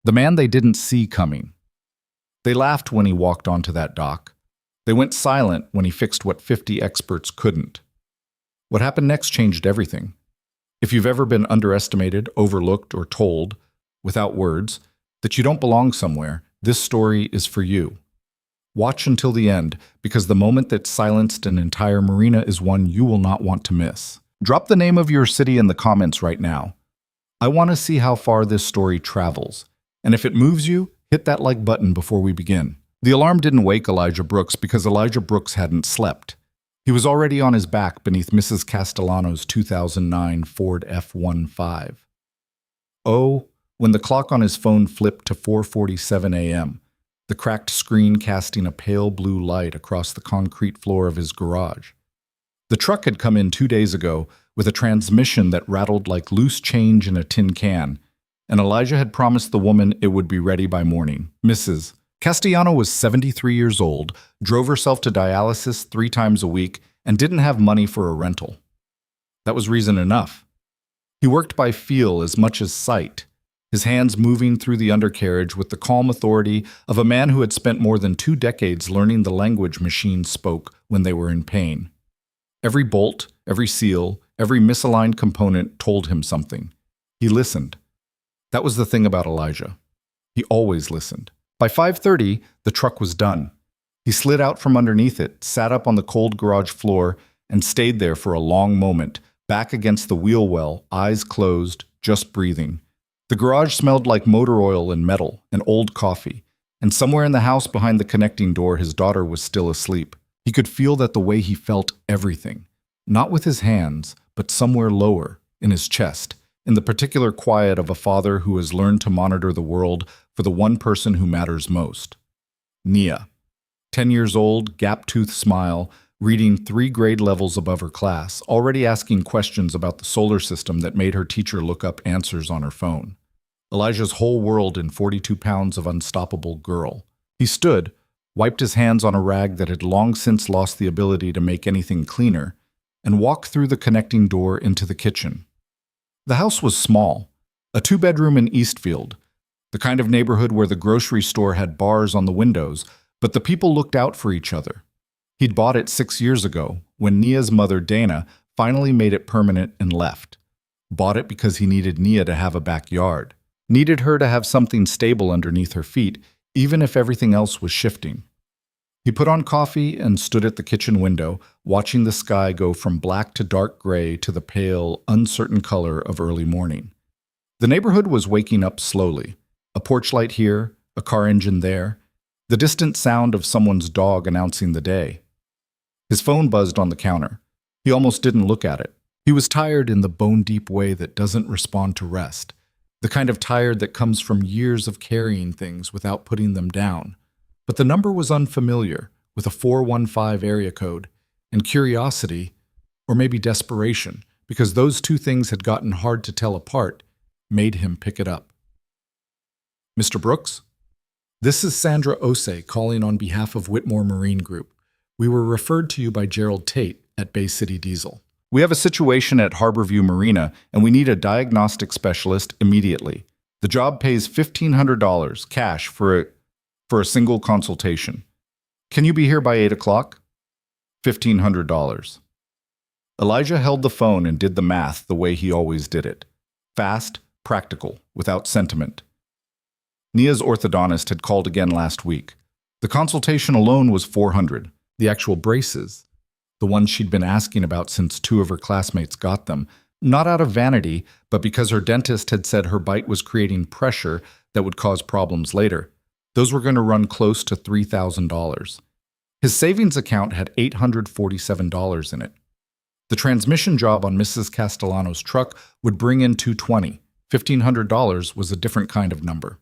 The man they didn't see coming. They laughed when he walked onto that dock. They went silent when he fixed what 50 experts couldn't. What happened next changed everything. If you've ever been underestimated, overlooked, or told, without words, that you don't belong somewhere, this story is for you. Watch until the end, because the moment that silenced an entire marina is one you will not want to miss. Drop the name of your city in the comments right now. I want to see how far this story travels. And if it moves you, hit that like button before we begin. The alarm didn't wake Elijah Brooks because Elijah Brooks hadn't slept. He was already on his back beneath Mrs. Castellano's 2009 Ford F-15. Oh, when the clock on his phone flipped to 4:47 a.m., the cracked screen casting a pale blue light across the concrete floor of his garage. The truck had come in 2 days ago with a transmission that rattled like loose change in a tin can, and Elijah had promised the woman it would be ready by morning. Mrs. Castellano was 73 years old, drove herself to dialysis 3 times a week, and didn't have money for a rental. That was reason enough. He worked by feel as much as sight, his hands moving through the undercarriage with the calm authority of a man who had spent more than 2 decades learning the language machines spoke when they were in pain. Every bolt, every seal, every misaligned component told him something. He listened. That was the thing about Elijah. He always listened. By 5:30, the truck was done. He slid out from underneath it, sat up on the cold garage floor, and stayed there for a long moment, back against the wheel well, eyes closed, just breathing. The garage smelled like motor oil and metal and old coffee, and somewhere in the house behind the connecting door his daughter was still asleep. He could feel that the way he felt everything, not with his hands, but somewhere lower, in his chest, in the particular quiet of a father who has learned to monitor the world for the one person who matters most. Nia. 10 years old, gap-toothed smile, reading 3 grade levels above her class, already asking questions about the solar system that made her teacher look up answers on her phone. Elijah's whole world in 42 pounds of unstoppable girl. He stood, wiped his hands on a rag that had long since lost the ability to make anything cleaner, and walked through the connecting door into the kitchen. The house was small, a 2-bedroom in Eastfield, the kind of neighborhood where the grocery store had bars on the windows, but the people looked out for each other. He'd bought it 6 years ago, when Nia's mother, Dana, finally made it permanent and left. Bought it because he needed Nia to have a backyard. Needed her to have something stable underneath her feet, even if everything else was shifting. He put on coffee and stood at the kitchen window, watching the sky go from black to dark gray to the pale, uncertain color of early morning. The neighborhood was waking up slowly. A porch light here, a car engine there, the distant sound of someone's dog announcing the day. His phone buzzed on the counter. He almost didn't look at it. He was tired in the bone-deep way that doesn't respond to rest, the kind of tired that comes from years of carrying things without putting them down. But the number was unfamiliar, with a 415 area code, and curiosity, or maybe desperation, because those 2 things had gotten hard to tell apart, made him pick it up. Mr. Brooks? This is Sandra Osei calling on behalf of Whitmore Marine Group. We were referred to you by Gerald Tate at Bay City Diesel. We have a situation at Harborview Marina, and we need a diagnostic specialist immediately. The job pays $1,500 cash for a single consultation. Can you be here by 8 o'clock? $1,500. Elijah held the phone and did the math the way he always did it. Fast, practical, without sentiment. Nia's orthodontist had called again last week. The consultation alone was $400. The actual braces, the ones she'd been asking about since 2 of her classmates got them, not out of vanity, but because her dentist had said her bite was creating pressure that would cause problems later. Those were going to run close to $3,000. His savings account had $847 in it. The transmission job on Mrs. Castellano's truck would bring in $220. $1,500 was a different kind of number.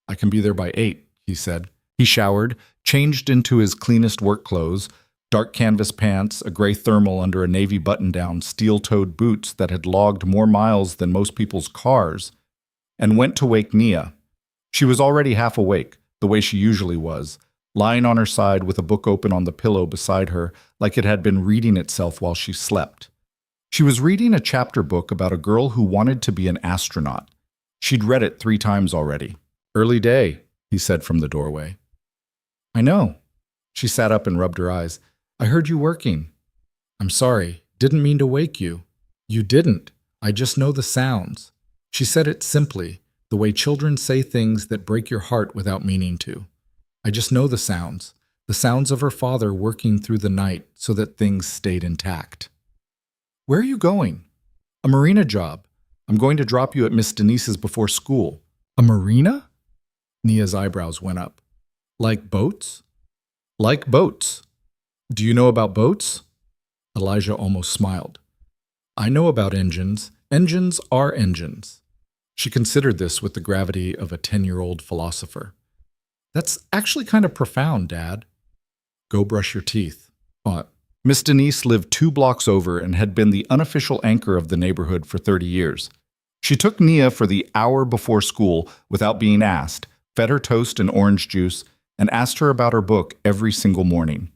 I can be there by 8, he said. He showered, changed into his cleanest work clothes, dark canvas pants, a gray thermal under a navy button-down, steel-toed boots that had logged more miles than most people's cars, and went to wake Nia. She was already half awake, the way she usually was, lying on her side with a book open on the pillow beside her like it had been reading itself while she slept. She was reading a chapter book about a girl who wanted to be an astronaut. She'd read it 3 times already. Early day, he said from the doorway. I know. She sat up and rubbed her eyes. I heard you working. I'm sorry. Didn't mean to wake you. You didn't. I just know the sounds. She said it simply, the way children say things that break your heart without meaning to. I just know the sounds of her father working through the night so that things stayed intact. Where are you going? A marina job. I'm going to drop you at Miss Denise's before school. A marina? Nia's eyebrows went up. Like boats? Like boats. Do you know about boats? Elijah almost smiled. I know about engines. Engines are engines. She considered this with the gravity of a 10-year-old philosopher. That's actually kind of profound, Dad. Go brush your teeth. Miss Denise lived 2 blocks over and had been the unofficial anchor of the neighborhood for 30 years. She took Nia for the hour before school without being asked, fed her toast and orange juice, and asked her about her book every single morning.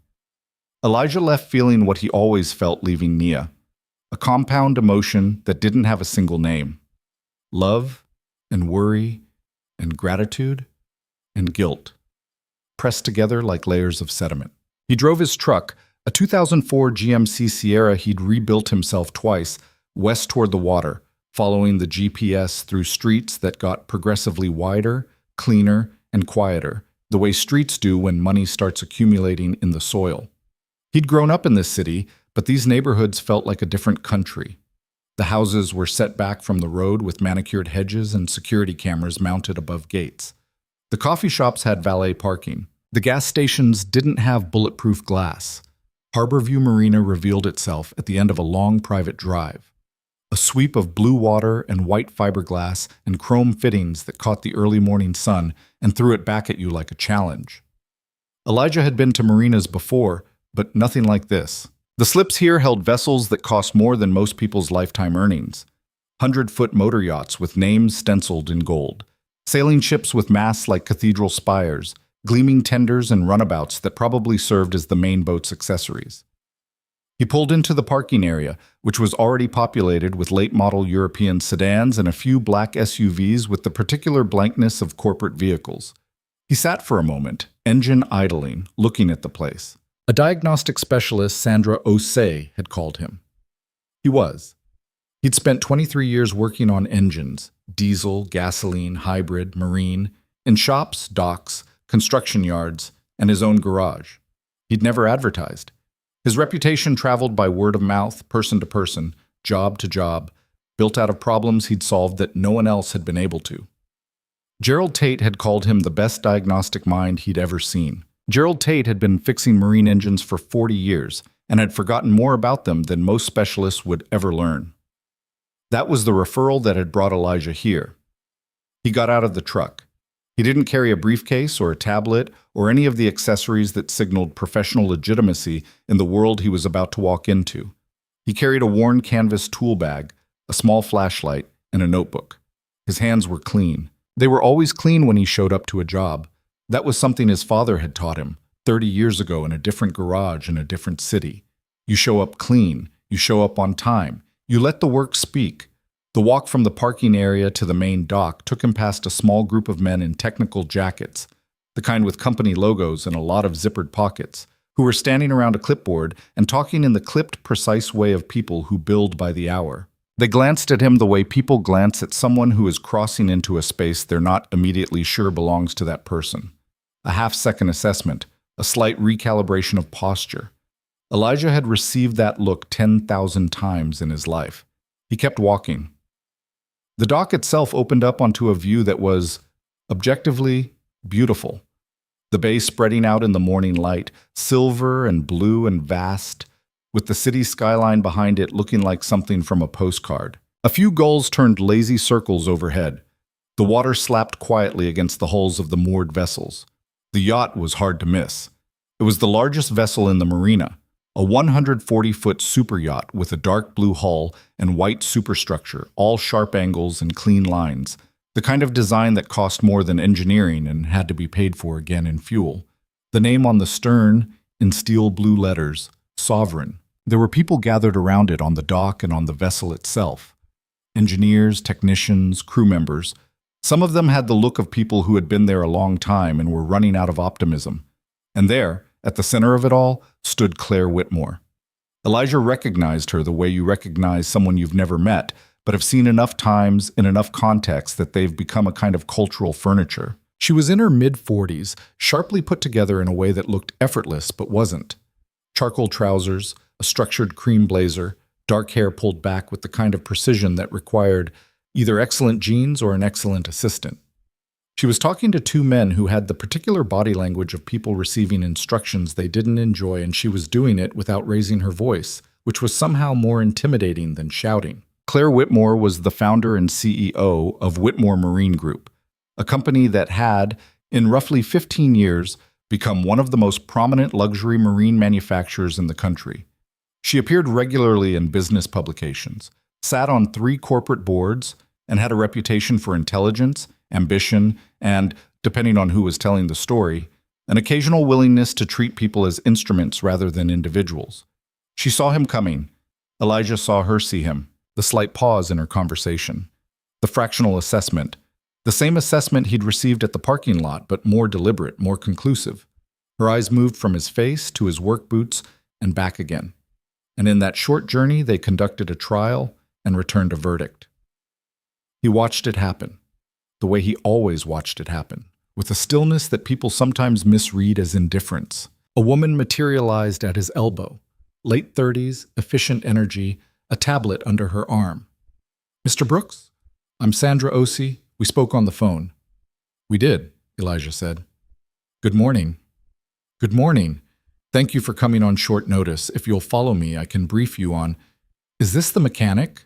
Elijah left feeling what he always felt leaving Nia, a compound emotion that didn't have a single name. Love and worry and gratitude and guilt, pressed together like layers of sediment. He drove his truck, a 2004 GMC Sierra he'd rebuilt himself twice, west toward the water, following the GPS through streets that got progressively wider, cleaner, and quieter, the way streets do when money starts accumulating in the soil. He'd grown up in this city, but these neighborhoods felt like a different country. The houses were set back from the road with manicured hedges and security cameras mounted above gates. The coffee shops had valet parking. The gas stations didn't have bulletproof glass. Harborview Marina revealed itself at the end of a long private drive. A sweep of blue water and white fiberglass and chrome fittings that caught the early morning sun and threw it back at you like a challenge. Elijah had been to marinas before, but nothing like this. The slips here held vessels that cost more than most people's lifetime earnings. 100-foot motor yachts with names stenciled in gold. Sailing ships with masts like cathedral spires. Gleaming tenders and runabouts that probably served as the main boat's accessories. He pulled into the parking area, which was already populated with late-model European sedans and a few black SUVs with the particular blankness of corporate vehicles. He sat for a moment, engine idling, looking at the place. A diagnostic specialist, Sandra Osei, had called him. He was. He'd spent 23 years working on engines, diesel, gasoline, hybrid, marine, in shops, docks, construction yards, and his own garage. He'd never advertised. His reputation traveled by word of mouth, person to person, job to job, built out of problems he'd solved that no one else had been able to. Gerald Tate had called him the best diagnostic mind he'd ever seen. Gerald Tate had been fixing marine engines for 40 years and had forgotten more about them than most specialists would ever learn. That was the referral that had brought Elijah here. He got out of the truck. He didn't carry a briefcase or a tablet or any of the accessories that signaled professional legitimacy in the world he was about to walk into. He carried a worn canvas tool bag, a small flashlight, and a notebook. His hands were clean. They were always clean when he showed up to a job. That was something his father had taught him 30 years ago in a different garage in a different city. You show up clean. You show up on time. You let the work speak. The walk from the parking area to the main dock took him past a small group of men in technical jackets, the kind with company logos and a lot of zippered pockets, who were standing around a clipboard and talking in the clipped, precise way of people who billed by the hour. They glanced at him the way people glance at someone who is crossing into a space they're not immediately sure belongs to that person. A half-second assessment, a slight recalibration of posture. Elijah had received that look 10,000 times in his life. He kept walking. The dock itself opened up onto a view that was, objectively, beautiful. The bay spreading out in the morning light, silver and blue and vast, with the city skyline behind it looking like something from a postcard. A few gulls turned lazy circles overhead. The water slapped quietly against the hulls of the moored vessels. The yacht was hard to miss. It was the largest vessel in the marina, a 140-foot super yacht with a dark blue hull and white superstructure, all sharp angles and clean lines, the kind of design that cost more than engineering and had to be paid for again in fuel. The name on the stern, in steel blue letters, Sovereign. There were people gathered around it on the dock and on the vessel itself. Engineers, technicians, crew members, Some of them had the look of people who had been there a long time and were running out of optimism. And there, at the center of it all, stood Claire Whitmore. Elijah recognized her the way you recognize someone you've never met, but have seen enough times in enough contexts that they've become a kind of cultural furniture. She was in her mid-40s, sharply put together in a way that looked effortless but wasn't. Charcoal trousers, a structured cream blazer, dark hair pulled back with the kind of precision that required either excellent genes or an excellent assistant. She was talking to two men who had the particular body language of people receiving instructions they didn't enjoy, and she was doing it without raising her voice, which was somehow more intimidating than shouting. Claire Whitmore was the founder and CEO of Whitmore Marine Group, a company that had, in roughly 15 years, become one of the most prominent luxury marine manufacturers in the country. She appeared regularly in business publications, sat on 3 corporate boards, and had a reputation for intelligence, ambition, and, depending on who was telling the story, an occasional willingness to treat people as instruments rather than individuals. She saw him coming. Elijah saw her see him, the slight pause in her conversation, the fractional assessment, the same assessment he'd received at the parking lot, but more deliberate, more conclusive. Her eyes moved from his face to his work boots and back again. And in that short journey, they conducted a trial and returned a verdict. He watched it happen, the way he always watched it happen, with a stillness that people sometimes misread as indifference. A woman materialized at his elbow, late 30s, efficient energy, a tablet under her arm. "Mr. Brooks, I'm Sandra Osi. We spoke on the phone." "We did," Elijah said. "Good morning." "Good morning. Thank you for coming on short notice. If you'll follow me, I can brief you on—" "Is this the mechanic?"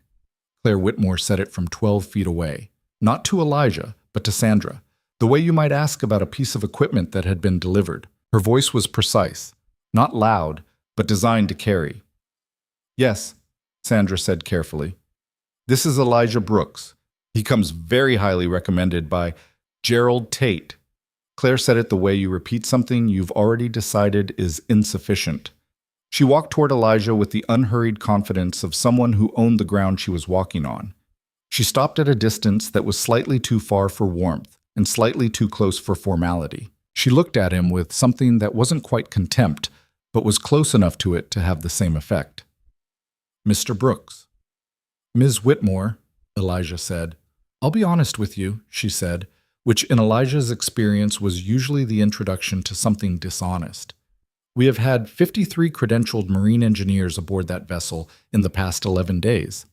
Claire Whitmore said it from 12 feet away, not to Elijah, but to Sandra, the way you might ask about a piece of equipment that had been delivered. Her voice was precise, not loud, but designed to carry. "Yes," Sandra said carefully. "This is Elijah Brooks. He comes very highly recommended by Gerald Tate." Claire said it the way you repeat something you've already decided is insufficient. She walked toward Elijah with the unhurried confidence of someone who owned the ground she was walking on. She stopped at a distance that was slightly too far for warmth and slightly too close for formality. She looked at him with something that wasn't quite contempt, but was close enough to it to have the same effect. "Mr. Brooks." "Ms. Whitmore," Elijah said. "I'll be honest with you," she said, which in Elijah's experience was usually the introduction to something dishonest. "We have had 53 credentialed marine engineers aboard that vessel in the past 11 days.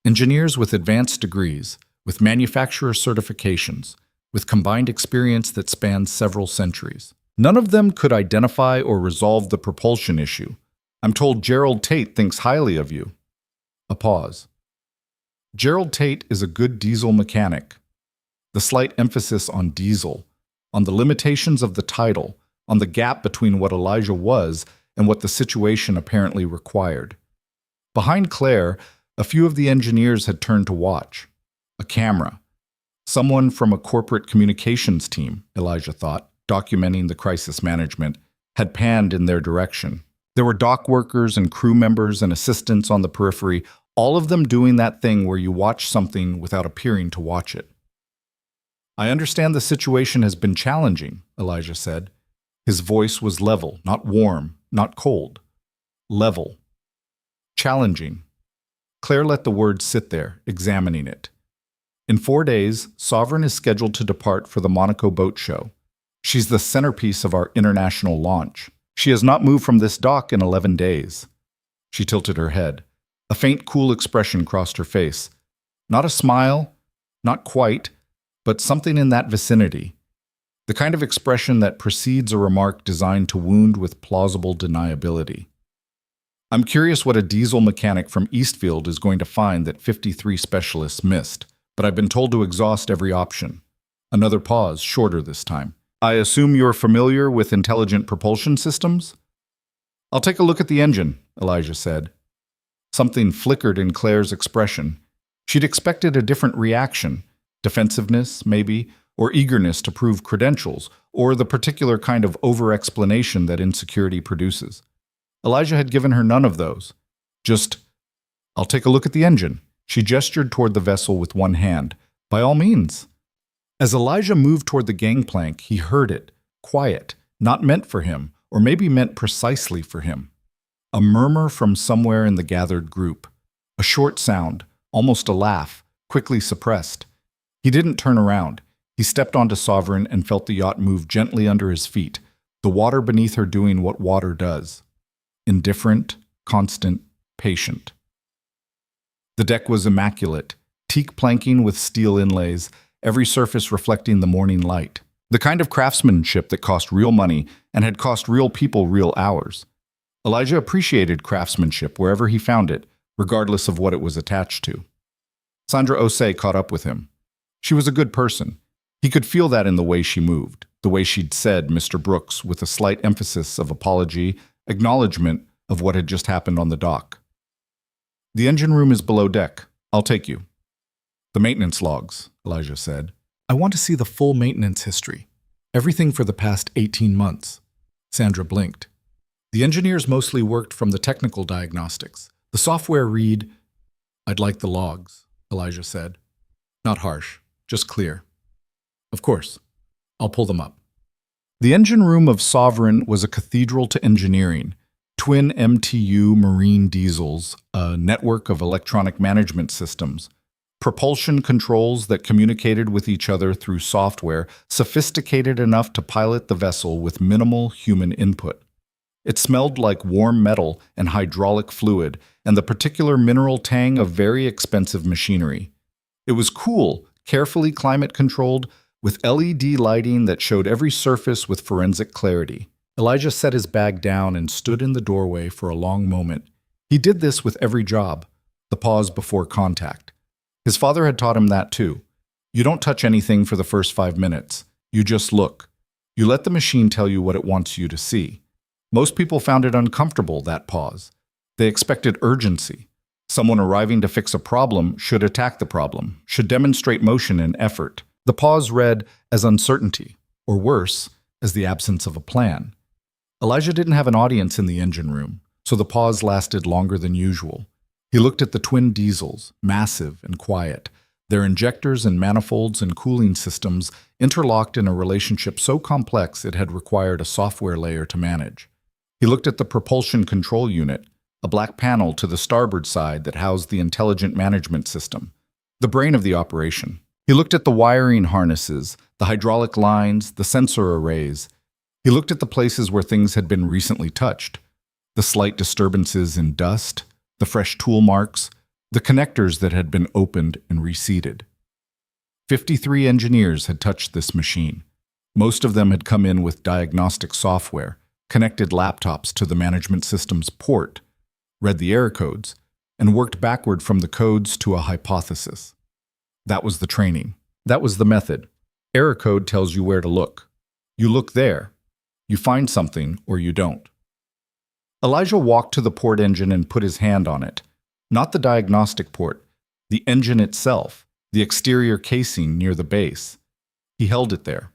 Engineers with advanced degrees, with manufacturer certifications, with combined experience that spans several centuries. None of them could identify or resolve the propulsion issue. I'm told Gerald Tate thinks highly of you." A pause. "Gerald Tate is a good diesel mechanic." The slight emphasis on diesel, on the limitations of the title, on the gap between what Elijah was and what the situation apparently required. Behind Claire, a few of the engineers had turned to watch. A camera. Someone from a corporate communications team, Elijah thought, documenting the crisis management, had panned in their direction. There were dock workers and crew members and assistants on the periphery, all of them doing that thing where you watch something without appearing to watch it. "I understand the situation has been challenging," Elijah said. His voice was level, not warm, not cold. Level. Challenging. Claire let the word sit there, examining it. In 4 days, Sovereign is scheduled to depart for the Monaco Boat Show. She's the centerpiece of our international launch. She has not moved from this dock in 11 days. She tilted her head. A faint, cool expression crossed her face. Not a smile, not quite, but something in that vicinity. The kind of expression that precedes a remark designed to wound with plausible deniability. "I'm curious what a diesel mechanic from Eastfield is going to find that 53 specialists missed, but I've been told to exhaust every option." Another pause, shorter this time. "I assume you're familiar with intelligent propulsion systems?" "I'll take a look at the engine," Elijah said. Something flickered in Claire's expression. She'd expected a different reaction, defensiveness, maybe, or eagerness to prove credentials, or the particular kind of over-explanation that insecurity produces. Elijah had given her none of those. Just, "I'll take a look at the engine." She gestured toward the vessel with one hand. "By all means." As Elijah moved toward the gangplank, he heard it, quiet, not meant for him, or maybe meant precisely for him. A murmur from somewhere in the gathered group. A short sound, almost a laugh, quickly suppressed. He didn't turn around. He stepped onto Sovereign and felt the yacht move gently under his feet, the water beneath her doing what water does. Indifferent, constant, patient. The deck was immaculate, teak planking with steel inlays, every surface reflecting the morning light. The kind of craftsmanship that cost real money and had cost real people real hours. Elijah appreciated craftsmanship wherever he found it, regardless of what it was attached to. Sandra Osei caught up with him. She was a good person. He could feel that in the way she moved, the way she'd said Mr. Brooks with a slight emphasis of apology, acknowledgement of what had just happened on the dock. The engine room is below deck. I'll take you. The maintenance logs, Elijah said. I want to see the full maintenance history. Everything for the past 18 months. Sandra blinked. The engineers mostly worked from the technical diagnostics. The software read, I'd like the logs, Elijah said. Not harsh, just clear. Of course. I'll pull them up. The engine room of Sovereign was a cathedral to engineering. Twin MTU marine diesels, a network of electronic management systems, propulsion controls that communicated with each other through software sophisticated enough to pilot the vessel with minimal human input. It smelled like warm metal and hydraulic fluid and the particular mineral tang of very expensive machinery. It was cool, carefully climate-controlled, with LED lighting that showed every surface with forensic clarity. Elijah set his bag down and stood in the doorway for a long moment. He did this with every job, the pause before contact. His father had taught him that too. You don't touch anything for the first 5 minutes. You just look. You let the machine tell you what it wants you to see. Most people found it uncomfortable, that pause. They expected urgency. Someone arriving to fix a problem should attack the problem, should demonstrate motion and effort. The pause read as uncertainty, or worse, as the absence of a plan. Elijah didn't have an audience in the engine room, so the pause lasted longer than usual. He looked at the twin diesels, massive and quiet, their injectors and manifolds and cooling systems interlocked in a relationship so complex it had required a software layer to manage. He looked at the propulsion control unit, a black panel to the starboard side that housed the intelligent management system, the brain of the operation. He looked at the wiring harnesses, the hydraulic lines, the sensor arrays. He looked at the places where things had been recently touched, the slight disturbances in dust, the fresh tool marks, the connectors that had been opened and reseated. 53 engineers had touched this machine. Most of them had come in with diagnostic software, connected laptops to the management system's port, read the error codes, and worked backward from the codes to a hypothesis. That was the training. That was the method. Error code tells you where to look. You look there. You find something or you don't. Elijah walked to the port engine and put his hand on it. Not the diagnostic port, the engine itself, the exterior casing near the base. He held it there.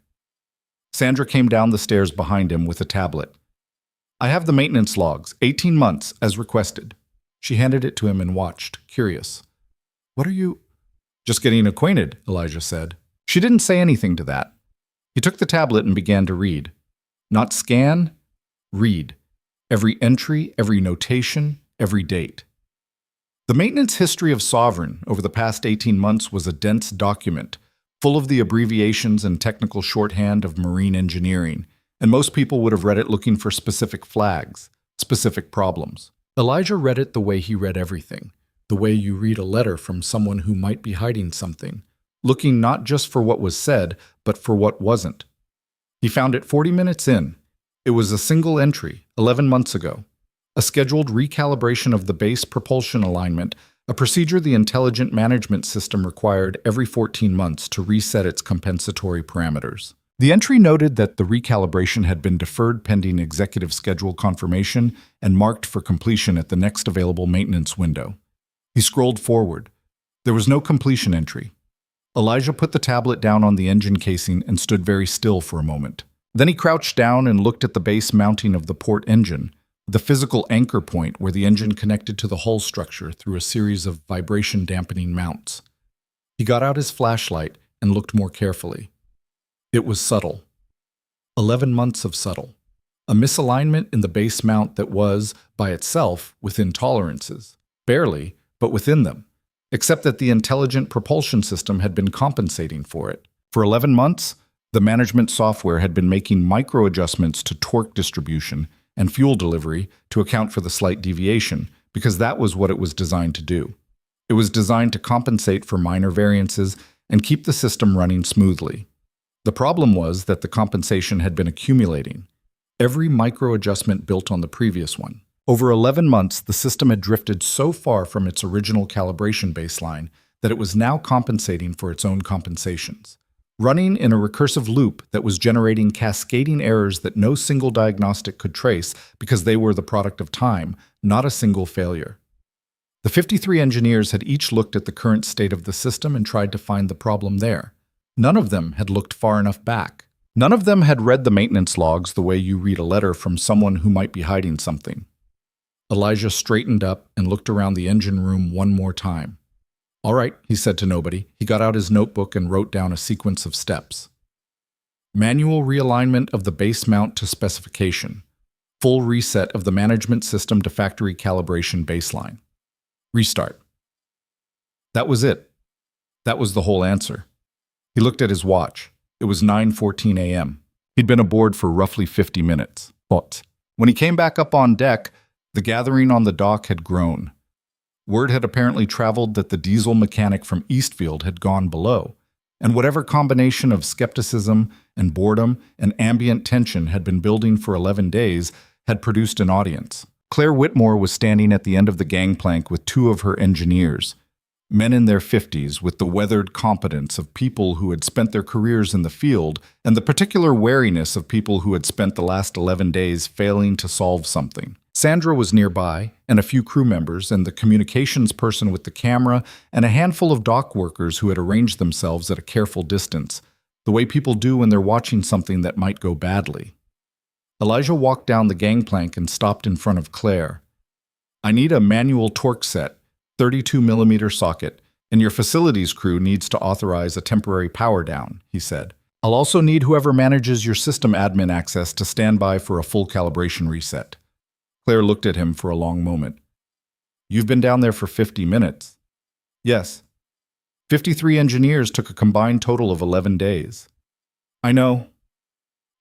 Sandra came down the stairs behind him with a tablet. I have the maintenance logs, 18 months, as requested. She handed it to him and watched, curious. What are you? Just getting acquainted, Elijah said. She didn't say anything to that. He took the tablet and began to read. Not scan, read. Every entry, every notation, every date. The maintenance history of Sovereign over the past 18 months was a dense document, full of the abbreviations and technical shorthand of marine engineering, and most people would have read it looking for specific flags, specific problems. Elijah read it the way he read everything, the way you read a letter from someone who might be hiding something, looking not just for what was said, but for what wasn't. He found it 40 minutes in. It was a single entry, 11 months ago. A scheduled recalibration of the base propulsion alignment, a procedure the intelligent management system required every 14 months to reset its compensatory parameters. The entry noted that the recalibration had been deferred pending executive schedule confirmation and marked for completion at the next available maintenance window. He scrolled forward. There was no completion entry. Elijah put the tablet down on the engine casing and stood very still for a moment. Then he crouched down and looked at the base mounting of the port engine, the physical anchor point where the engine connected to the hull structure through a series of vibration-dampening mounts. He got out his flashlight and looked more carefully. It was subtle. 11 months of subtle. A misalignment in the base mount that was, by itself, within tolerances. Barely, but within them. Except that the intelligent propulsion system had been compensating for it. For 11 months, the management software had been making micro-adjustments to torque distribution and fuel delivery to account for the slight deviation, because that was what it was designed to do. It was designed to compensate for minor variances and keep the system running smoothly. The problem was that the compensation had been accumulating. Every micro-adjustment built on the previous one. Over 11 months, the system had drifted so far from its original calibration baseline that it was now compensating for its own compensations. Running in a recursive loop that was generating cascading errors that no single diagnostic could trace because they were the product of time, not a single failure. The 53 engineers had each looked at the current state of the system and tried to find the problem there. None of them had looked far enough back. None of them had read the maintenance logs the way you read a letter from someone who might be hiding something. Elijah straightened up and looked around the engine room one more time. "All right," he said to nobody. He got out his notebook and wrote down a sequence of steps. Manual realignment of the base mount to specification. Full reset of the management system to factory calibration baseline. Restart. That was it. That was the whole answer. He looked at his watch. It was 9:14 a.m. He'd been aboard for roughly 50 minutes. But when he came back up on deck, the gathering on the dock had grown. Word had apparently traveled that the diesel mechanic from Eastfield had gone below, and whatever combination of skepticism and boredom and ambient tension had been building for 11 days had produced an audience. Claire Whitmore was standing at the end of the gangplank with two of her engineers, men in their 50s with the weathered competence of people who had spent their careers in the field and the particular wariness of people who had spent the last 11 days failing to solve something. Sandra was nearby, and a few crew members, and the communications person with the camera, and a handful of dock workers who had arranged themselves at a careful distance, the way people do when they're watching something that might go badly. Elijah walked down the gangplank and stopped in front of Claire. "I need a manual torque set, 32mm socket, and your facilities crew needs to authorize a temporary power down," he said. "I'll also need whoever manages your system admin access to stand by for a full calibration reset." Claire looked at him for a long moment. "You've been down there for 50 minutes. "Yes. 53 engineers took a combined total of 11 days. "I know."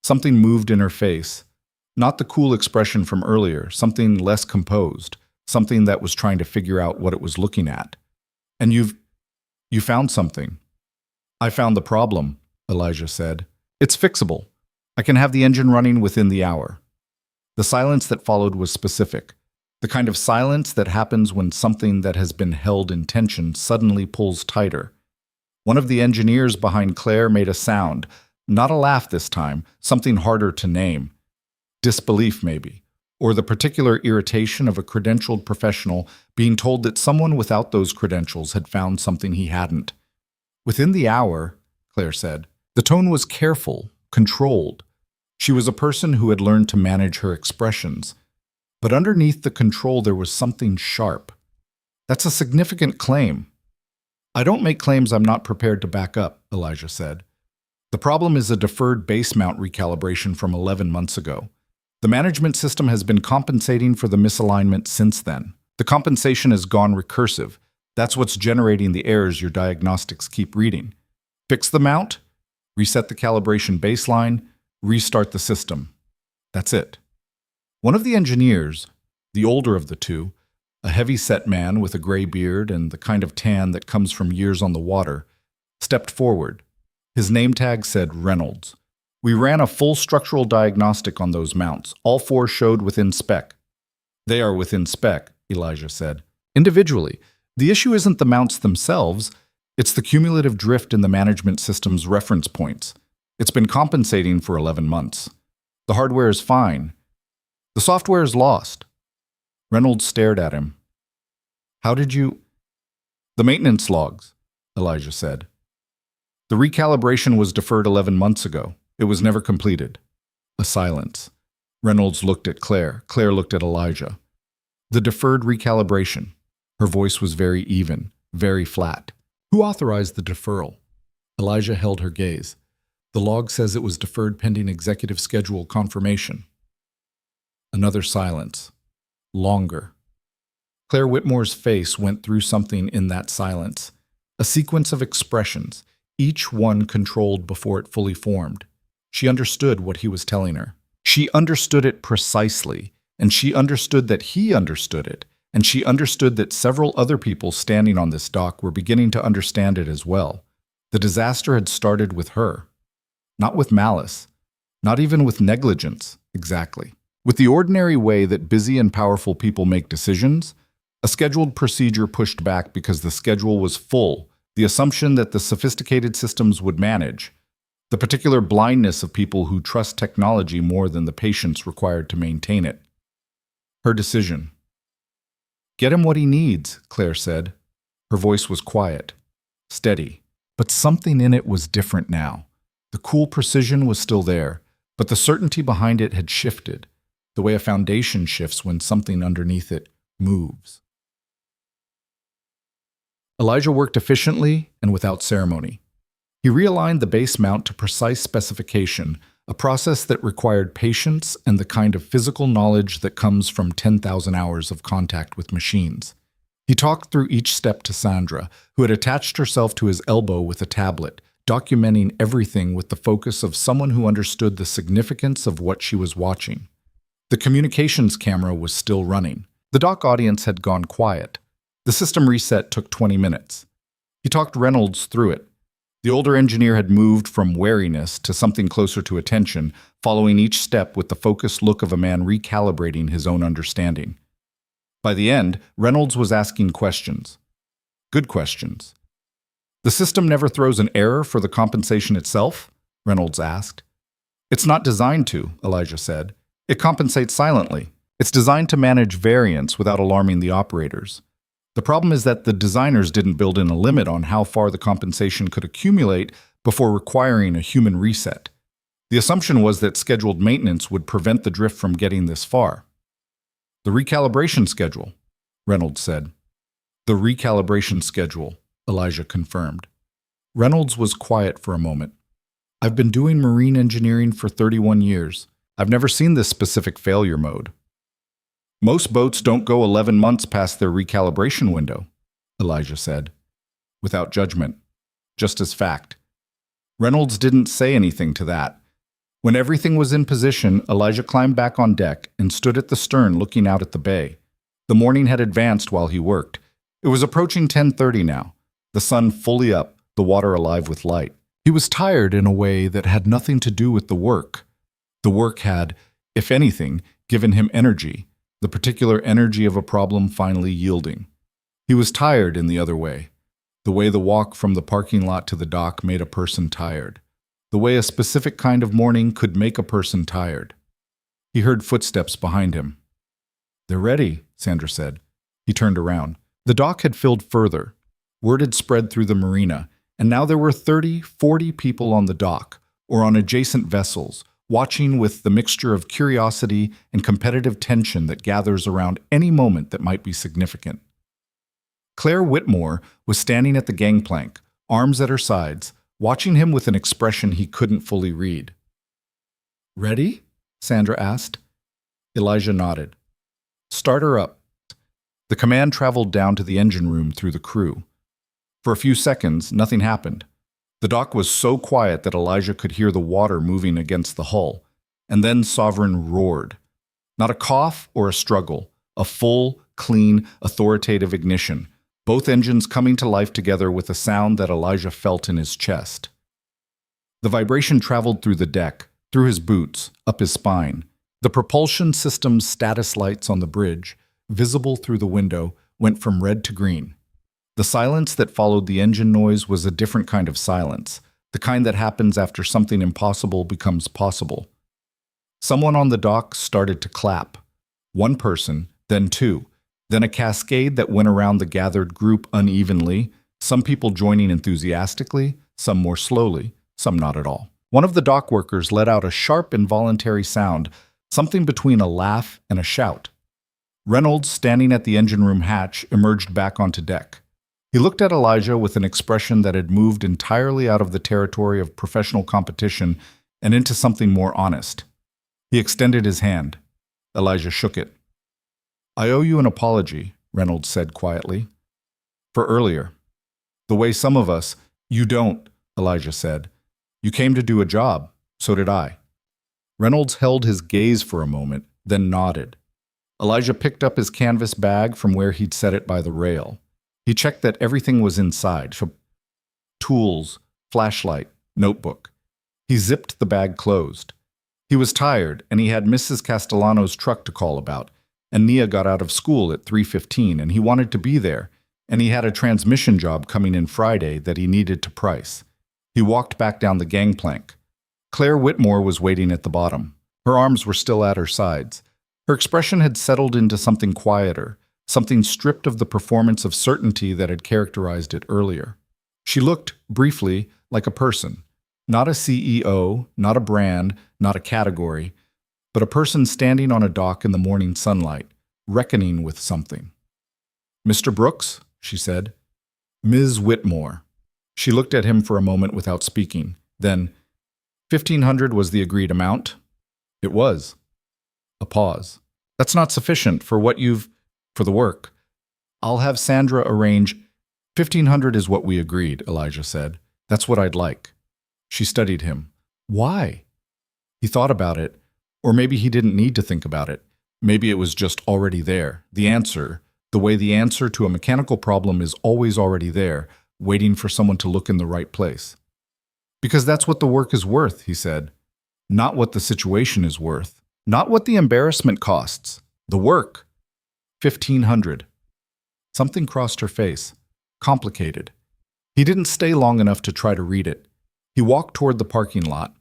Something moved in her face. Not the cool expression from earlier, something less composed, something that was trying to figure out what it was looking at. "And you found something." "I found the problem," Elijah said. "It's fixable. I can have the engine running within the hour." The silence that followed was specific, the kind of silence that happens when something that has been held in tension suddenly pulls tighter. One of the engineers behind Claire made a sound, not a laugh this time, something harder to name. Disbelief, maybe, or the particular irritation of a credentialed professional being told that someone without those credentials had found something he hadn't. "Within the hour," Claire said. The tone was careful, controlled. She was a person who had learned to manage her expressions. But underneath the control there was something sharp. "That's a significant claim." "I don't make claims I'm not prepared to back up," Elijah said. "The problem is a deferred base mount recalibration from 11 months ago. The management system has been compensating for the misalignment since then. The compensation has gone recursive. That's what's generating the errors your diagnostics keep reading. Fix the mount, reset the calibration baseline, restart the system. That's it." One of the engineers, the older of the two, a heavy-set man with a gray beard and the kind of tan that comes from years on the water, stepped forward. His name tag said Reynolds. "We ran a full structural diagnostic on those mounts. All four showed within spec." "They are within spec," Elijah said. "Individually, the issue isn't the mounts themselves, it's the cumulative drift in the management system's reference points. It's been compensating for 11 months. The hardware is fine. The software is lost." Reynolds stared at him. "How did you—" "The maintenance logs," Elijah said. "The recalibration was deferred 11 months ago. It was never completed." A silence. Reynolds looked at Claire. Claire looked at Elijah. "The deferred recalibration." Her voice was very even, very flat. "Who authorized the deferral?" Elijah held her gaze. The log says it was deferred pending executive schedule confirmation. Another silence. Longer. Claire Whitmore's face went through something in that silence. A sequence of expressions, each one controlled before it fully formed. She understood what he was telling her. She understood it precisely, and she understood that he understood it, and she understood that several other people standing on this dock were beginning to understand it as well. The disaster had started with her. Not with malice, not even with negligence, exactly. With the ordinary way that busy and powerful people make decisions, a scheduled procedure pushed back because the schedule was full, the assumption that the sophisticated systems would manage, the particular blindness of people who trust technology more than the patience required to maintain it. Her decision. Get him what he needs, Claire said. Her voice was quiet, steady, but something in it was different now. The cool precision was still there, but the certainty behind it had shifted, the way a foundation shifts when something underneath it moves. Elijah worked efficiently and without ceremony. He realigned the base mount to precise specification, a process that required patience and the kind of physical knowledge that comes from 10,000 hours of contact with machines. He talked through each step to Sandra, who had attached herself to his elbow with a tablet, documenting everything with the focus of someone who understood the significance of what she was watching. The communications camera was still running. The dock audience had gone quiet. The system reset took 20 minutes. He talked Reynolds through it. The older engineer had moved from wariness to something closer to attention, following each step with the focused look of a man recalibrating his own understanding. By the end, Reynolds was asking questions. Good questions. The system never throws an error for the compensation itself? Reynolds asked. It's not designed to, Elijah said. It compensates silently. It's designed to manage variance without alarming the operators. The problem is that the designers didn't build in a limit on how far the compensation could accumulate before requiring a human reset. The assumption was that scheduled maintenance would prevent the drift from getting this far. The recalibration schedule, Reynolds said. The recalibration schedule, Elijah confirmed. Reynolds was quiet for a moment. I've been doing marine engineering for 31 years. I've never seen this specific failure mode. Most boats don't go 11 months past their recalibration window, Elijah said, without judgment, just as fact. Reynolds didn't say anything to that. When everything was in position, Elijah climbed back on deck and stood at the stern looking out at the bay. The morning had advanced while he worked. It was approaching 10:30 now, the sun fully up, the water alive with light. He was tired in a way that had nothing to do with the work. The work had, if anything, given him energy, the particular energy of a problem finally yielding. He was tired in the other way, the way the walk from the parking lot to the dock made a person tired, the way a specific kind of morning could make a person tired. He heard footsteps behind him. They're ready, Sandra said. He turned around. The dock had filled further. Word had spread through the marina, and now there were 30, 40 people on the dock, or on adjacent vessels, watching with the mixture of curiosity and competitive tension that gathers around any moment that might be significant. Claire Whitmore was standing at the gangplank, arms at her sides, watching him with an expression he couldn't fully read. Ready? Sandra asked. Elijah nodded. Start her up. The command traveled down to the engine room through the crew. For a few seconds, nothing happened. The dock was so quiet that Elijah could hear the water moving against the hull, and then Sovereign roared. Not a cough or a struggle, a full, clean, authoritative ignition, both engines coming to life together with a sound that Elijah felt in his chest. The vibration traveled through the deck, through his boots, up his spine. The propulsion system's status lights on the bridge, visible through the window, went from red to green. The silence that followed the engine noise was a different kind of silence, the kind that happens after something impossible becomes possible. Someone on the dock started to clap. One person, then two, then a cascade that went around the gathered group unevenly, some people joining enthusiastically, some more slowly, some not at all. One of the dock workers let out a sharp, involuntary sound, something between a laugh and a shout. Reynolds, standing at the engine room hatch, emerged back onto deck. He looked at Elijah with an expression that had moved entirely out of the territory of professional competition and into something more honest. He extended his hand. Elijah shook it. "I owe you an apology," Reynolds said quietly, "for earlier. The way some of us—" "You don't," Elijah said. "You came to do a job. So did I." Reynolds held his gaze for a moment, then nodded. Elijah picked up his canvas bag from where he'd set it by the rail. He checked that everything was inside. Tools, flashlight, notebook. He zipped the bag closed. He was tired, and he had Mrs. Castellano's truck to call about, and Nia got out of school at 3:15, and he wanted to be there, and he had a transmission job coming in Friday that he needed to price. He walked back down the gangplank. Claire Whitmore was waiting at the bottom. Her arms were still at her sides. Her expression had settled into something quieter, something stripped of the performance of certainty that had characterized it earlier. She looked, briefly, like a person. Not a CEO, not a brand, not a category, but a person standing on a dock in the morning sunlight, reckoning with something. "Mr. Brooks," she said. "Ms. Whitmore." She looked at him for a moment without speaking. Then, "1,500 was the agreed amount." "It was." A pause. "That's not sufficient for what you've... for the work. I'll have Sandra arrange..." "1,500 is what we agreed," Elijah said. "That's what I'd like." She studied him. "Why?" He thought about it, or maybe he didn't need to think about it. Maybe it was just already there. The answer, the way the answer to a mechanical problem is always already there, waiting for someone to look in the right place. "Because that's what the work is worth," he said. "Not what the situation is worth. Not what the embarrassment costs. The work. 1,500. Something crossed her face. Complicated. He didn't stay long enough to try to read it. He walked toward the parking lot.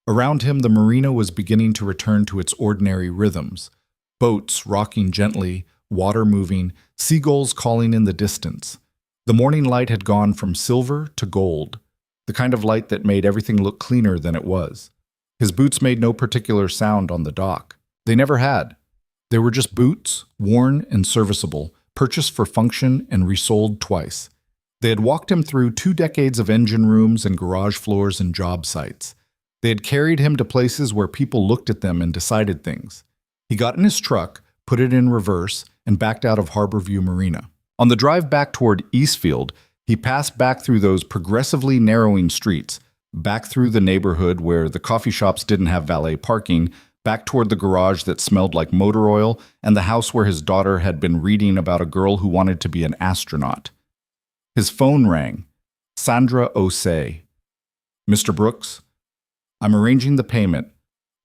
Around him, the marina was beginning to return to its ordinary rhythms. Boats rocking gently, water moving, seagulls calling in the distance. The morning light had gone from silver to gold, the kind of light that made everything look cleaner than it was. His boots made no particular sound on the dock. They never had. They were just boots, worn and serviceable, purchased for function and resold twice. They had walked him through 2 decades of engine rooms and garage floors and job sites. They had carried him to places where people looked at them and decided things. He got in his truck, put it in reverse, and backed out of Harborview Marina. On the drive back toward Eastfield, he passed back through those progressively narrowing streets, back through the neighborhood where the coffee shops didn't have valet parking, back toward the garage that smelled like motor oil, and the house where his daughter had been reading about a girl who wanted to be an astronaut. His phone rang. Sandra Osei. "Mr. Brooks, I'm arranging the payment.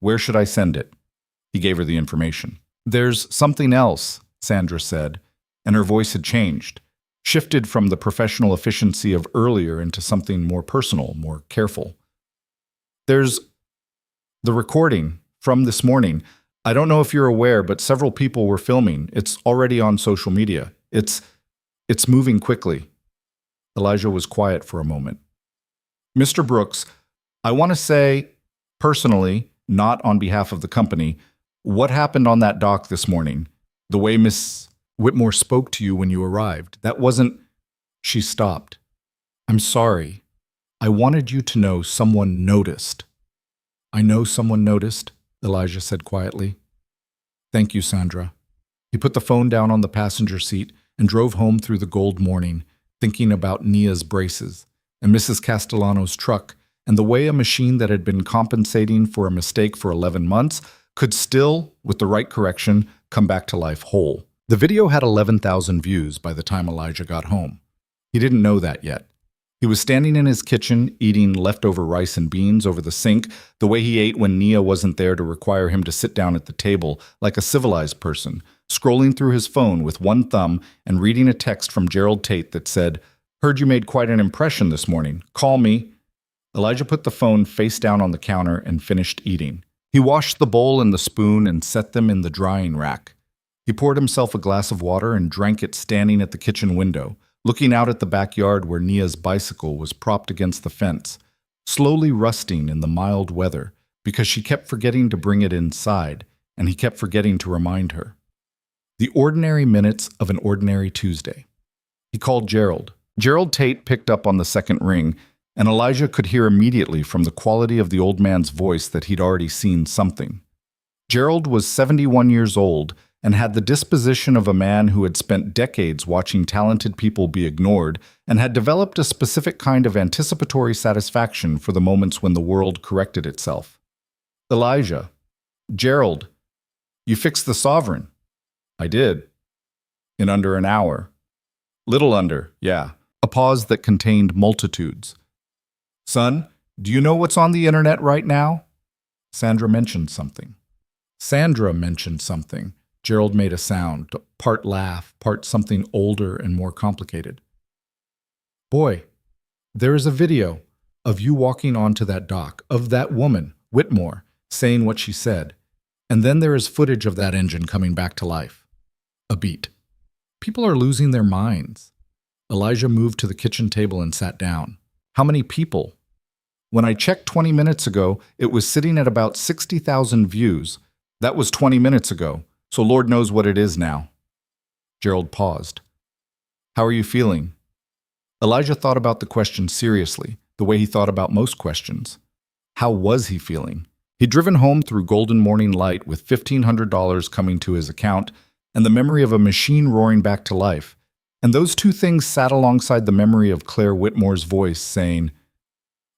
Where should I send it?" He gave her the information. "There's something else," Sandra said, and her voice had changed, shifted from the professional efficiency of earlier into something more personal, more careful. "There's the recording from this morning. I don't know if you're aware, but several people were filming. It's already on social media. It's moving quickly." Elijah was quiet for a moment. "Mr. Brooks, I want to say, personally, not on behalf of the company, what happened on that dock this morning, the way Miss Whitmore spoke to you when you arrived, that wasn't..." She stopped. "I'm sorry. I wanted you to know someone noticed." "I know someone noticed," Elijah said quietly. "Thank you, Sandra." He put the phone down on the passenger seat and drove home through the gold morning, thinking about Nia's braces and Mrs. Castellano's truck and the way a machine that had been compensating for a mistake for 11 months could still, with the right correction, come back to life whole. The video had 11,000 views by the time Elijah got home. He didn't know that yet. He was standing in his kitchen, eating leftover rice and beans over the sink, the way he ate when Nia wasn't there to require him to sit down at the table, like a civilized person, scrolling through his phone with one thumb and reading a text from Gerald Tate that said, "Heard you made quite an impression this morning. Call me." Elijah put the phone face down on the counter and finished eating. He washed the bowl and the spoon and set them in the drying rack. He poured himself a glass of water and drank it standing at the kitchen window, looking out at the backyard where Nia's bicycle was propped against the fence, slowly rusting in the mild weather because she kept forgetting to bring it inside, and he kept forgetting to remind her. The ordinary minutes of an ordinary Tuesday. He called Gerald. Gerald Tate picked up on the second ring, and Elijah could hear immediately from the quality of the old man's voice that he'd already seen something. Gerald was 71 years old and had the disposition of a man who had spent decades watching talented people be ignored and had developed a specific kind of anticipatory satisfaction for the moments when the world corrected itself. Elijah. Gerald. You fixed the Sovereign. I did. In under an hour. Little under, yeah. A pause that contained multitudes. Son, do you know what's on the internet right now? Sandra mentioned something. Sandra mentioned something. Gerald made a sound, part laugh, part something older and more complicated. Boy, there is a video of you walking onto that dock, of that woman, Whitmore, saying what she said. And then there is footage of that engine coming back to life. A beat. People are losing their minds. Elijah moved to the kitchen table and sat down. How many people? When I checked 20 minutes ago, it was sitting at about 60,000 views. That was 20 minutes ago, so Lord knows what it is now. Gerald paused. How are you feeling? Elijah thought about the question seriously, the way he thought about most questions. How was he feeling? He'd driven home through golden morning light with $1,500 coming to his account and the memory of a machine roaring back to life. And those two things sat alongside the memory of Claire Whitmore's voice saying,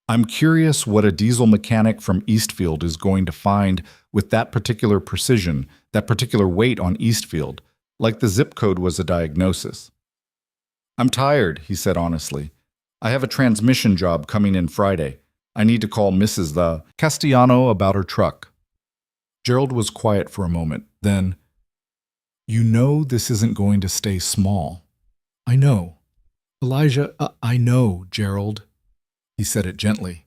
I'm curious what a diesel mechanic from Eastfield is going to find with that particular precision, that particular weight on Eastfield, like the zip code was a diagnosis. I'm tired, he said honestly. I have a transmission job coming in Friday. I need to call Mrs. the Castellano about her truck. Gerald was quiet for a moment. Then, you know this isn't going to stay small. I know. Elijah, I know, Gerald. He said it gently,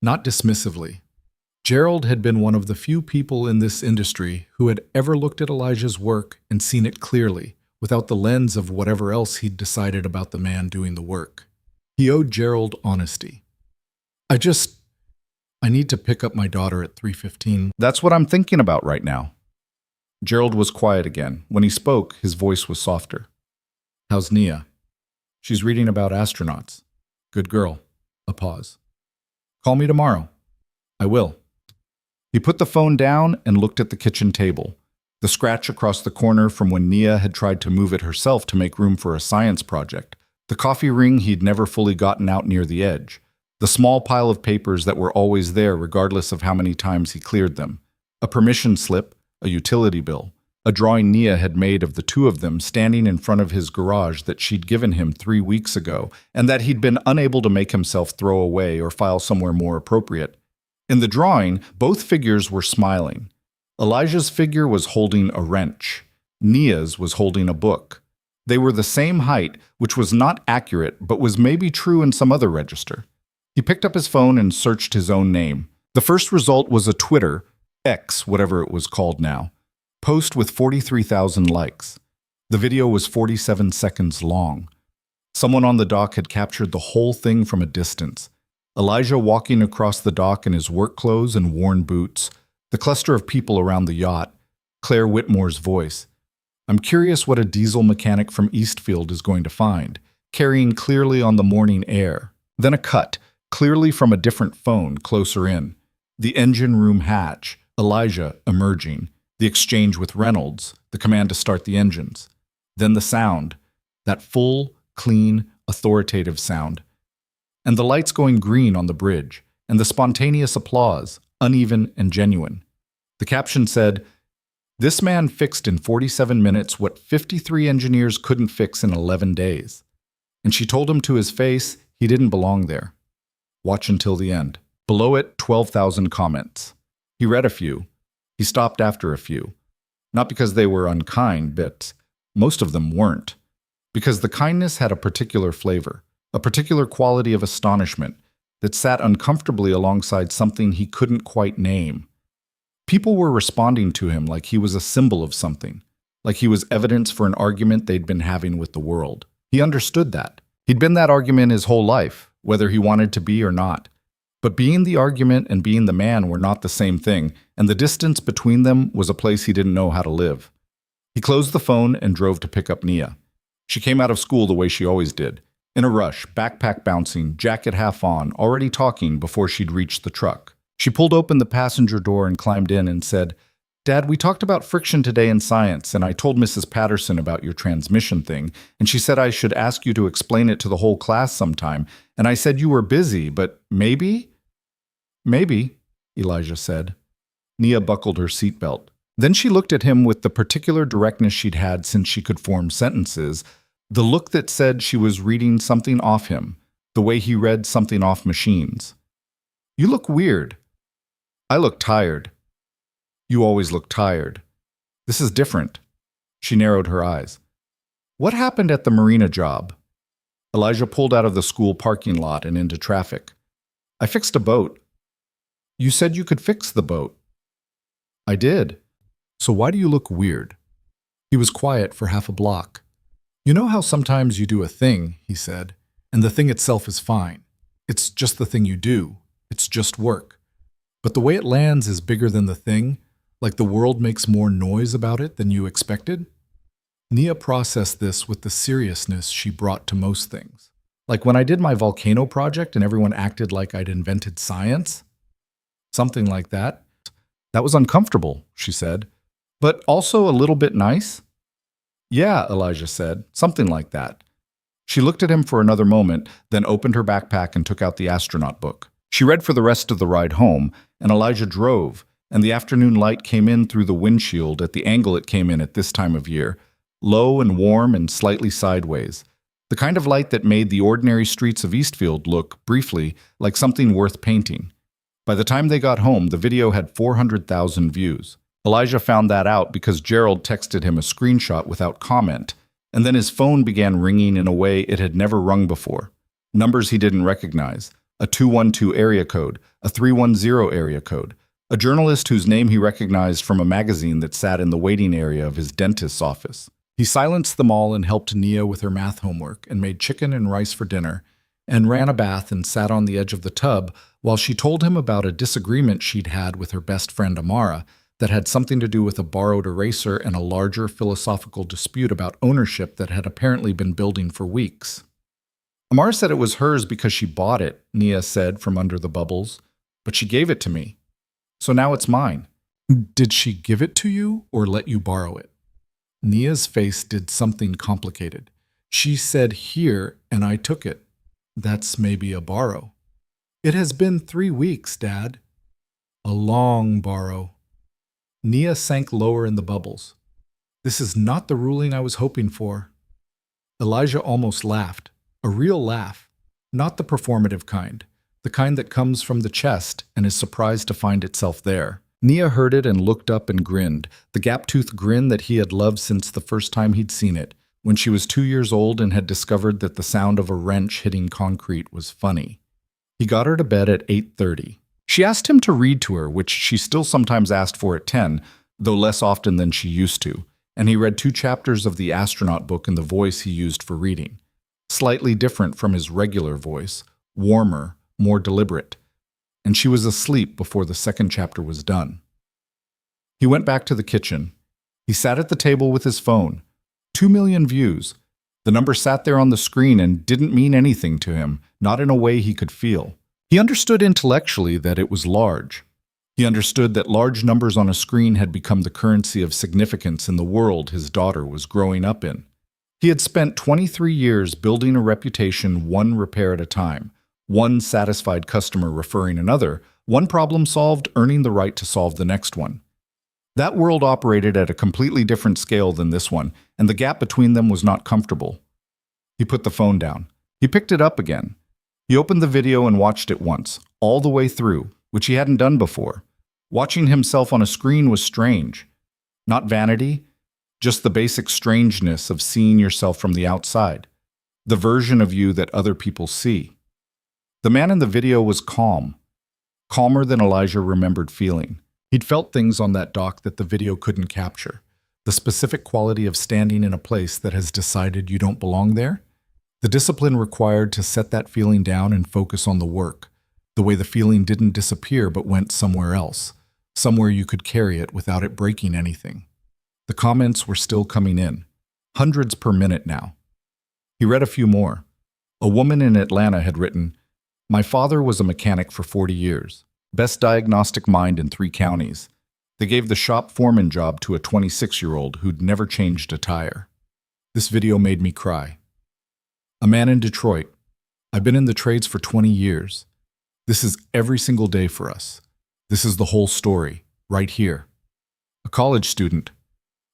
not dismissively. Gerald had been one of the few people in this industry who had ever looked at Elijah's work and seen it clearly, without the lens of whatever else he'd decided about the man doing the work. He owed Gerald honesty. I need to pick up my daughter at 3:15. That's what I'm thinking about right now. Gerald was quiet again. When he spoke, his voice was softer. How's Nia? She's reading about astronauts. Good girl. A pause. Call me tomorrow. I will. He put the phone down and looked at the kitchen table. The scratch across the corner from when Nia had tried to move it herself to make room for a science project. The coffee ring he'd never fully gotten out near the edge. The small pile of papers that were always there regardless of how many times he cleared them. A permission slip, a utility bill, a drawing Nia had made of the two of them standing in front of his garage that she'd given him 3 weeks ago and that he'd been unable to make himself throw away or file somewhere more appropriate. In the drawing, both figures were smiling. Elijah's figure was holding a wrench. Nia's was holding a book. They were the same height, which was not accurate but was maybe true in some other register. He picked up his phone and searched his own name. The first result was a Twitter, X, whatever it was called now, post with 43,000 likes. The video was 47 seconds long. Someone on the dock had captured the whole thing from a distance. Elijah walking across the dock in his work clothes and worn boots, the cluster of people around the yacht, Claire Whitmore's voice. I'm curious what a diesel mechanic from Eastfield is going to find, carrying clearly on the morning air. Then a cut, clearly from a different phone closer in. The engine room hatch, Elijah emerging, the exchange with Reynolds, the command to start the engines. Then the sound, that full, clean, authoritative sound. And the lights going green on the bridge, and the spontaneous applause, uneven and genuine. The caption said, "This man fixed in 47 minutes what 53 engineers couldn't fix in 11 days. And she told him to his face he didn't belong there. Watch until the end." Below it, 12,000 comments. He read a few. He stopped after a few. Not because they were unkind bits. Most of them weren't. Because the kindness had a particular flavor, a particular quality of astonishment that sat uncomfortably alongside something he couldn't quite name. People were responding to him like he was a symbol of something, like he was evidence for an argument they'd been having with the world. He understood that. He'd been that argument his whole life, whether he wanted to be or not. But being the argument and being the man were not the same thing, and the distance between them was a place he didn't know how to live. He closed the phone and drove to pick up Nia. She came out of school the way she always did, In a rush, backpack bouncing, jacket half on, already talking before she'd reached the truck. She pulled open the passenger door and climbed in and said, "Dad, we talked about friction today in science, and I told Mrs. Patterson about your transmission thing, and she said I should ask you to explain it to the whole class sometime, and I said you were busy, but maybe?" "Maybe," Elijah said. Nia buckled her seatbelt. Then she looked at him with the particular directness she'd had since she could form sentences, the look that said she was reading something off him, the way he read something off machines. "You look weird." "I look tired." "You always look tired. This is different." She narrowed her eyes. "What happened at the Marina job?" Elijah pulled out of the school parking lot and into traffic. "I fixed a boat." "You said you could fix the boat." "I did." "So why do you look weird?" He was quiet for half a block. "You know how sometimes you do a thing," he said, "and the thing itself is fine. It's just the thing you do. It's just work. But the way it lands is bigger than the thing, like the world makes more noise about it than you expected?" Nia processed this with the seriousness she brought to most things. "Like when I did my volcano project and everyone acted like I'd invented science?" "Something like that." "That was uncomfortable," she said, "but also a little bit nice." "Yeah," Elijah said, "something like that." She looked at him for another moment, then opened her backpack and took out the astronaut book. She read for the rest of the ride home, and Elijah drove, and the afternoon light came in through the windshield at the angle it came in at this time of year, low and warm and slightly sideways, the kind of light that made the ordinary streets of Eastfield look, briefly, like something worth painting. By the time they got home, the video had 400,000 views. Elijah found that out because Gerald texted him a screenshot without comment, and then his phone began ringing in a way it had never rung before. Numbers he didn't recognize, a 212 area code, a 310 area code, a journalist whose name he recognized from a magazine that sat in the waiting area of his dentist's office. He silenced them all and helped Nia with her math homework and made chicken and rice for dinner, and ran a bath and sat on the edge of the tub while she told him about a disagreement she'd had with her best friend Amara that had something to do with a borrowed eraser and a larger philosophical dispute about ownership that had apparently been building for weeks. "Amara said it was hers because she bought it," Nia said from under the bubbles, "but she gave it to me. So now it's mine." "Did she give it to you or let you borrow it?" Nia's face did something complicated. "She said here, and I took it. That's maybe a borrow." "It has been 3 weeks, Dad." "A long borrow." Nia sank lower in the bubbles. "This is not the ruling I was hoping for." Elijah almost laughed, a real laugh, not the performative kind, the kind that comes from the chest and is surprised to find itself there. Nia heard it and looked up and grinned, the gap-toothed grin that he had loved since the first time he'd seen it, when she was 2 years old and had discovered that the sound of a wrench hitting concrete was funny. He got her to bed at 8:30. She asked him to read to her, which she still sometimes asked for at 10, though less often than she used to, and he read 2 chapters of the astronaut book in the voice he used for reading. Slightly different from his regular voice, warmer, more deliberate, and she was asleep before the second chapter was done. He went back to the kitchen. He sat at the table with his phone. 2 million views. The number sat there on the screen and didn't mean anything to him, not in a way he could feel. He understood intellectually that it was large. He understood that large numbers on a screen had become the currency of significance in the world his daughter was growing up in. He had spent 23 years building a reputation one repair at a time, one satisfied customer referring another, one problem solved earning the right to solve the next one. That world operated at a completely different scale than this one, and the gap between them was not comfortable. He put the phone down. He picked it up again. He opened the video and watched it once, all the way through, which he hadn't done before. Watching himself on a screen was strange. Not vanity, just the basic strangeness of seeing yourself from the outside, the version of you that other people see. The man in the video was calm, calmer than Elijah remembered feeling. He'd felt things on that dock that the video couldn't capture. The specific quality of standing in a place that has decided you don't belong there. The discipline required to set that feeling down and focus on the work. The way the feeling didn't disappear but went somewhere else. Somewhere you could carry it without it breaking anything. The comments were still coming in. Hundreds per minute now. He read a few more. A woman in Atlanta had written, "My father was a mechanic for 40 years, best diagnostic mind in 3 counties. They gave the shop foreman job to a 26-year-old who'd never changed a tire." This video made me cry. A man in Detroit. "I've been in the trades for 20 years. This is every single day for us. This is the whole story, right here." A college student.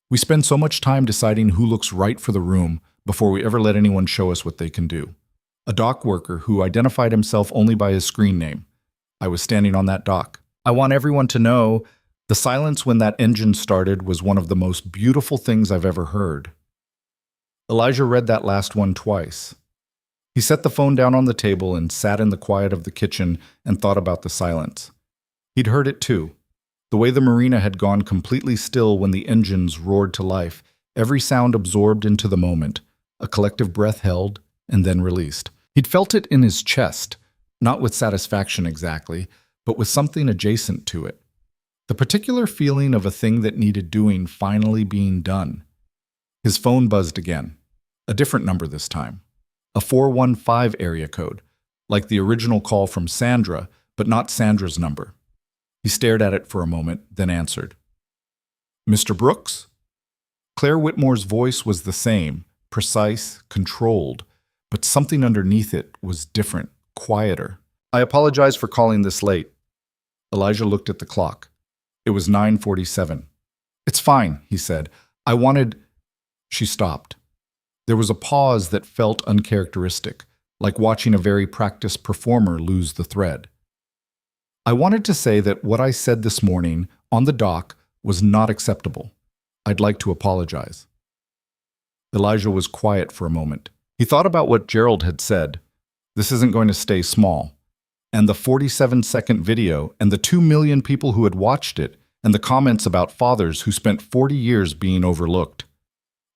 "We spend so much time deciding who looks right for the room before we ever let anyone show us what they can do." A dock worker who identified himself only by his screen name. "I was standing on that dock. I want everyone to know the silence when that engine started was one of the most beautiful things I've ever heard." Elijah read that last one twice. He set the phone down on the table and sat in the quiet of the kitchen and thought about the silence. He'd heard it too. The way the Marina had gone completely still when the engines roared to life, every sound absorbed into the moment, a collective breath held and then released. He'd felt it in his chest, not with satisfaction exactly, but with something adjacent to it. The particular feeling of a thing that needed doing finally being done. His phone buzzed again. A different number this time. A 415 area code, like the original call from Sandra, but not Sandra's number. He stared at it for a moment, then answered. "Mr. Brooks?" Claire Whitmore's voice was the same, precise, controlled, but something underneath it was different, quieter. "I apologize for calling this late." Elijah looked at the clock. It was 9:47. "It's fine," he said. "I wanted—" She stopped. There was a pause that felt uncharacteristic, like watching a very practiced performer lose the thread. "I wanted to say that what I said this morning on the dock was not acceptable. I'd like to apologize." Elijah was quiet for a moment. He thought about what Gerald had said. This isn't going to stay small. And the 47-second video, and the 2 million people who had watched it, and the comments about fathers who spent 40 years being overlooked.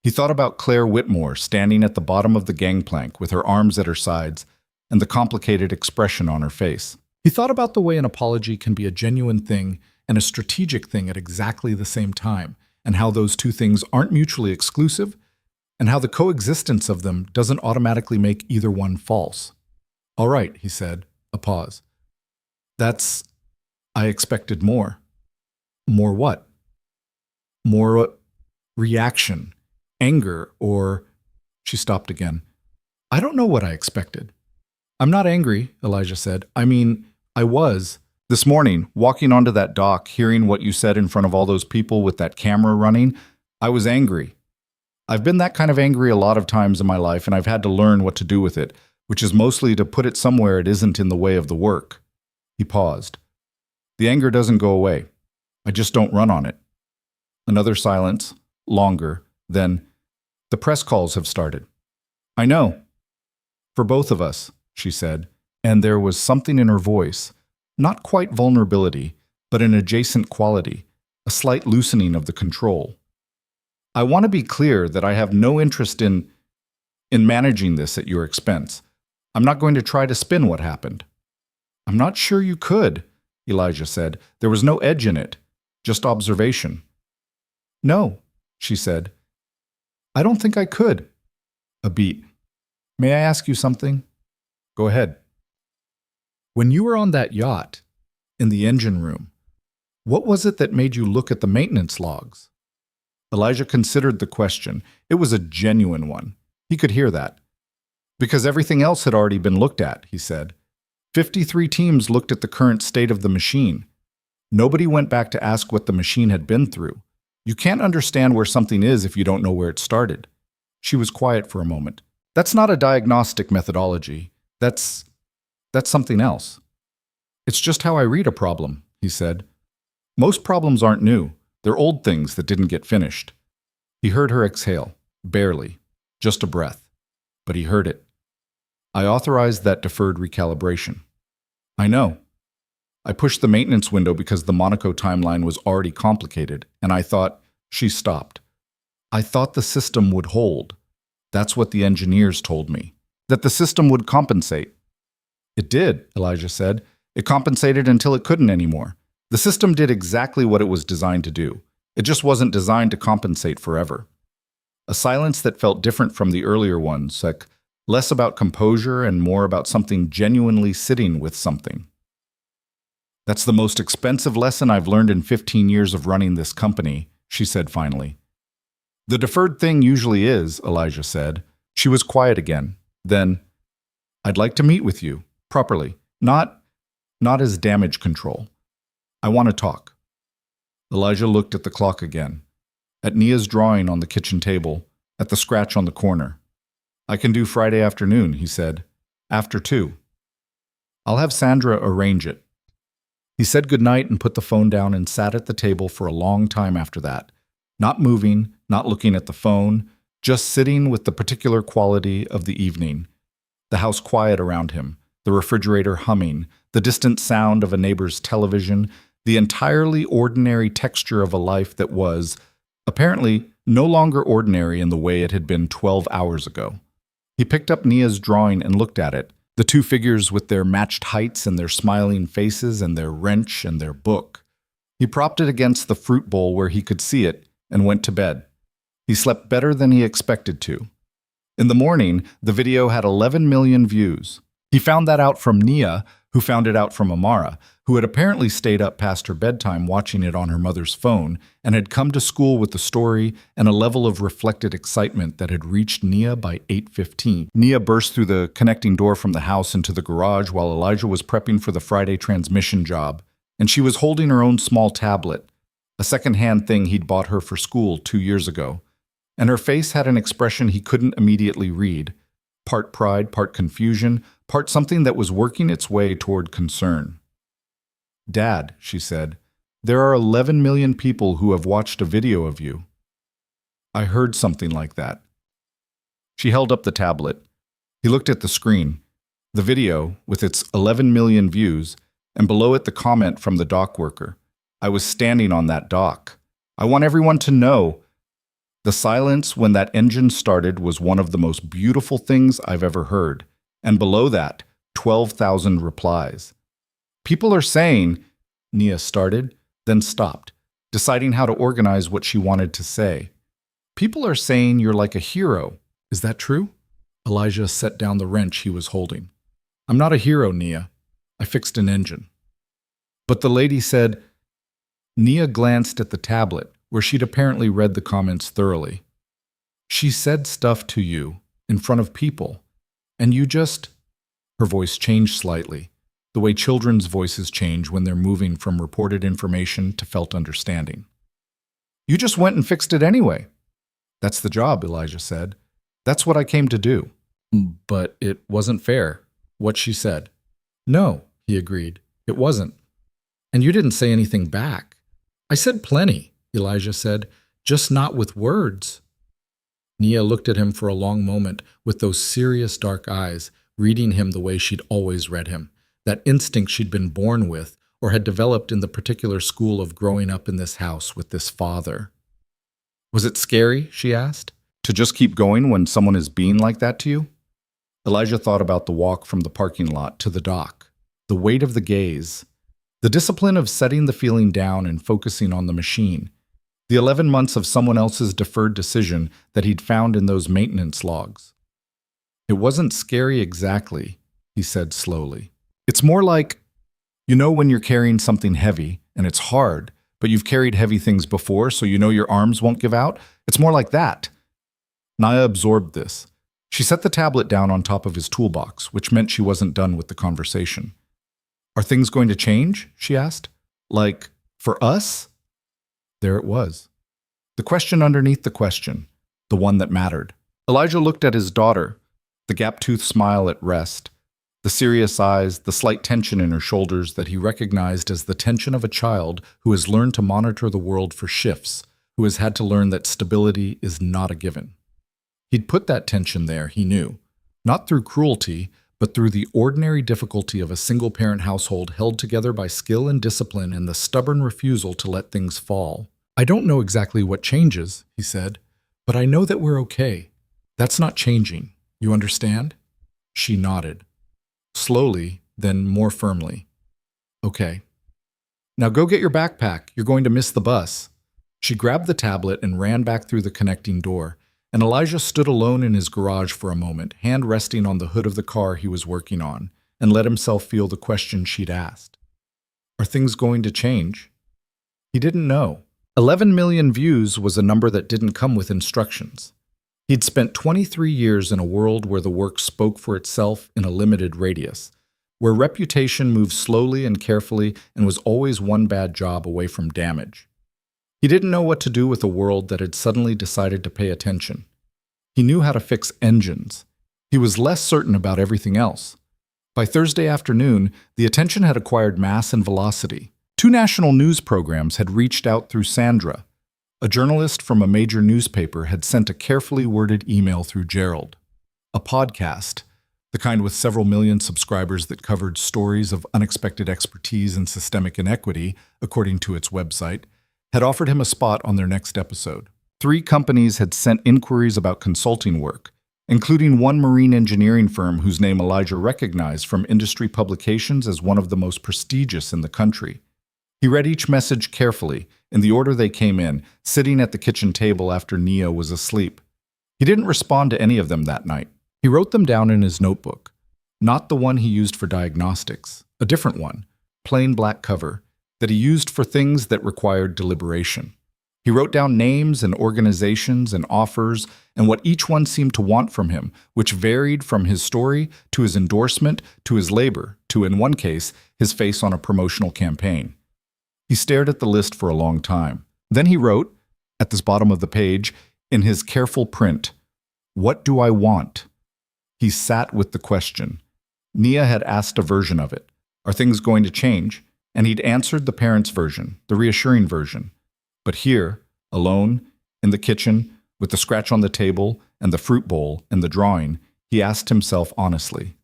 He thought about Claire Whitmore standing at the bottom of the gangplank with her arms at her sides and the complicated expression on her face. He thought about the way an apology can be a genuine thing and a strategic thing at exactly the same time, and how those two things aren't mutually exclusive, and how the coexistence of them doesn't automatically make either one false. "All right," he said, a pause. I expected more." "More what?" "More reaction. Anger, or—" She stopped again. "I don't know what I expected." "I'm not angry," Elijah said. I was. This morning, walking onto that dock, hearing what you said in front of all those people with that camera running, I was angry. I've been that kind of angry a lot of times in my life, and I've had to learn what to do with it, which is mostly to put it somewhere it isn't in the way of the work." He paused. "The anger doesn't go away. I just don't run on it." Another silence, longer. Then, "The press calls have started." "I know. For both of us," she said, and there was something in her voice, not quite vulnerability, but an adjacent quality, a slight loosening of the control. "I want to be clear that I have no interest in managing this at your expense. I'm not going to try to spin what happened." "I'm not sure you could," Elijah said. "There was no edge in it, just observation." "No," she said. "I don't think I could." A beat. "May I ask you something?" "Go ahead." "When you were on that yacht, in the engine room, what was it that made you look at the maintenance logs?" Elijah considered the question. It was a genuine one. He could hear that. "Because everything else had already been looked at," he said. 53 teams looked at the current state of the machine. Nobody went back to ask what the machine had been through. You can't understand where something is if you don't know where it started." She was quiet for a moment. "That's not a diagnostic methodology. That's something else." "It's just how I read a problem," he said. "Most problems aren't new. They're old things that didn't get finished." He heard her exhale, barely, just a breath. But he heard it. "I authorized that deferred recalibration." "I know. I pushed the maintenance window because the Monaco timeline was already complicated, and I thought—" She stopped. "I thought the system would hold. That's what the engineers told me. That the system would compensate." "It did," Elijah said. "It compensated until it couldn't anymore. The system did exactly what it was designed to do. It just wasn't designed to compensate forever." A silence that felt different from the earlier ones, Less about composure and more about something genuinely sitting with something. That's the most expensive lesson I've learned in 15 years of running this company, she said finally. The deferred thing usually is, Elijah said. She was quiet again. Then, I'd like to meet with you, properly, not as damage control. I want to talk. Elijah looked at the clock again, at Nia's drawing on the kitchen table, at the scratch on the corner. I can do Friday afternoon, he said, after 2. I'll have Sandra arrange it. He said goodnight and put the phone down and sat at the table for a long time after that, not moving, not looking at the phone, just sitting with the particular quality of the evening. The house quiet around him, the refrigerator humming, the distant sound of a neighbor's television, the entirely ordinary texture of a life that was, apparently, no longer ordinary in the way it had been 12 hours ago. He picked up Nia's drawing and looked at it, the 2 figures with their matched heights and their smiling faces and their wrench and their book. He propped it against the fruit bowl where he could see it and went to bed. He slept better than he expected to. In the morning, the video had 11 million views. He found that out from Nia, who found it out from Amara, who had apparently stayed up past her bedtime watching it on her mother's phone and had come to school with the story and a level of reflected excitement that had reached Nia by 8:15. Nia burst through the connecting door from the house into the garage while Elijah was prepping for the Friday transmission job, and she was holding her own small tablet, a second-hand thing he'd bought her for school 2 years ago, and her face had an expression he couldn't immediately read, part pride, part confusion, part something that was working its way toward concern. Dad, she said, there are 11 million people who have watched a video of you. I heard something like that. She held up the tablet. He looked at the screen, the video with its 11 million views, and below it the comment from the dock worker. I was standing on that dock. I want everyone to know. The silence when that engine started was one of the most beautiful things I've ever heard. And below that, 12,000 replies. People are saying, Nia started, then stopped, deciding how to organize what she wanted to say. People are saying you're like a hero. Is that true? Elijah set down the wrench he was holding. I'm not a hero, Nia. I fixed an engine. But the lady said, Nia glanced at the tablet, where she'd apparently read the comments thoroughly. She said stuff to you, in front of people, and you just... Her voice changed slightly, the way children's voices change when they're moving from reported information to felt understanding. You just went and fixed it anyway. That's the job, Elijah said. That's what I came to do. But it wasn't fair, what she said. No, he agreed. It wasn't. And you didn't say anything back. I said plenty, Elijah said, just not with words. Nia looked at him for a long moment with those serious dark eyes, reading him the way she'd always read him, that instinct she'd been born with or had developed in the particular school of growing up in this house with this father. Was it scary, she asked, to just keep going when someone is being like that to you? Elijah thought about the walk from the parking lot to the dock, the weight of the gaze, the discipline of setting the feeling down and focusing on the machine, the 11 months of someone else's deferred decision that he'd found in those maintenance logs. It wasn't scary exactly, he said slowly. It's more like, you know when you're carrying something heavy and it's hard, but you've carried heavy things before so you know your arms won't give out? It's more like that. Nia absorbed this. She set the tablet down on top of his toolbox, which meant she wasn't done with the conversation. Are things going to change? She asked. Like, for us? There it was. The question underneath the question, the one that mattered. Elijah looked at his daughter, the gap-toothed smile at rest, the serious eyes, the slight tension in her shoulders that he recognized as the tension of a child who has learned to monitor the world for shifts, who has had to learn that stability is not a given. He'd put that tension there, he knew, not through cruelty, but through the ordinary difficulty of a single-parent household held together by skill and discipline and the stubborn refusal to let things fall. I don't know exactly what changes, he said, but I know that we're okay. That's not changing. You understand? She nodded. Slowly, then more firmly. Okay. Now go get your backpack. You're going to miss the bus. She grabbed the tablet and ran back through the connecting door, and Elijah stood alone in his garage for a moment, hand resting on the hood of the car he was working on, and let himself feel the question she'd asked. Are things going to change? He didn't know. 11 million views was a number that didn't come with instructions. He'd spent 23 years in a world where the work spoke for itself in a limited radius, where reputation moved slowly and carefully and was always one bad job away from damage. He didn't know what to do with a world that had suddenly decided to pay attention. He knew how to fix engines. He was less certain about everything else. By Thursday afternoon, the attention had acquired mass and velocity. 2 national news programs had reached out through Sandra. A journalist from a major newspaper had sent a carefully worded email through Gerald. A podcast, the kind with several million subscribers that covered stories of unexpected expertise and systemic inequity, according to its website, had offered him a spot on their next episode. 3 companies had sent inquiries about consulting work, including one marine engineering firm whose name Elijah recognized from industry publications as one of the most prestigious in the country. He read each message carefully, in the order they came in, sitting at the kitchen table after Nia was asleep. He didn't respond to any of them that night. He wrote them down in his notebook. Not the one he used for diagnostics, a different one, plain black cover, that he used for things that required deliberation. He wrote down names and organizations and offers and what each one seemed to want from him, which varied from his story to his endorsement to his labor to, in one case, his face on a promotional campaign. He stared at the list for a long time. Then he wrote, at the bottom of the page, in his careful print, "What do I want?" He sat with the question. Nia had asked a version of it. Are things going to change? And he'd answered the parents' version, the reassuring version. But here, alone, in the kitchen, with the scratch on the table and the fruit bowl and the drawing, he asked himself honestly,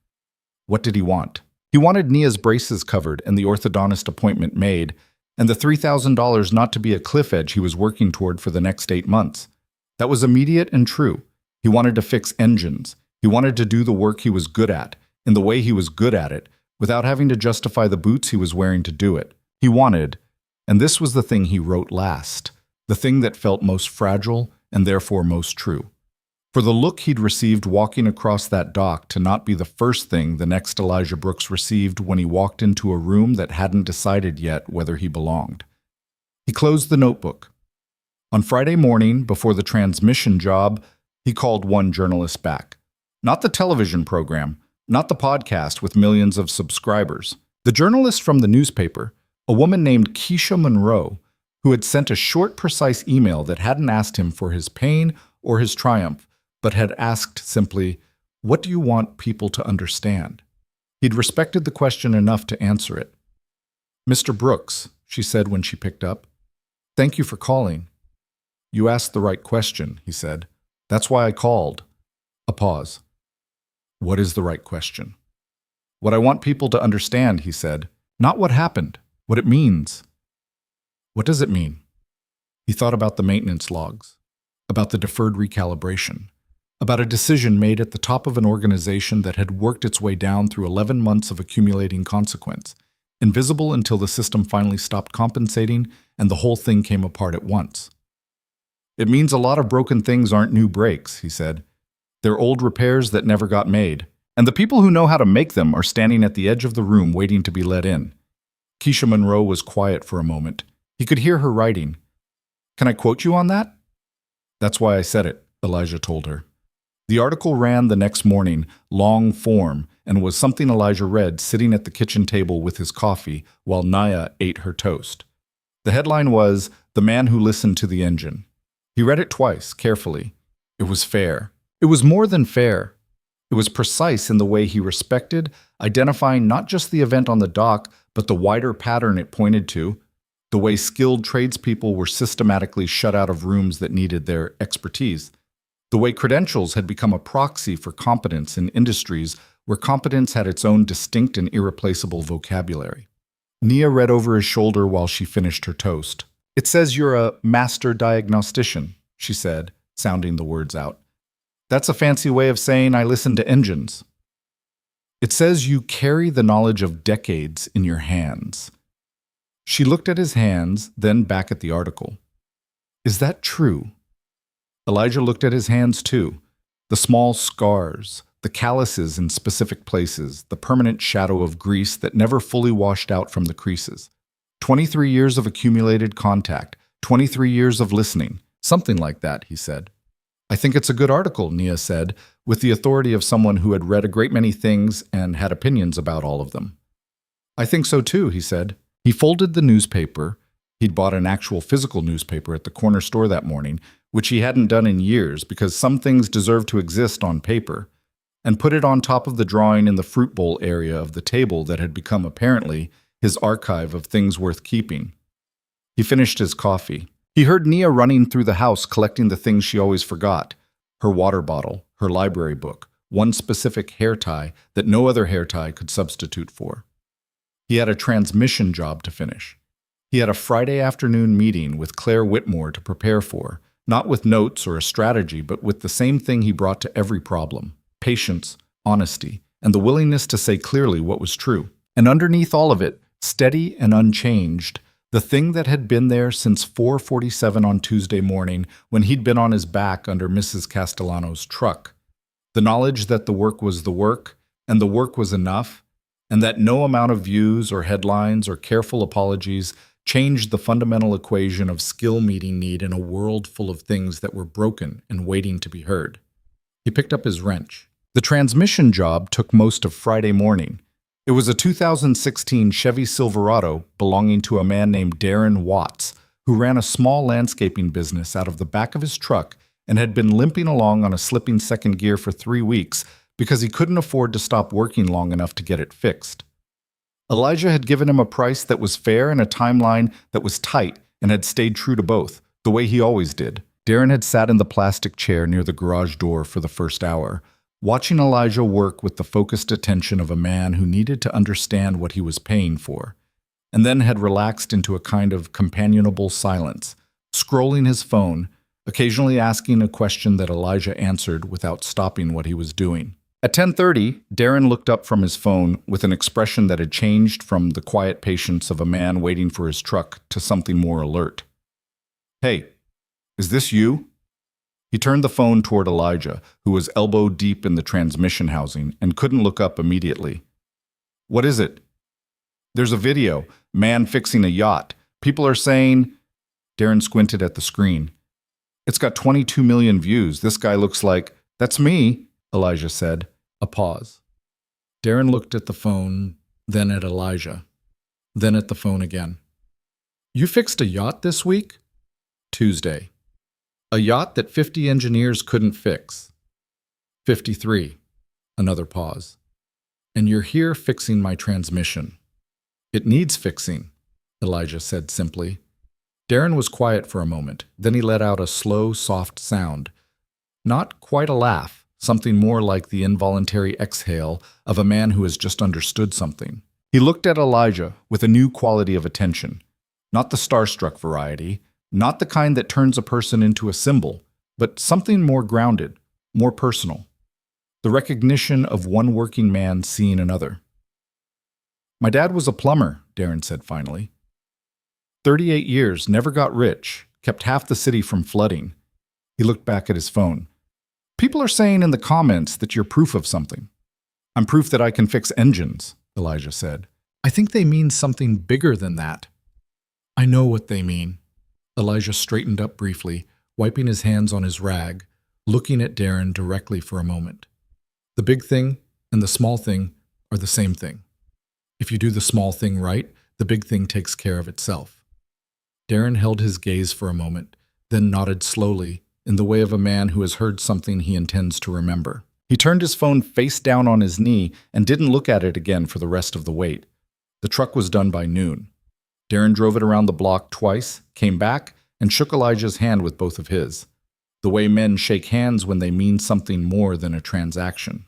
what did he want? He wanted Nia's braces covered and the orthodontist appointment made, and the $3,000 not to be a cliff edge he was working toward for the next 8 months. That was immediate and true. He wanted to fix engines. He wanted to do the work he was good at, in the way he was good at it, without having to justify the boots he was wearing to do it. He wanted, and this was the thing he wrote last, the thing that felt most fragile and therefore most true. For the look he'd received walking across that dock to not be the first thing the next Elijah Brooks received when he walked into a room that hadn't decided yet whether he belonged. He closed the notebook. On Friday morning, before the transmission job, he called one journalist back. Not the television program, not the podcast with millions of subscribers. The journalist from the newspaper, a woman named Keisha Monroe, who had sent a short, precise email that hadn't asked him for his pain or his triumph, but had asked simply, what do you want people to understand? He'd respected the question enough to answer it. Mr. Brooks, she said when she picked up, thank you for calling. You asked the right question, he said. That's why I called. A pause. What is the right question? What I want people to understand, he said, not what happened, what it means. What does it mean? He thought about the maintenance logs, about the deferred recalibration, about a decision made at the top of an organization that had worked its way down through 11 months of accumulating consequence, invisible until the system finally stopped compensating and the whole thing came apart at once. It means a lot of broken things aren't new breaks, he said. They're old repairs that never got made, and the people who know how to make them are standing at the edge of the room waiting to be let in. Keisha Monroe was quiet for a moment. He could hear her writing. Can I quote you on that? That's why I said it, Elijah told her. The article ran the next morning, long form, and was something Elijah read sitting at the kitchen table with his coffee while Nia ate her toast. The headline was, "The Man Who Listened to the Engine." He read it twice, carefully. It was fair. It was more than fair. It was precise in the way he respected, identifying not just the event on the dock, but the wider pattern it pointed to, the way skilled tradespeople were systematically shut out of rooms that needed their expertise, the way credentials had become a proxy for competence in industries where competence had its own distinct and irreplaceable vocabulary. Nia read over his shoulder while she finished her toast. It says you're a master diagnostician, she said, sounding the words out. That's a fancy way of saying I listen to engines. It says you carry the knowledge of decades in your hands. She looked at his hands, then back at the article. Is that true? Elijah looked at his hands too. The small scars, the calluses in specific places, the permanent shadow of grease that never fully washed out from the creases. 23 years of accumulated contact, 23 years of listening, something like that, he said. I think it's a good article, Nia said, with the authority of someone who had read a great many things and had opinions about all of them. I think so too, he said. He folded the newspaper. He'd bought an actual physical newspaper at the corner store that morning, which he hadn't done in years because some things deserve to exist on paper, and put it on top of the drawing in the fruit bowl area of the table that had become apparently his archive of things worth keeping. He finished his coffee. He heard Nia running through the house collecting the things she always forgot: her water bottle, her library book, one specific hair tie that no other hair tie could substitute for. He had a transmission job to finish. He had a Friday afternoon meeting with Claire Whitmore to prepare for, not with notes or a strategy, but with the same thing he brought to every problem: patience, honesty, and the willingness to say clearly what was true. And underneath all of it, steady and unchanged, the thing that had been there since 4:47 on Tuesday morning when he'd been on his back under Mrs. Castellano's truck. The knowledge that the work was the work, and the work was enough, and that no amount of views or headlines or careful apologies changed the fundamental equation of skill meeting need in a world full of things that were broken and waiting to be heard. He picked up his wrench. The transmission job took most of Friday morning. It was a 2016 Chevy Silverado belonging to a man named Darren Watts, who ran a small landscaping business out of the back of his truck and had been limping along on a slipping second gear for 3 weeks because he couldn't afford to stop working long enough to get it fixed. Elijah had given him a price that was fair and a timeline that was tight and had stayed true to both, the way he always did. Darren had sat in the plastic chair near the garage door for the first hour, watching Elijah work with the focused attention of a man who needed to understand what he was paying for, and then had relaxed into a kind of companionable silence, scrolling his phone, occasionally asking a question that Elijah answered without stopping what he was doing. At 10:30, Darren looked up from his phone with an expression that had changed from the quiet patience of a man waiting for his truck to something more alert. "Hey, is this you?" He turned the phone toward Elijah, who was elbow deep in the transmission housing and couldn't look up immediately. "What is it?" "There's a video. Man fixing a yacht. People are saying—" Darren squinted at the screen. "It's got 22 million views. This guy looks like—" "That's me," Elijah said. A pause. Darren looked at the phone, then at Elijah, then at the phone again. "You fixed a yacht this week?" "Tuesday. A yacht that 50 engineers couldn't fix." 53. Another pause. "And you're here fixing my transmission." "It needs fixing," Elijah said simply. Darren was quiet for a moment. Then he let out a slow, soft sound. Not quite a laugh, something more like the involuntary exhale of a man who has just understood something. He looked at Elijah with a new quality of attention. Not the starstruck variety, not the kind that turns a person into a symbol, but something more grounded, more personal. The recognition of one working man seeing another. "My dad was a plumber," Darren said finally. 38 years, never got rich, kept half the city from flooding. He looked back at his phone. "People are saying in the comments that you're proof of something." "I'm proof that I can fix engines," Elijah said. "I think they mean something bigger than that." "I know what they mean." Elijah straightened up briefly, wiping his hands on his rag, looking at Darren directly for a moment. "The big thing and the small thing are the same thing. If you do the small thing right, the big thing takes care of itself." Darren held his gaze for a moment, then nodded slowly, in the way of a man who has heard something he intends to remember. He turned his phone face down on his knee and didn't look at it again for the rest of the wait. The truck was done by noon. Darren drove it around the block twice, came back, and shook Elijah's hand with both of his, the way men shake hands when they mean something more than a transaction.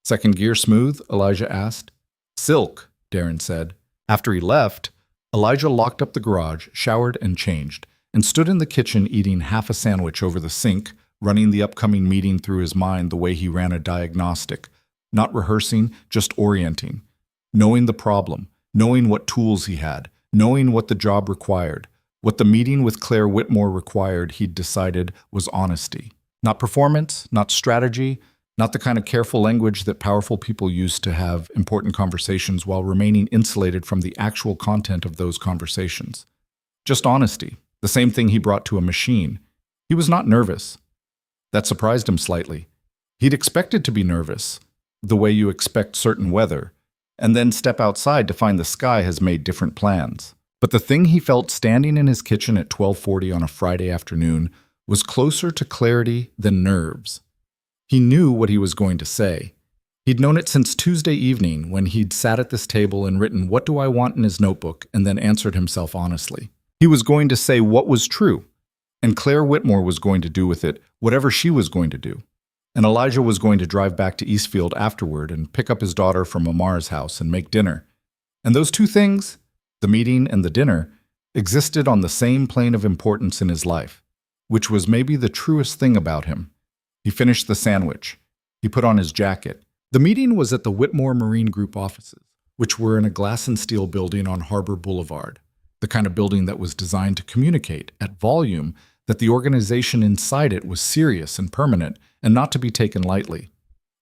"Second gear smooth?" Elijah asked. "Silk," Darren said. After he left, Elijah locked up the garage, showered and changed, and stood in the kitchen eating half a sandwich over the sink, running the upcoming meeting through his mind the way he ran a diagnostic, not rehearsing, just orienting, knowing the problem, knowing what tools he had, knowing what the job required, What the meeting with Claire Whitmore required, he'd decided, was honesty. Not performance, not strategy, not the kind of careful language that powerful people use to have important conversations while remaining insulated from the actual content of those conversations. Just honesty, the same thing he brought to a machine. He was not nervous. That surprised him slightly. He'd expected to be nervous, the way you expect certain weather, and then step outside to find the sky has made different plans. But the thing he felt standing in his kitchen at 12:40 on a Friday afternoon was closer to clarity than nerves. He knew what he was going to say. He'd known it since Tuesday evening when he'd sat at this table and written "What do I want" in his notebook and then answered himself honestly. He was going to say what was true, and Claire Whitmore was going to do with it whatever she was going to do. And Elijah was going to drive back to Eastfield afterward and pick up his daughter from Amar's house and make dinner. And those two things, the meeting and the dinner, existed on the same plane of importance in his life, which was maybe the truest thing about him. He finished the sandwich. He put on his jacket. The meeting was at the Whitmore Marine Group offices, which were in a glass and steel building on Harbor Boulevard, the kind of building that was designed to communicate at volume that the organization inside it was serious and permanent and not to be taken lightly.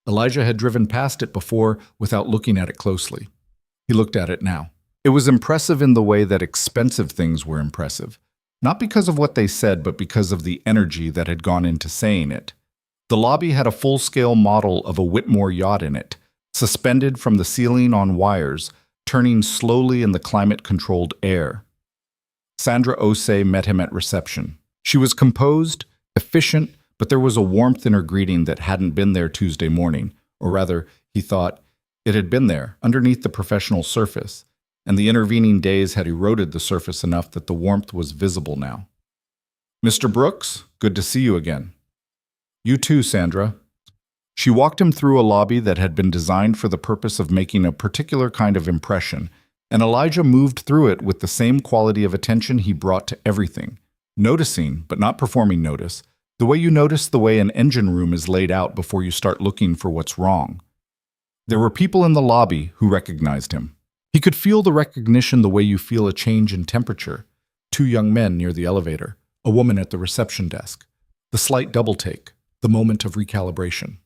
Elijah had driven past it before without looking at it closely. He looked at it now. It was impressive in the way that expensive things were impressive, not because of what they said, but because of the energy that had gone into saying it. The lobby had a full-scale model of a Whitmore yacht in it, suspended from the ceiling on wires, turning slowly in the climate-controlled air. Sandra Osei met him at reception. She was composed, efficient, but there was a warmth in her greeting that hadn't been there Tuesday morning, or rather, he thought, it had been there, underneath the professional surface, and the intervening days had eroded the surface enough that the warmth was visible now. "Mr. Brooks, good to see you again." "You too, Sandra." She walked him through a lobby that had been designed for the purpose of making a particular kind of impression, and Elijah moved through it with the same quality of attention he brought to everything, noticing, but not performing notice, the way you notice the way an engine room is laid out before you start looking for what's wrong. There were people in the lobby who recognized him. He could feel the recognition the way you feel a change in temperature. 2 young men near the elevator, a woman at the reception desk, the slight double take, the moment of recalibration.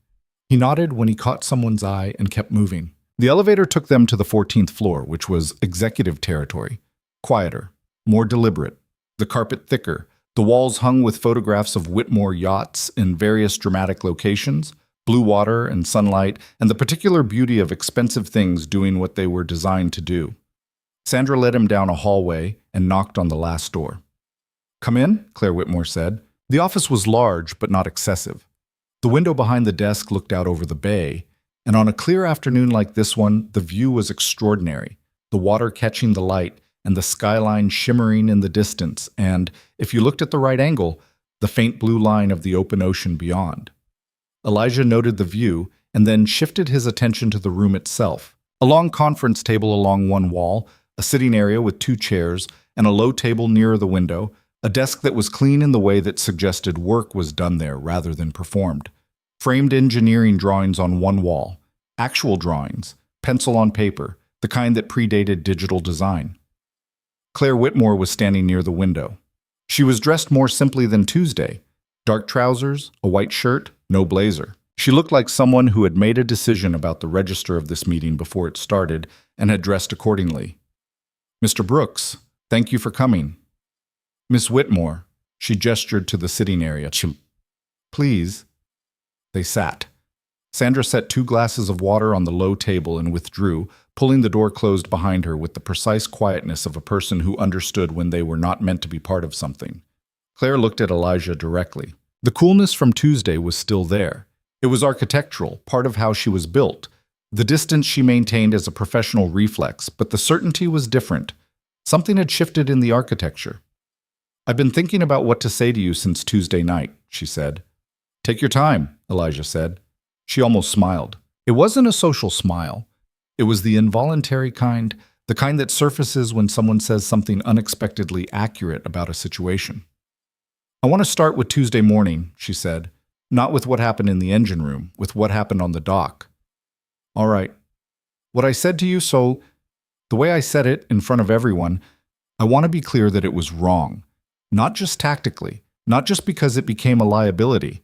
He nodded when he caught someone's eye and kept moving. The elevator took them to the 14th floor, which was executive territory. Quieter, more deliberate, the carpet thicker, the walls hung with photographs of Whitmore yachts in various dramatic locations, blue water and sunlight, and the particular beauty of expensive things doing what they were designed to do. Sandra led him down a hallway and knocked on the last door. "Come in," Claire Whitmore said. The office was large, but not excessive. The window behind the desk looked out over the bay, and on a clear afternoon like this one, the view was extraordinary, the water catching the light and the skyline shimmering in the distance, and, if you looked at the right angle, the faint blue line of the open ocean beyond. Elijah noted the view and then shifted his attention to the room itself. A long conference table along one wall, a sitting area with 2 chairs, and a low table nearer the window, a desk that was clean in the way that suggested work was done there rather than performed. Framed engineering drawings on one wall, actual drawings, pencil on paper, the kind that predated digital design. Claire Whitmore was standing near the window. She was dressed more simply than Tuesday. Dark trousers, a white shirt, no blazer. She looked like someone who had made a decision about the register of this meeting before it started and had dressed accordingly. "Mr. Brooks, thank you for coming." "Miss Whitmore," she gestured to the sitting area. "Please." They sat. Sandra set 2 glasses of water on the low table and withdrew, pulling the door closed behind her with the precise quietness of a person who understood when they were not meant to be part of something. Claire looked at Elijah directly. The coolness from Tuesday was still there. It was architectural, part of how she was built. The distance she maintained as a professional reflex, but the certainty was different. Something had shifted in the architecture. "I've been thinking about what to say to you since Tuesday night," she said. "Take your time," Elijah said. She almost smiled. It wasn't a social smile. It was the involuntary kind, the kind that surfaces when someone says something unexpectedly accurate about a situation. "I want to start with Tuesday morning," she said. "Not with what happened in the engine room, with what happened on the dock." "All right. What I said to you, so the way I said it in front of everyone, I want to be clear that it was wrong, not just tactically, not just because it became a liability.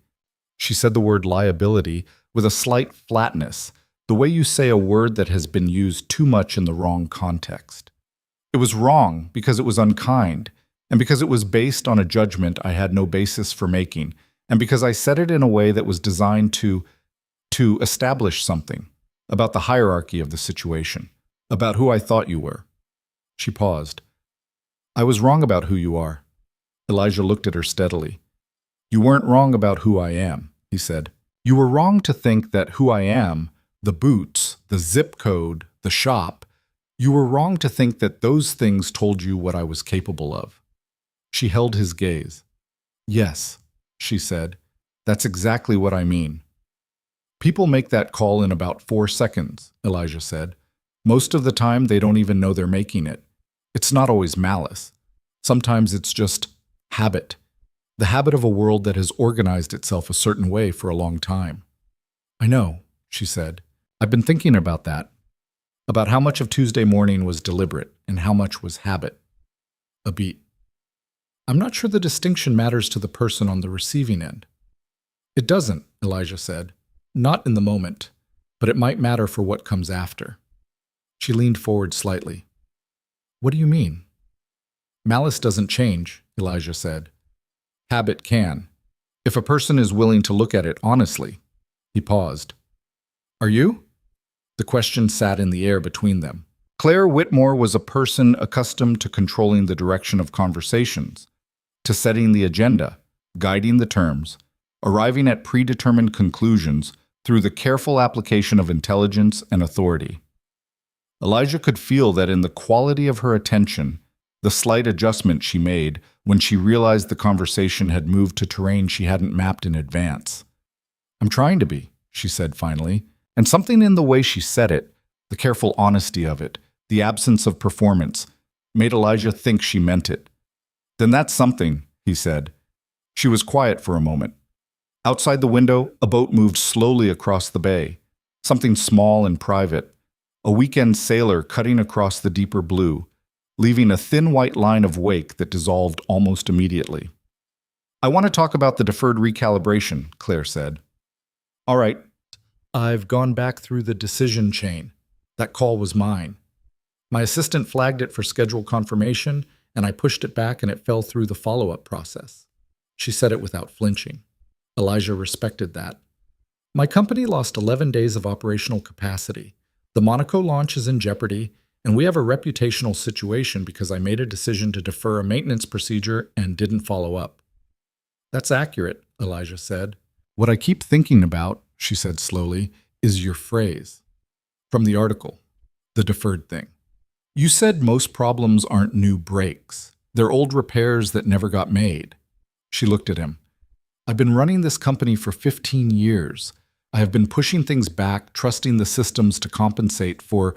She said the word liability with a slight flatness, the way you say a word that has been used too much in the wrong context. It was wrong because it was unkind, and because it was based on a judgment I had no basis for making, and because I said it in a way that was designed to establish something about the hierarchy of the situation, about who I thought you were. She paused. I was wrong about who you are. Elijah looked at her steadily. You weren't wrong about who I am, he said. You were wrong to think that who I am, the boots, the zip code, the shop, you were wrong to think that those things told you what I was capable of. She held his gaze. Yes, she said, that's exactly what I mean. People make that call in about 4 seconds, Elijah said. Most of the time, they don't even know they're making it. It's not always malice. Sometimes it's just habit. The habit of a world that has organized itself a certain way for a long time. I know, she said. I've been thinking about that. About how much of Tuesday morning was deliberate and how much was habit. A beat. I'm not sure the distinction matters to the person on the receiving end. It doesn't, Elijah said. Not in the moment, but it might matter for what comes after. She leaned forward slightly. What do you mean? Malice doesn't change, Elijah said. Habit can, if a person is willing to look at it honestly. He paused. Are you? The question sat in the air between them. Claire Whitmore was a person accustomed to controlling the direction of conversations, to setting the agenda, guiding the terms, arriving at predetermined conclusions through the careful application of intelligence and authority. Elijah could feel that in the quality of her attention, the slight adjustment she made when she realized the conversation had moved to terrain she hadn't mapped in advance. I'm trying to be, she said finally, and something in the way she said it, the careful honesty of it, the absence of performance, made Elijah think she meant it. Then that's something, he said. She was quiet for a moment. Outside the window, a boat moved slowly across the bay, something small and private, a weekend sailor cutting across the deeper blue, leaving a thin white line of wake that dissolved almost immediately. I want to talk about the deferred recalibration, Claire said. All right, I've gone back through the decision chain. That call was mine. My assistant flagged it for schedule confirmation, and I pushed it back and it fell through the follow-up process. She said it without flinching. Elijah respected that. My company lost 11 days of operational capacity. The Monaco launch is in jeopardy, and we have a reputational situation because I made a decision to defer a maintenance procedure and didn't follow up. That's accurate, Elijah said. What I keep thinking about, she said slowly, is your phrase. From the article, the deferred thing. You said most problems aren't new breaks. They're old repairs that never got made. She looked at him. I've been running this company for 15 years. I have been pushing things back, trusting the systems to compensate for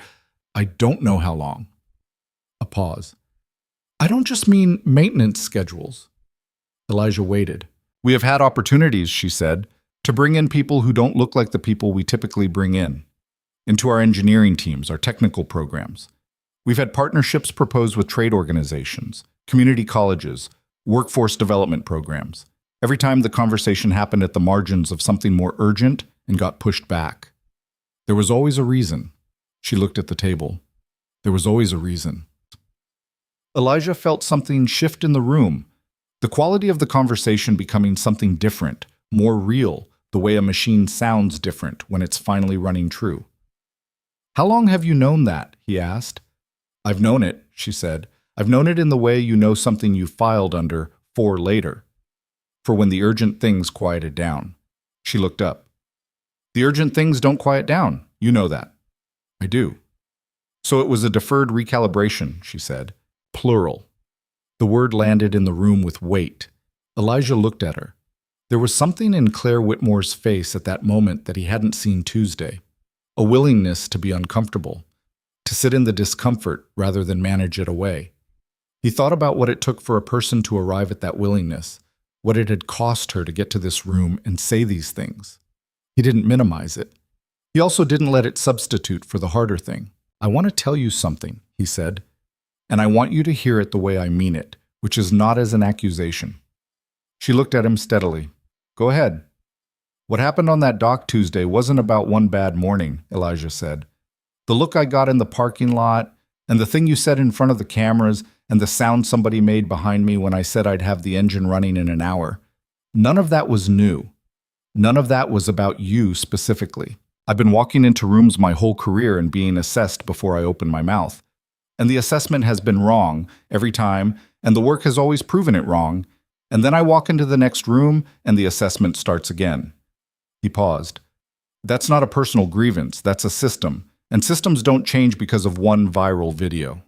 I don't know how long. A pause. I don't just mean maintenance schedules. Elijah waited. We have had opportunities, she said, to bring in people who don't look like the people we typically bring in, into our engineering teams, our technical programs. We've had partnerships proposed with trade organizations, community colleges, workforce development programs. Every time the conversation happened at the margins of something more urgent and got pushed back. There was always a reason. She looked at the table. There was always a reason. Elijah felt something shift in the room, the quality of the conversation becoming something different, more real, the way a machine sounds different when it's finally running true. How long have you known that? He asked. I've known it, she said. I've known it in the way you know something you filed under for later, for when the urgent things quieted down. She looked up. The urgent things don't quiet down. You know that. I do. So it was a deferred recalibration, she said. Plural. The word landed in the room with weight. Elijah looked at her. There was something in Claire Whitmore's face at that moment that he hadn't seen Tuesday. A willingness to be uncomfortable, to sit in the discomfort rather than manage it away. He thought about what it took for a person to arrive at that willingness, what it had cost her to get to this room and say these things. He didn't minimize it. He also didn't let it substitute for the harder thing. I want to tell you something, he said. and I want you to hear it the way I mean it, which is not as an accusation." She looked at him steadily. "Go ahead." "What happened on that dock Tuesday wasn't about one bad morning," Elijah said. "The look I got in the parking lot, and the thing you said in front of the cameras, and the sound somebody made behind me when I said I'd have the engine running in an hour. None of that was new. None of that was about you specifically. I've been walking into rooms my whole career and being assessed before I open my mouth. And the assessment has been wrong every time, and the work has always proven it wrong. And then I walk into the next room, and the assessment starts again." He paused. "That's not a personal grievance, that's a system. And systems don't change because of one viral video."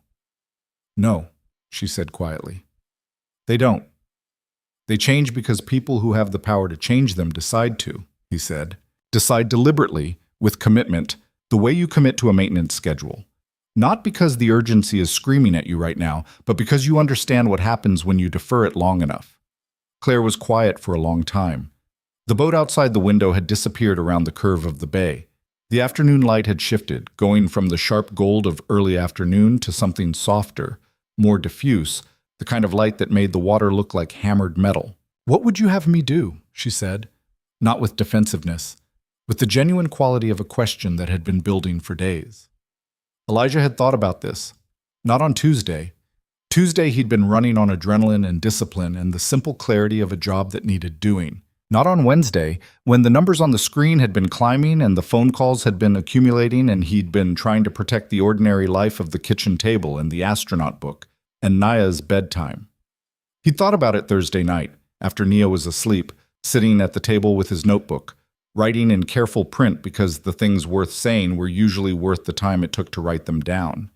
"No," she said quietly. "They don't. They change because people who have the power to change them decide to," he said. "Decide deliberately, with commitment, the way you commit to a maintenance schedule. Not because the urgency is screaming at you right now, but because you understand what happens when you defer it long enough." Claire was quiet for a long time. The boat outside the window had disappeared around the curve of the bay. The afternoon light had shifted, going from the sharp gold of early afternoon to something softer, more diffuse, the kind of light that made the water look like hammered metal. "What would you have me do?" she said, not with defensiveness, with the genuine quality of a question that had been building for days. Elijah had thought about this. Not on Tuesday. Tuesday he'd been running on adrenaline and discipline and the simple clarity of a job that needed doing. Not on Wednesday, when the numbers on the screen had been climbing and the phone calls had been accumulating and he'd been trying to protect the ordinary life of the kitchen table and the astronaut book and Naya's bedtime. He'd thought about it Thursday night, after Nia was asleep, sitting at the table with his notebook, writing in careful print because the things worth saying were usually worth the time it took to write them down.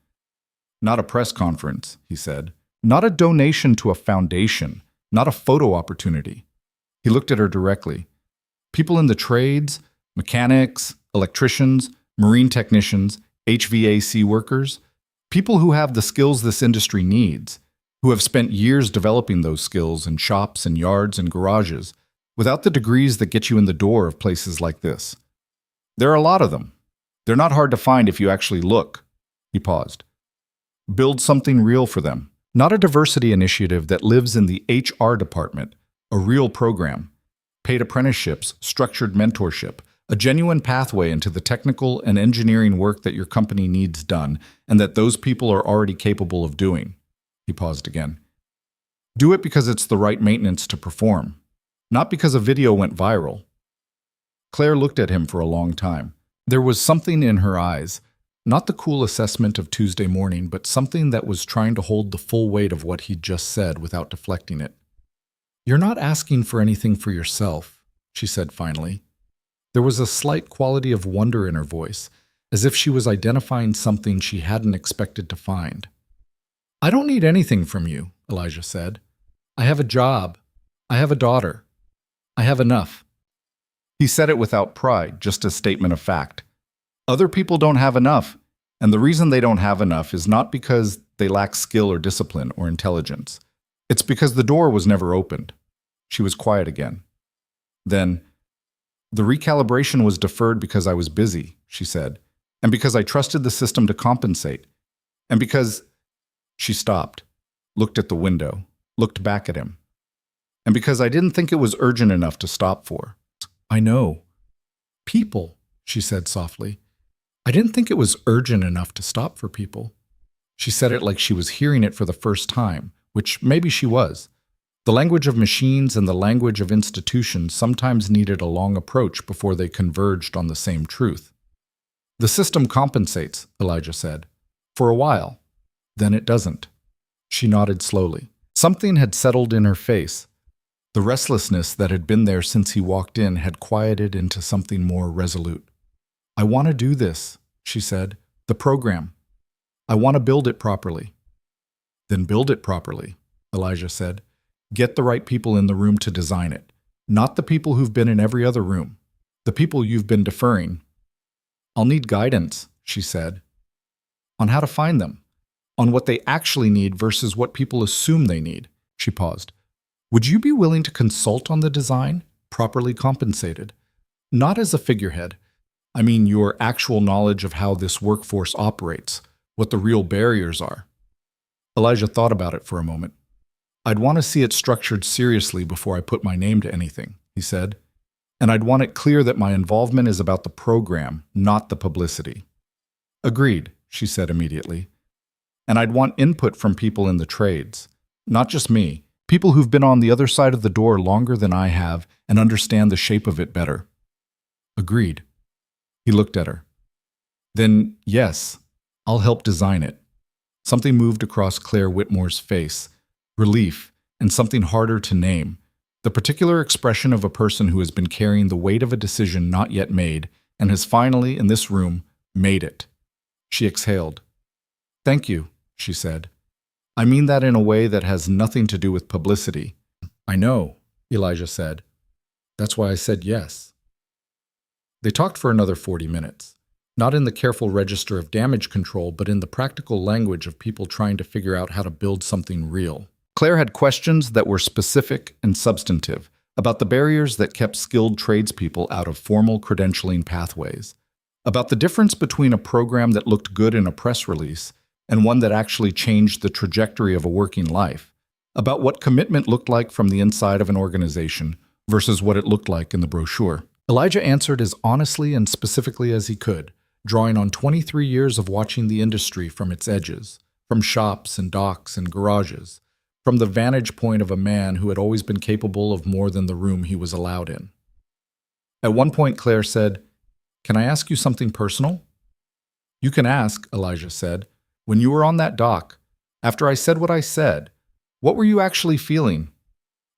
"Not a press conference," he said. "Not a donation to a foundation. Not a photo opportunity." He looked at her directly. "People in the trades, mechanics, electricians, marine technicians, HVAC workers, people who have the skills this industry needs, who have spent years developing those skills in shops and yards and garages, without the degrees that get you in the door of places like this. There are a lot of them. They're not hard to find if you actually look." He paused. "Build something real for them. Not a diversity initiative that lives in the HR department. A real program. Paid apprenticeships, structured mentorship, a genuine pathway into the technical and engineering work that your company needs done and that those people are already capable of doing." He paused again. "Do it because it's the right maintenance to perform. Not because a video went viral." Claire looked at him for a long time. There was something in her eyes, not the cool assessment of Tuesday morning, but something that was trying to hold the full weight of what he'd just said without deflecting it. "You're not asking for anything for yourself," she said finally. There was a slight quality of wonder in her voice, as if she was identifying something she hadn't expected to find. "I don't need anything from you," Elijah said. "I have a job. I have a daughter. I have enough." He said it without pride, just a statement of fact. Other people don't have enough, and the reason they don't have enough is not because they lack skill or discipline or intelligence. It's because the door was never opened. She was quiet again. Then, "The recalibration was deferred because I was busy," she said, "and because I trusted the system to compensate, and because—" She stopped, looked at the window, looked back at him. "And because I didn't think it was urgent enough to stop for." "I know." "People," she said softly. "I didn't think it was urgent enough to stop for people." She said it like she was hearing it for the first time, which maybe she was. The language of machines and the language of institutions sometimes needed a long approach before they converged on the same truth. "The system compensates," Elijah said. "For a while. Then it doesn't." She nodded slowly. Something had settled in her face. The restlessness that had been there since he walked in had quieted into something more resolute. "I want to do this," she said. "The program. I want to build it properly." "Then build it properly," Elijah said. "Get the right people in the room to design it. Not the people who've been in every other room. The people you've been deferring." "I'll need guidance," she said. "On how to find them. On what they actually need versus what people assume they need." She paused. "Would you be willing to consult on the design, properly compensated? Not as a figurehead. I mean your actual knowledge of how this workforce operates, what the real barriers are." Elijah thought about it for a moment. I'd want to see it structured seriously before I put my name to anything, he said. And I'd want it clear that my involvement is about the program, not the publicity. Agreed, she said immediately. And I'd want input from people in the trades, not just me, people who've been on the other side of the door longer than I have and understand the shape of it better. Agreed. He looked at her. Then, yes, I'll help design it. Something moved across Claire Whitmore's face, relief, and something harder to name. The particular expression of a person who has been carrying the weight of a decision not yet made and has finally, in this room, made it. She exhaled. Thank you, she said. I mean that in a way that has nothing to do with publicity. I know, Elijah said. That's why I said yes. They talked for another 40 minutes, not in the careful register of damage control, but in the practical language of people trying to figure out how to build something real. Claire had questions that were specific and substantive about the barriers that kept skilled tradespeople out of formal credentialing pathways, about the difference between a program that looked good in a press release and one that actually changed the trajectory of a working life, about what commitment looked like from the inside of an organization versus what it looked like in the brochure. Elijah answered as honestly and specifically as he could, drawing on 23 years of watching the industry from its edges, from shops and docks and garages, from the vantage point of a man who had always been capable of more than the room he was allowed in. At one point, Claire said, "Can I ask you something personal?" "You can ask," Elijah said. "When you were on that dock, after I said what I said, what were you actually feeling?"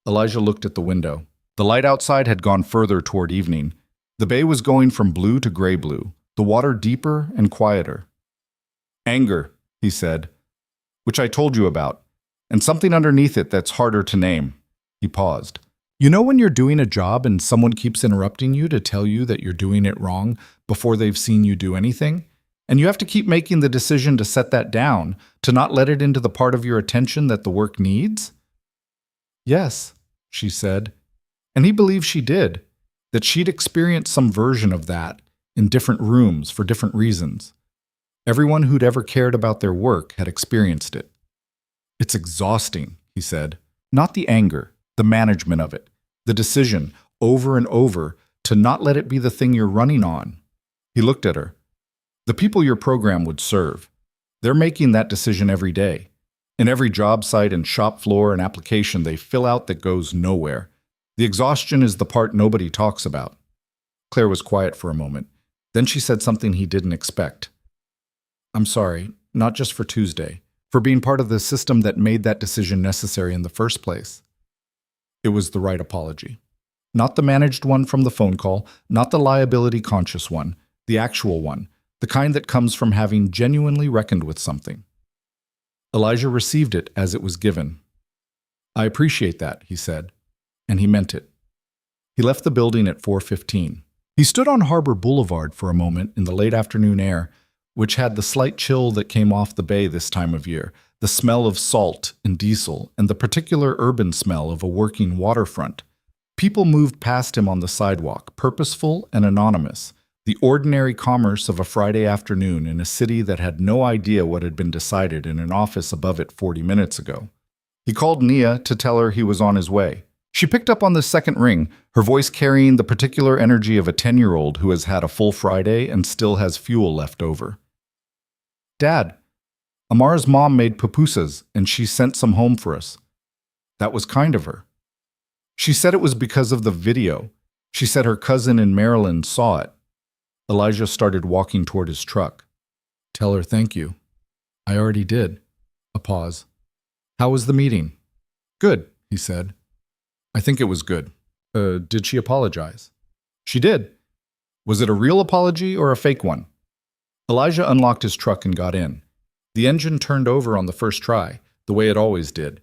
Elijah looked at the window. The light outside had gone further toward evening. The bay was going from blue to gray blue, the water deeper and quieter. "Anger," he said, "which I told you about, and something underneath it that's harder to name." He paused. "You know when you're doing a job and someone keeps interrupting you to tell you that you're doing it wrong before they've seen you do anything? And you have to keep making the decision to set that down, to not let it into the part of your attention that the work needs?" "Yes," she said. And he believed she did, that she'd experienced some version of that in different rooms for different reasons. Everyone who'd ever cared about their work had experienced it. "It's exhausting," he said. "Not the anger, the management of it, the decision, over and over, to not let it be the thing you're running on." He looked at her. "The people your program would serve, they're making that decision every day. In every job site and shop floor and application they fill out that goes nowhere. The exhaustion is the part nobody talks about." Claire was quiet for a moment. Then she said something he didn't expect. "I'm sorry, not just for Tuesday, for being part of the system that made that decision necessary in the first place." It was the right apology. Not the managed one from the phone call, not the liability-conscious one, the actual one, the kind that comes from having genuinely reckoned with something. Elijah received it as it was given. "I appreciate that," he said. And he meant it. He left the building at 4:15. He stood on Harbor Boulevard for a moment in the late afternoon air, which had the slight chill that came off the bay this time of year, the smell of salt and diesel, and the particular urban smell of a working waterfront. People moved past him on the sidewalk, purposeful and anonymous, the ordinary commerce of a Friday afternoon in a city that had no idea what had been decided in an office above it 40 minutes ago. He called Nia to tell her he was on his way. She picked up on the second ring, her voice carrying the particular energy of a 10-year-old who has had a full Friday and still has fuel left over. "Dad, Amara's mom made pupusas and she sent some home for us." That was kind of her. She said it was because of the video. She said her cousin in Maryland saw it. Elijah started walking toward his truck. "Tell her thank you." "I already did." A pause. "How was the meeting?" "Good," he said. "I think it was good. Did she apologize?" "She did." "Was it a real apology or a fake one?" Elijah unlocked his truck and got in. The engine turned over on the first try, the way it always did.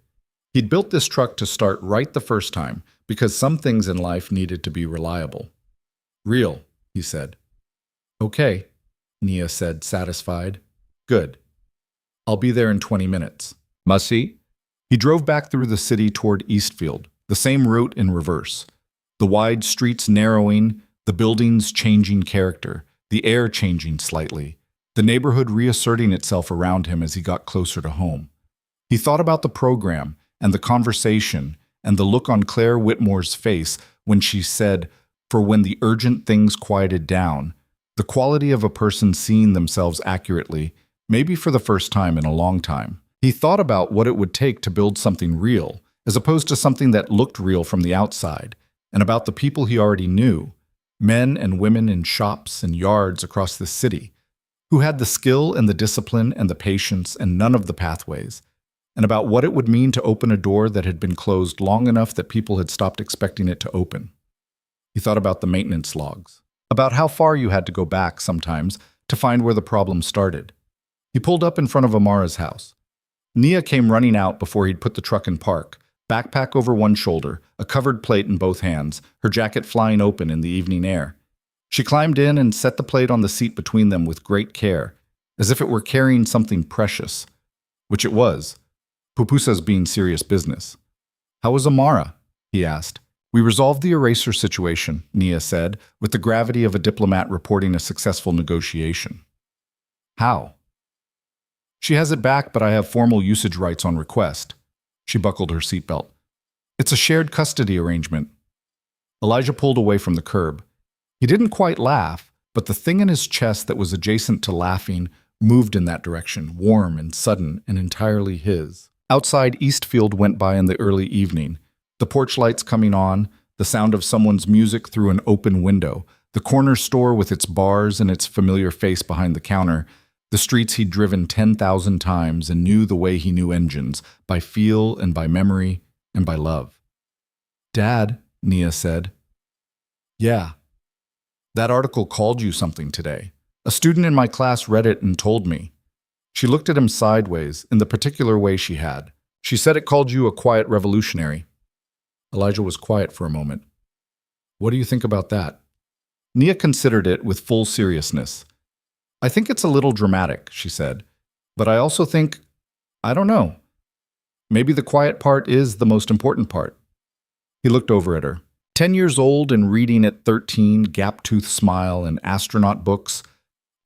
He'd built this truck to start right the first time, because some things in life needed to be reliable. "Real," he said. "Okay," Nia said, satisfied. "Good. I'll be there in 20 minutes. Must see?" He drove back through the city toward Eastfield, the same route in reverse. The wide streets narrowing, the buildings changing character, the air changing slightly, the neighborhood reasserting itself around him as he got closer to home. He thought about the program and the conversation and the look on Claire Whitmore's face when she said, "For when the urgent things quieted down," the quality of a person seeing themselves accurately, maybe for the first time in a long time. He thought about what it would take to build something real, as opposed to something that looked real from the outside, and about the people he already knew, men and women in shops and yards across the city, who had the skill and the discipline and the patience and none of the pathways, and about what it would mean to open a door that had been closed long enough that people had stopped expecting it to open. He thought about the maintenance logs, about how far you had to go back sometimes to find where the problem started. He pulled up in front of Amara's house. Nia came running out before he'd put the truck in park, backpack over one shoulder, a covered plate in both hands, her jacket flying open in the evening air. She climbed in and set the plate on the seat between them with great care, as if it were carrying something precious, which it was. Pupusa's being serious business. "How was Amara?" he asked. "We resolved the eraser situation," Nia said, with the gravity of a diplomat reporting a successful negotiation. "How?" "She has it back, but I have formal usage rights on request." She buckled her seatbelt. "It's a shared custody arrangement." Elijah pulled away from the curb. He didn't quite laugh, but the thing in his chest that was adjacent to laughing moved in that direction, warm and sudden and entirely his. Outside, Eastfield went by in the early evening, the porch lights coming on, the sound of someone's music through an open window, the corner store with its bars and its familiar face behind the counter, the streets he'd driven 10,000 times and knew the way he knew engines, by feel and by memory and by love. "Dad," Nia said. "Yeah. That article called you something today. A student in my class read it and told me." She looked at him sideways, in the particular way she had. "She said it called you a quiet revolutionary." Elijah was quiet for a moment. "What do you think about that?" Nia considered it with full seriousness. "I think it's a little dramatic," she said. "But I also think, I don't know. Maybe the quiet part is the most important part." He looked over at her. 10 years old and reading at 13 Gap-Tooth Smile and astronaut books,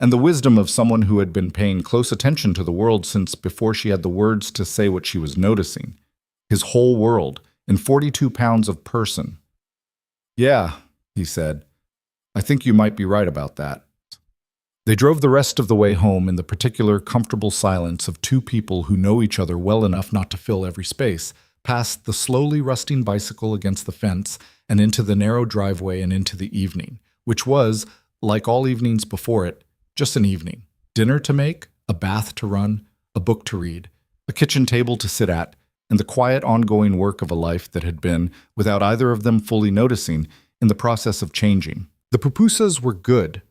and the wisdom of someone who had been paying close attention to the world since before she had the words to say what she was noticing. His whole world, in 42 pounds of person. "Yeah," he said. "I think you might be right about that." They drove the rest of the way home in the particular comfortable silence of two people who know each other well enough not to fill every space, past the slowly rusting bicycle against the fence and into the narrow driveway and into the evening, which was, like all evenings before it, just an evening. Dinner to make, a bath to run, a book to read, a kitchen table to sit at, and the quiet ongoing work of a life that had been, without either of them fully noticing, in the process of changing. The pupusas were good.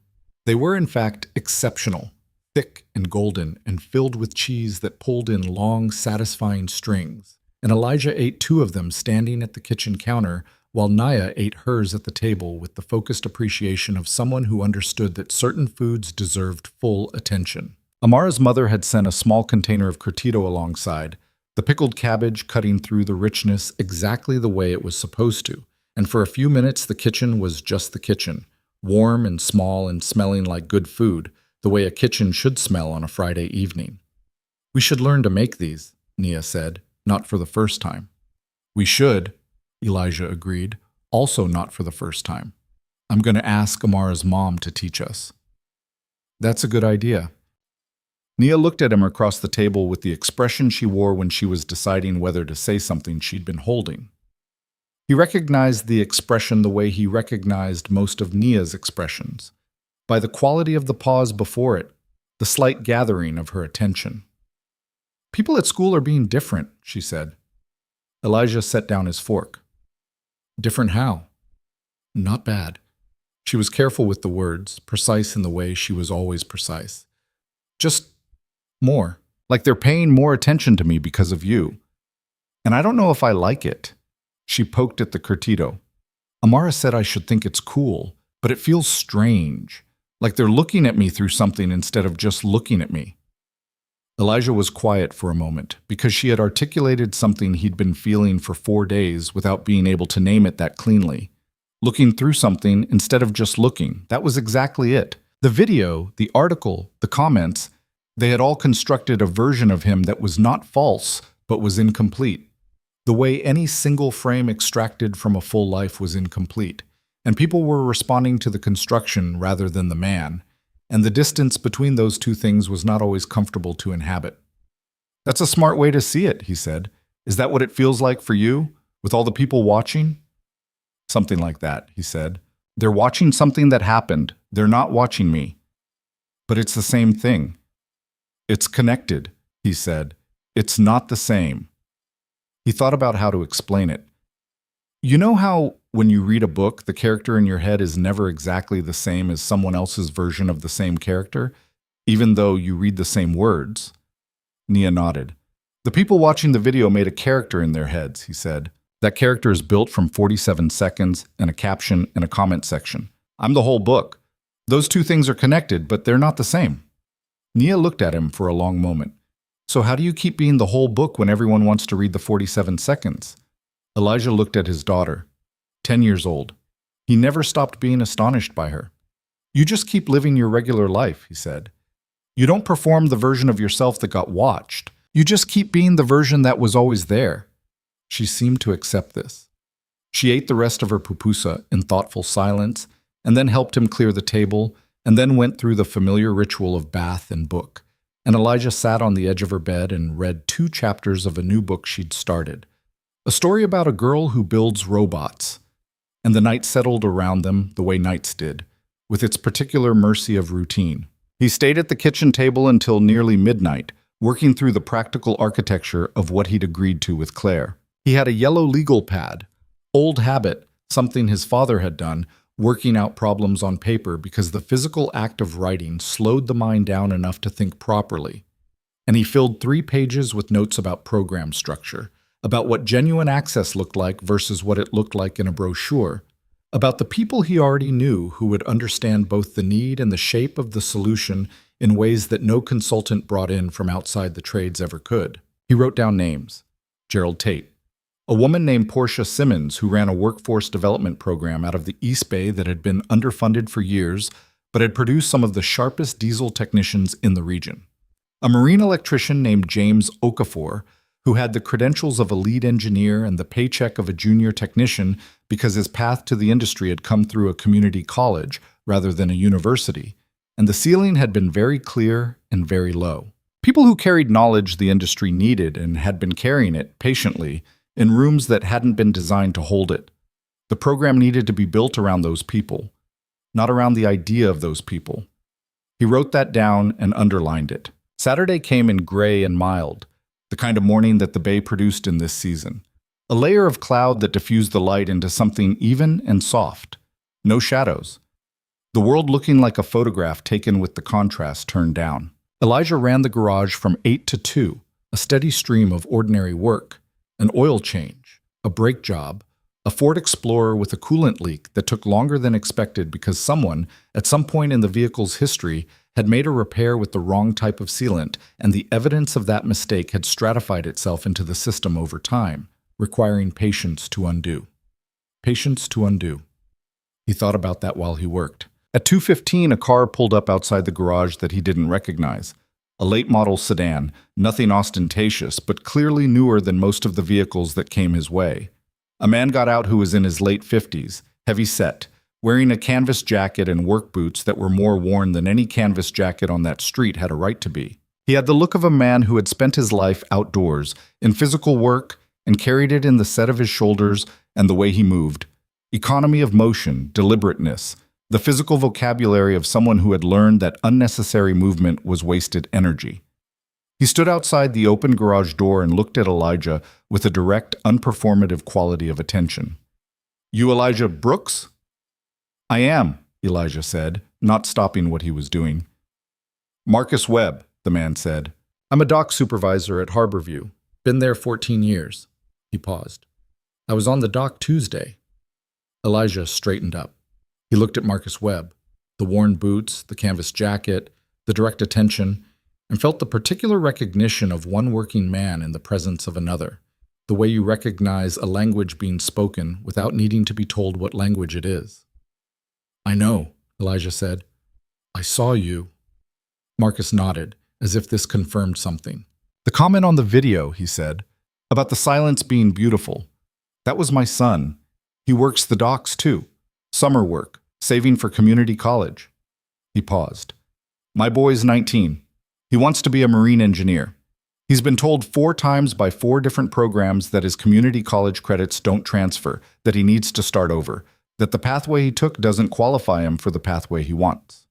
They were, in fact, exceptional, thick and golden and filled with cheese that pulled in long, satisfying strings. And Elijah ate 2 of them standing at the kitchen counter, while Naya ate hers at the table with the focused appreciation of someone who understood that certain foods deserved full attention. Amara's mother had sent a small container of curtido alongside, the pickled cabbage cutting through the richness exactly the way it was supposed to, and for a few minutes the kitchen was just the kitchen, warm and small and smelling like good food, the way a kitchen should smell on a Friday evening. "We should learn to make these," Nia said, not for the first time. "We should," Elijah agreed, also not for the first time. "I'm going to ask Amara's mom to teach us." "That's a good idea." Nia looked at him across the table with the expression she wore when she was deciding whether to say something she'd been holding. He recognized the expression the way he recognized most of Nia's expressions, by the quality of the pause before it, the slight gathering of her attention. "People at school are being different," she said. Elijah set down his fork. "Different how?" "Not bad." She was careful with the words, precise in the way she was always precise. "Just more. Like they're paying more attention to me because of you. And I don't know if I like it." She poked at the curtido. "Amara said I should think it's cool, but it feels strange, like they're looking at me through something instead of just looking at me." Elijah was quiet for a moment, because she had articulated something he'd been feeling for 4 days without being able to name it that cleanly. Looking through something instead of just looking, that was exactly it. The video, the article, the comments, they had all constructed a version of him that was not false, but was incomplete. The way any single frame extracted from a full life was incomplete, and people were responding to the construction rather than the man, and the distance between those two things was not always comfortable to inhabit. "That's a smart way to see it," he said. "Is that what it feels like for you, with all the people watching?" "Something like that," he said. "They're watching something that happened. They're not watching me. But it's the same thing. It's connected," he said. "It's not the same." He thought about how to explain it. You know how, when you read a book, the character in your head is never exactly the same as someone else's version of the same character, even though you read the same words? Nia nodded. "The people watching the video made a character in their heads," he said. "That character is built from 47 seconds and a caption and a comment section. I'm the whole book. Those two things are connected, but they're not the same." Nia looked at him for a long moment. "So how do you keep being the whole book when everyone wants to read the 47 seconds? Elijah looked at his daughter, 10 years old. He never stopped being astonished by her. "You just keep living your regular life," he said. "You don't perform the version of yourself that got watched. You just keep being the version that was always there." She seemed to accept this. She ate the rest of her pupusa in thoughtful silence, and then helped him clear the table, and then went through the familiar ritual of bath and book. And Elijah sat on the edge of her bed and read 2 chapters of a new book she'd started. A story about a girl who builds robots. And the night settled around them the way nights did, with its particular mercy of routine. He stayed at the kitchen table until nearly midnight, working through the practical architecture of what he'd agreed to with Claire. He had a yellow legal pad, old habit, something his father had done, working out problems on paper because the physical act of writing slowed the mind down enough to think properly. And he filled 3 pages with notes about program structure, about what genuine access looked like versus what it looked like in a brochure, about the people he already knew who would understand both the need and the shape of the solution in ways that no consultant brought in from outside the trades ever could. He wrote down names. Gerald Tate. A woman named Portia Simmons who ran a workforce development program out of the East Bay that had been underfunded for years, but had produced some of the sharpest diesel technicians in the region. A marine electrician named James Okafor, who had the credentials of a lead engineer and the paycheck of a junior technician because his path to the industry had come through a community college rather than a university, and the ceiling had been very clear and very low. People who carried knowledge the industry needed and had been carrying it patiently in rooms that hadn't been designed to hold it. The program needed to be built around those people, not around the idea of those people. He wrote that down and underlined it. Saturday came in gray and mild, the kind of morning that the Bay produced in this season. A layer of cloud that diffused the light into something even and soft. No shadows. The world looking like a photograph taken with the contrast turned down. Elijah ran the garage from 8 to 2, a steady stream of ordinary work, an oil change, a brake job, a Ford Explorer with a coolant leak that took longer than expected because someone, at some point in the vehicle's history, had made a repair with the wrong type of sealant, and the evidence of that mistake had stratified itself into the system over time, requiring patience to undo. Patience to undo. He thought about that while he worked. At 2:15, a car pulled up outside the garage that he didn't recognize. A late-model sedan, nothing ostentatious, but clearly newer than most of the vehicles that came his way. A man got out who was in his late 50s, heavy-set, wearing a canvas jacket and work boots that were more worn than any canvas jacket on that street had a right to be. He had the look of a man who had spent his life outdoors, in physical work, and carried it in the set of his shoulders and the way he moved. Economy of motion, deliberateness, the physical vocabulary of someone who had learned that unnecessary movement was wasted energy. He stood outside the open garage door and looked at Elijah with a direct, unperformative quality of attention. "You Elijah Brooks?" "I am," Elijah said, not stopping what he was doing. "Marcus Webb," the man said. "I'm a dock supervisor at Harborview. Been there 14 years. He paused. "I was on the dock Tuesday." Elijah straightened up. He looked at Marcus Webb, the worn boots, the canvas jacket, the direct attention, and felt the particular recognition of one working man in the presence of another, the way you recognize a language being spoken without needing to be told what language it is. "I know," Elijah said. "I saw you." Marcus nodded, as if this confirmed something. "The comment on the video," he said, About the silence being beautiful. That was my son. He works the docks too. Summer work, saving for community college. He paused. My boy's 19. He wants to be a marine engineer. He's been told 4 times by 4 different programs that his community college credits don't transfer, that he needs to start over, that the pathway he took doesn't qualify him for the pathway he wants.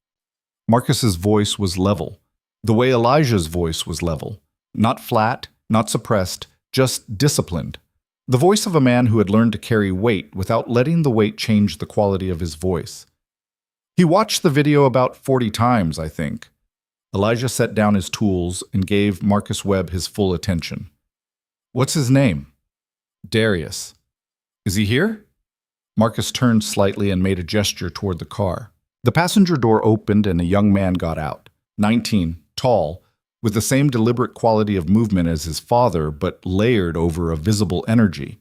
Marcus's voice was level, the way Elijah's voice was level. Not flat, not suppressed, just disciplined. The voice of a man who had learned to carry weight without letting the weight change the quality of his voice. He watched the video about 40 times, I think. Elijah set down his tools and gave Marcus Webb his full attention. What's his name? Darius. Is he here? Marcus turned slightly and made a gesture toward the car. The passenger door opened and a young man got out. 19, tall, with the same deliberate quality of movement as his father, but layered over a visible energy.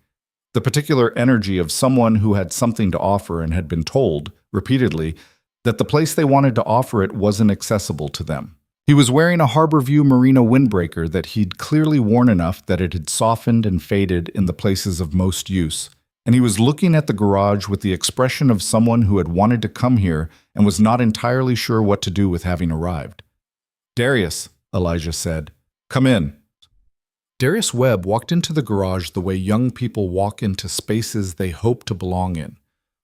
The particular energy of someone who had something to offer and had been told, repeatedly, that the place they wanted to offer it wasn't accessible to them. He was wearing a Harborview Marina windbreaker that he'd clearly worn enough that it had softened and faded in the places of most use, and he was looking at the garage with the expression of someone who had wanted to come here and was not entirely sure what to do with having arrived. Darius, Elijah said, come in. Darius Webb walked into the garage the way young people walk into spaces they hope to belong in,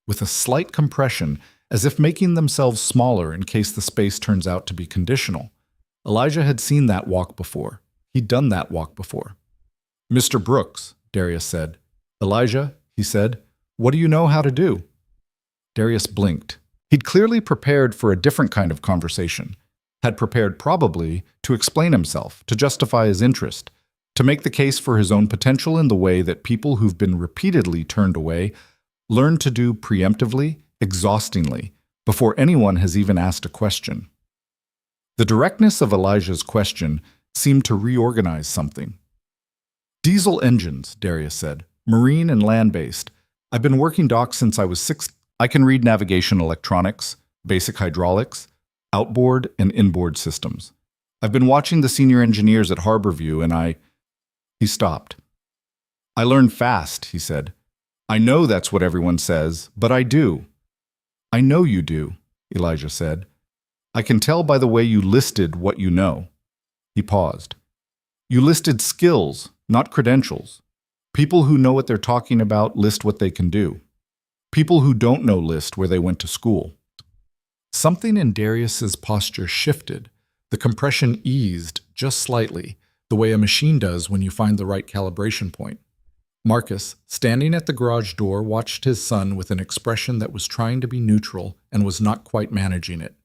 with a slight compression, as if making themselves smaller in case the space turns out to be conditional. Elijah had seen that walk before. He'd done that walk before. Mr. Brooks, Darius said. Elijah, he said, what do you know how to do? Darius blinked. He'd clearly prepared for a different kind of conversation. Had prepared probably to explain himself, to justify his interest, to make the case for his own potential in the way that people who've been repeatedly turned away learn to do preemptively, exhaustingly, before anyone has even asked a question. The directness of Elijah's question seemed to reorganize something. Diesel engines, Darius said, marine and land-based. I've been working docks since I was 6. I can read navigation electronics, basic hydraulics, outboard and inboard systems. I've been watching the senior engineers at Harborview and He stopped. I learn fast, he said. I know that's what everyone says, but I do. I know you do, Elijah said. I can tell by the way you listed what you know. He paused. You listed skills, not credentials. People who know what they're talking about list what they can do. People who don't know list where they went to school. Something in Darius's posture shifted. The compression eased just slightly, the way a machine does when you find the right calibration point. Marcus, standing at the garage door, watched his son with an expression that was trying to be neutral and was not quite managing it.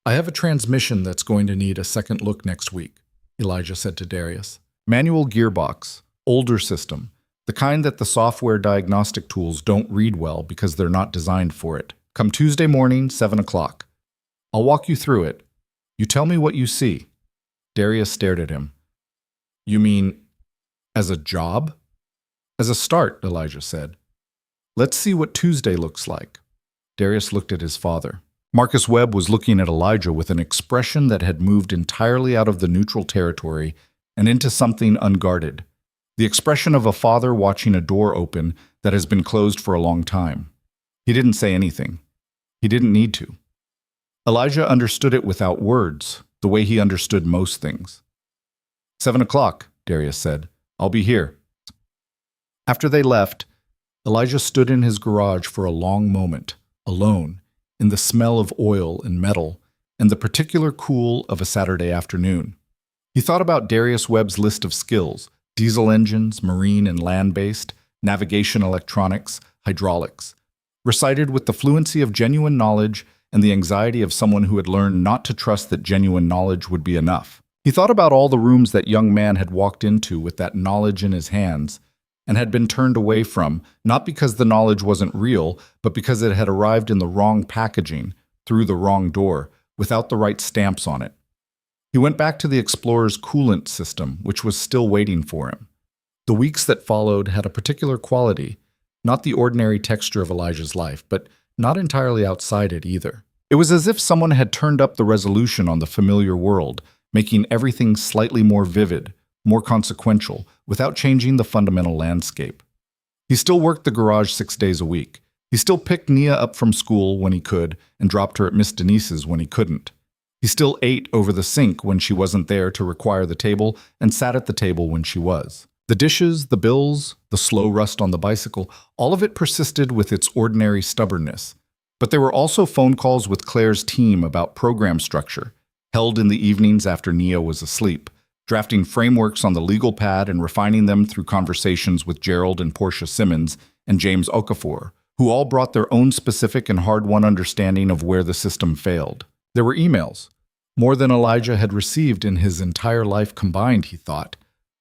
I have a transmission that's going to need a second look next week, Elijah said to Darius. Manual gearbox, older system, the kind that the software diagnostic tools don't read well because they're not designed for it. Come Tuesday morning, 7 o'clock. I'll walk you through it. You tell me what you see. Darius stared at him. You mean, as a job? As a start, Elijah said. Let's see what Tuesday looks like. Darius looked at his father. Marcus Webb was looking at Elijah with an expression that had moved entirely out of the neutral territory and into something unguarded. The expression of a father watching a door open that has been closed for a long time. He didn't say anything. He didn't need to. Elijah understood it without words, the way he understood most things. 7 o'clock, Darius said. I'll be here. After they left, Elijah stood in his garage for a long moment, alone, in the smell of oil and metal and the particular cool of a Saturday afternoon. He thought about Darius Webb's list of skills: diesel engines, marine and land-based, navigation electronics, hydraulics, recited with the fluency of genuine knowledge and the anxiety of someone who had learned not to trust that genuine knowledge would be enough. He thought about all the rooms that young man had walked into with that knowledge in his hands and had been turned away from, not because the knowledge wasn't real, but because it had arrived in the wrong packaging, through the wrong door, without the right stamps on it. He went back to the Explorer's coolant system, which was still waiting for him. The weeks that followed had a particular quality, not the ordinary texture of Elijah's life, but not entirely outside it either. It was as if someone had turned up the resolution on the familiar world, making everything slightly more vivid, more consequential, without changing the fundamental landscape. He still worked the garage 6 days a week. He still picked Nia up from school when he could and dropped her at Miss Denise's when he couldn't. He still ate over the sink when she wasn't there to require the table and sat at the table when she was. The dishes, the bills, the slow rust on the bicycle, all of it persisted with its ordinary stubbornness. But there were also phone calls with Claire's team about program structure, held in the evenings after Nia was asleep, drafting frameworks on the legal pad and refining them through conversations with Gerald and Portia Simmons and James Okafor, who all brought their own specific and hard-won understanding of where the system failed. There were emails, more than Elijah had received in his entire life combined, he thought,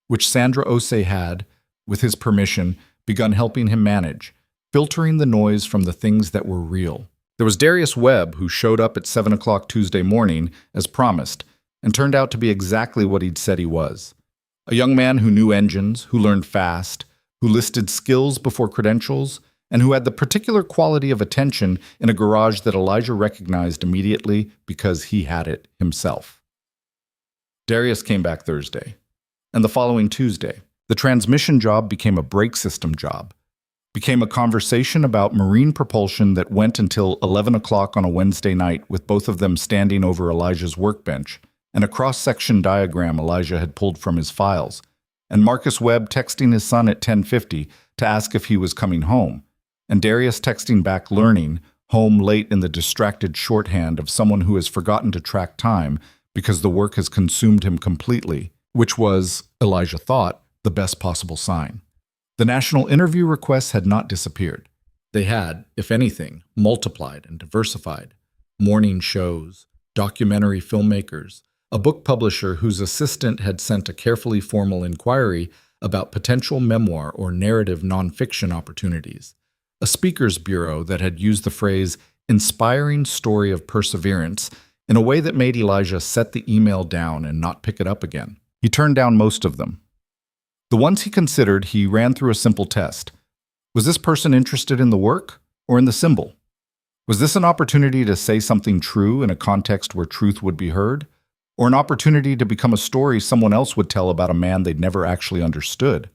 which Sandra Osei had, with his permission, begun helping him manage, filtering the noise from the things that were real. There was Darius Webb, who showed up at 7 o'clock Tuesday morning, as promised, and turned out to be exactly what he'd said he was. A young man who knew engines, who learned fast, who listed skills before credentials, and who had the particular quality of attention in a garage that Elijah recognized immediately because he had it himself. Darius came back Thursday, and the following Tuesday. The transmission job became a brake system job, became a conversation about marine propulsion that went until 11 o'clock on a Wednesday night with both of them standing over Elijah's workbench, and a cross-section diagram Elijah had pulled from his files, and Marcus Webb texting his son at 10:50 to ask if he was coming home, and Darius texting back learning, home late in the distracted shorthand of someone who has forgotten to track time because the work has consumed him completely, which was, Elijah thought, the best possible sign. The national interview requests had not disappeared. They had, if anything, multiplied and diversified. Morning shows, documentary filmmakers, a book publisher whose assistant had sent a carefully formal inquiry about potential memoir or narrative nonfiction opportunities, a speakers bureau that had used the phrase inspiring story of perseverance in a way that made Elijah set the email down and not pick it up again. He turned down most of them. The ones he considered, he ran through a simple test. Was this person interested in the work or in the symbol? Was this an opportunity to say something true in a context where truth would be heard? Or an opportunity to become a story someone else would tell about a man they'd never actually understood?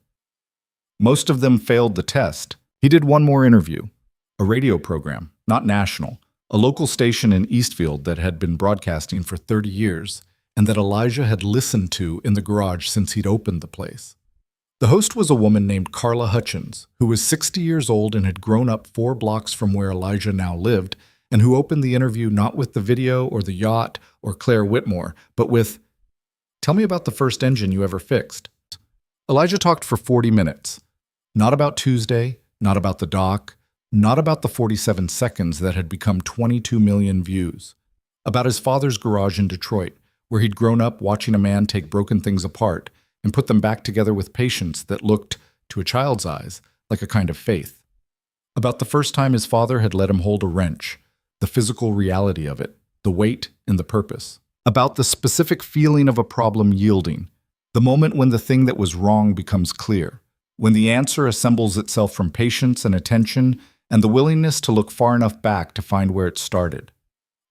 Most of them failed the test. He did one more interview, a radio program, not national, a local station in Eastfield that had been broadcasting for 30 years and that Elijah had listened to in the garage since he'd opened the place. The host was a woman named Carla Hutchins, who was 60 years old and had grown up 4 blocks from where Elijah now lived, and who opened the interview not with the video or the yacht or Claire Whitmore, but with, "Tell me about the first engine you ever fixed." Elijah talked for 40 minutes, not about Tuesday, not about the dock, not about the 47 seconds that had become 22 million views, about his father's garage in Detroit, where he'd grown up watching a man take broken things apart and put them back together with patience that looked, to a child's eyes, like a kind of faith. About the first time his father had let him hold a wrench, the physical reality of it, the weight and the purpose. About the specific feeling of a problem yielding, the moment when the thing that was wrong becomes clear, when the answer assembles itself from patience and attention and the willingness to look far enough back to find where it started.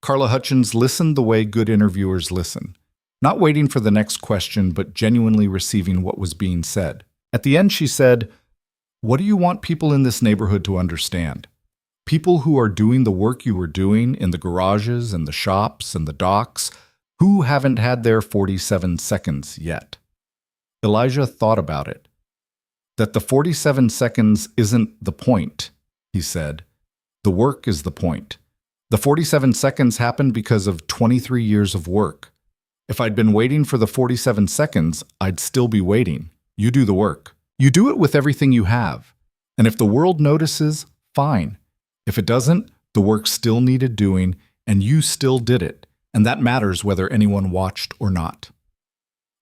Carla Hutchins listened the way good interviewers listen, not waiting for the next question, but genuinely receiving what was being said. At the end, she said, "What do you want people in this neighborhood to understand? People who are doing the work you were doing in the garages and the shops and the docks, who haven't had their 47 seconds yet." Elijah thought about it. That the 47 seconds isn't the point, he said. The work is the point. The 47 seconds happened because of 23 years of work. If I'd been waiting for the 47 seconds, I'd still be waiting. You do the work. You do it with everything you have. And if the world notices, fine. If it doesn't, the work still needed doing, and you still did it. And that matters whether anyone watched or not.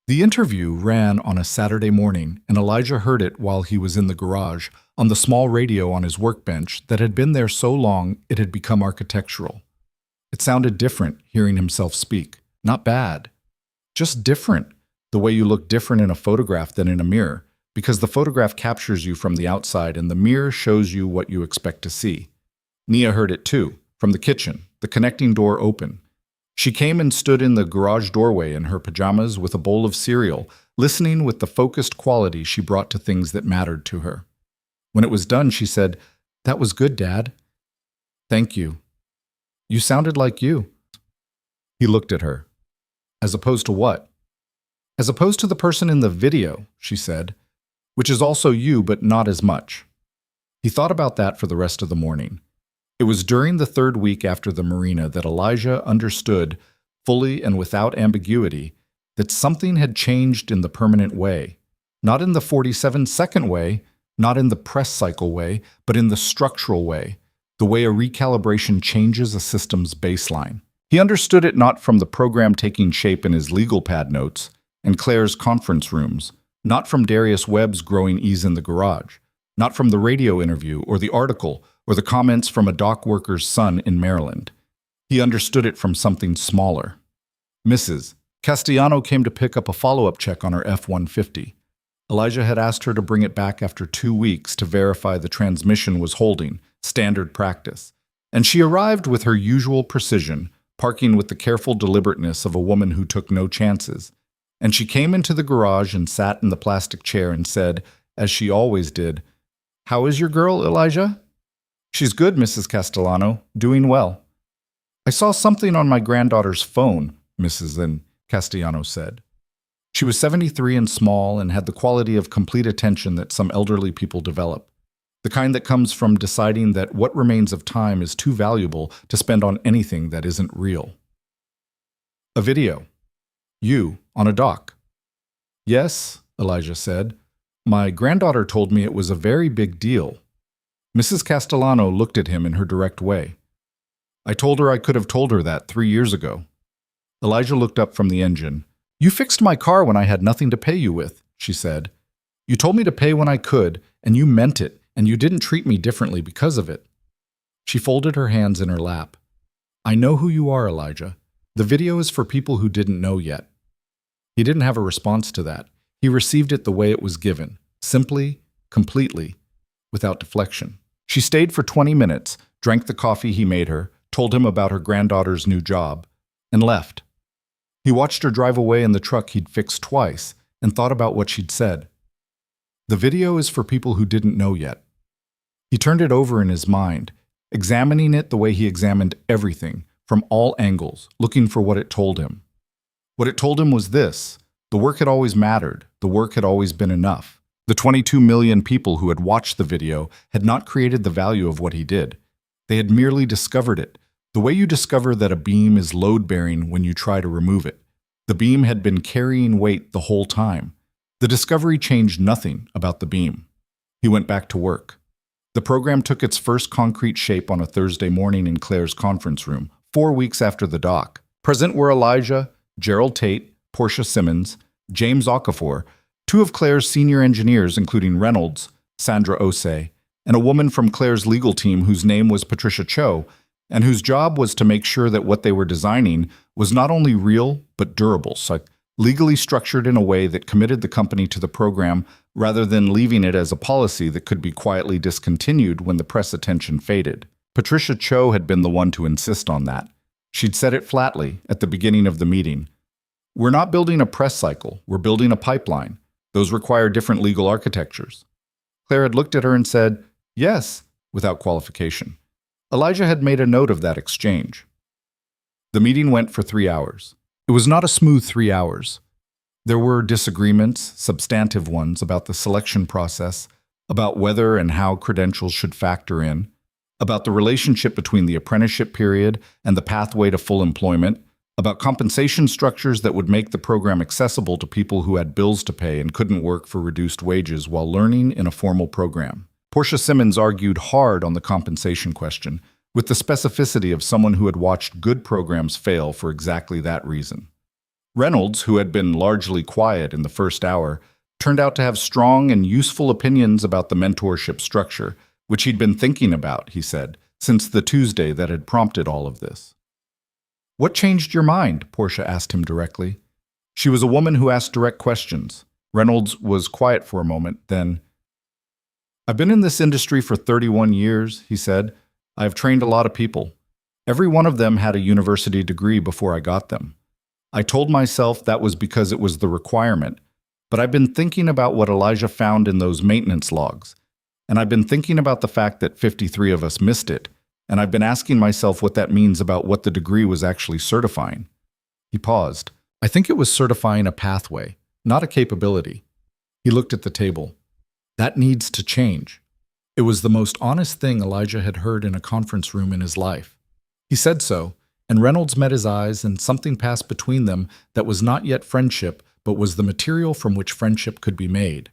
The interview ran on a Saturday morning, and Elijah heard it while he was in the garage, on the small radio on his workbench that had been there so long it had become architectural. It sounded different, hearing himself speak. Not bad. Just different, the way you look different in a photograph than in a mirror, because the photograph captures you from the outside and the mirror shows you what you expect to see. Nia heard it too, from the kitchen, the connecting door open. She came and stood in the garage doorway in her pajamas with a bowl of cereal, listening with the focused quality she brought to things that mattered to her. When it was done, she said, "That was good, Dad." "Thank you. You sounded like you." He looked at her. "As opposed to what?" "As opposed to the person in the video," she said, "which is also you, but not as much." He thought about that for the rest of the morning. It was during the third week after the Marina that Elijah understood, fully and without ambiguity, that something had changed in the permanent way. Not in the 47-second way, not in the press cycle way, but in the structural way, the way a recalibration changes a system's baseline. He understood it not from the program taking shape in his legal pad notes and Claire's conference rooms, not from Darius Webb's growing ease in the garage, not from the radio interview or the article or the comments from a dock worker's son in Maryland. He understood it from something smaller. Mrs. Castellano came to pick up a follow-up check on her F-150. Elijah had asked her to bring it back after 2 weeks to verify the transmission was holding, standard practice. And she arrived with her usual precision, parking with the careful deliberateness of a woman who took no chances. And she came into the garage and sat in the plastic chair and said, as she always did, "How is your girl, Elijah?" "She's good, Mrs. Castellano, doing well." "I saw something on my granddaughter's phone," Mrs. Castellano said. She was 73 and small and had the quality of complete attention that some elderly people develop, the kind that comes from deciding that what remains of time is too valuable to spend on anything that isn't real. "A video. You, on a dock." "Yes," Elijah said. "My granddaughter told me it was a very big deal." Mrs. Castellano looked at him in her direct way. "I told her I could have told her that 3 years ago." Elijah looked up from the engine. "You fixed my car when I had nothing to pay you with," she said. "You told me to pay when I could, and you meant it, and you didn't treat me differently because of it." She folded her hands in her lap. "I know who you are, Elijah. The video is for people who didn't know yet." He didn't have a response to that. He received it the way it was given, simply, completely, without deflection. She stayed for 20 minutes, drank the coffee he made her, told him about her granddaughter's new job, and left. He watched her drive away in the truck he'd fixed twice and thought about what she'd said. The video is for people who didn't know yet. He turned it over in his mind, examining it the way he examined everything, from all angles, looking for what it told him. What it told him was this: the work had always mattered, the work had always been enough. The 22 million people who had watched the video had not created the value of what he did. They had merely discovered it, the way you discover that a beam is load-bearing when you try to remove it. The beam had been carrying weight the whole time. The discovery changed nothing about the beam. He went back to work. The program took its first concrete shape on a Thursday morning in Claire's conference room, 4 weeks after the dock. Present were Elijah, Gerald Tate, Portia Simmons, James Okafor, 2 of Claire's senior engineers, including Reynolds, Sandra Osei, and a woman from Claire's legal team whose name was Patricia Cho, and whose job was to make sure that what they were designing was not only real, but durable, so legally structured in a way that committed the company to the program rather than leaving it as a policy that could be quietly discontinued when the press attention faded. Patricia Cho had been the one to insist on that. She'd said it flatly at the beginning of the meeting. "We're not building a press cycle, we're building a pipeline. Those require different legal architectures." Claire had looked at her and said, "Yes," without qualification. Elijah had made a note of that exchange. The meeting went for 3 hours. It was not a smooth 3 hours. There were disagreements, substantive ones, about the selection process, about whether and how credentials should factor in, about the relationship between the apprenticeship period and the pathway to full employment, about compensation structures that would make the program accessible to people who had bills to pay and couldn't work for reduced wages while learning in a formal program. Portia Simmons argued hard on the compensation question, with the specificity of someone who had watched good programs fail for exactly that reason. Reynolds, who had been largely quiet in the first hour, turned out to have strong and useful opinions about the mentorship structure, which he'd been thinking about, he said, since the Tuesday that had prompted all of this. "What changed your mind?" Portia asked him directly. She was a woman who asked direct questions. Reynolds was quiet for a moment, then, "I've been in this industry for 31 years, he said. "I have trained a lot of people. Every one of them had a university degree before I got them. I told myself that was because it was the requirement, But I've been thinking about what Elijah found in those maintenance logs. And I've been thinking about the fact that 53 of us missed it. And I've been asking myself what that means about what the degree was actually certifying. He paused. I think it was certifying a pathway, not a capability. He looked at the table. That needs to change. It was the most honest thing Elijah had heard in a conference room in his life. He said so, and Reynolds met his eyes, and something passed between them that was not yet friendship, but was the material from which friendship could be made.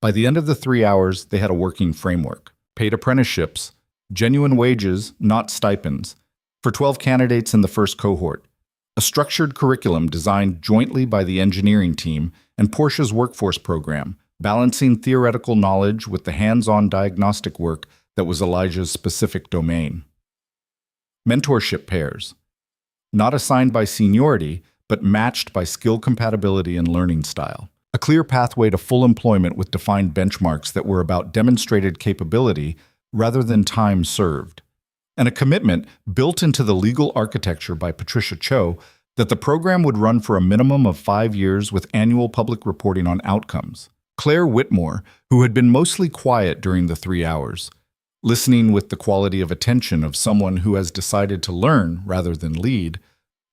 By the end of the 3 hours, they had a working framework. Paid apprenticeships, genuine wages, not stipends, for 12 candidates in the first cohort. A structured curriculum designed jointly by the engineering team and Porsche's workforce program, balancing theoretical knowledge with the hands-on diagnostic work that was Elijah's specific domain. Mentorship pairs, not assigned by seniority, but matched by skill compatibility and learning style. A clear pathway to full employment with defined benchmarks that were about demonstrated capability rather than time served. And a commitment built into the legal architecture by Patricia Cho that the program would run for a minimum of 5 years with annual public reporting on outcomes. Claire Whitmore, who had been mostly quiet during the 3 hours, listening with the quality of attention of someone who has decided to learn rather than lead,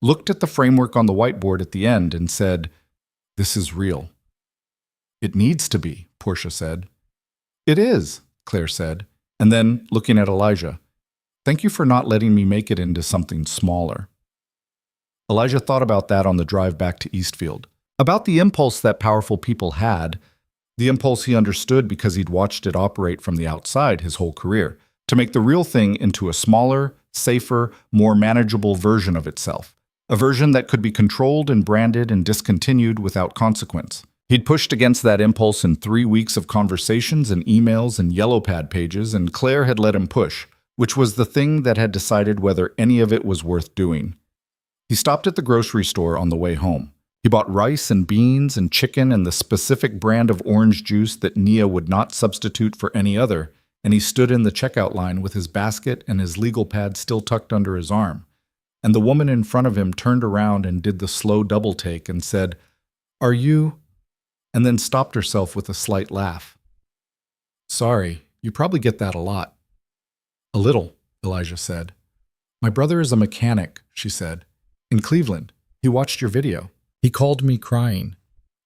looked at the framework on the whiteboard at the end and said, "This is real." "It needs to be," Portia said. "It is," Claire said, and then, looking at Elijah, "Thank you for not letting me make it into something smaller." Elijah thought about that on the drive back to Eastfield, about the impulse that powerful people had, the impulse he understood because he'd watched it operate from the outside his whole career, to make the real thing into a smaller, safer, more manageable version of itself, a version that could be controlled and branded and discontinued without consequence. He'd pushed against that impulse in 3 weeks of conversations and emails and yellow pad pages, and Claire had let him push, which was the thing that had decided whether any of it was worth doing. He stopped at the grocery store on the way home. He bought rice and beans and chicken and the specific brand of orange juice that Nia would not substitute for any other, and he stood in the checkout line with his basket and his legal pad still tucked under his arm. And the woman in front of him turned around and did the slow double take and said, "Are you?" and then stopped herself with a slight laugh. "Sorry, you probably get that a lot." "A little," Elijah said. "My brother is a mechanic," she said. "In Cleveland. He watched your video. He called me crying."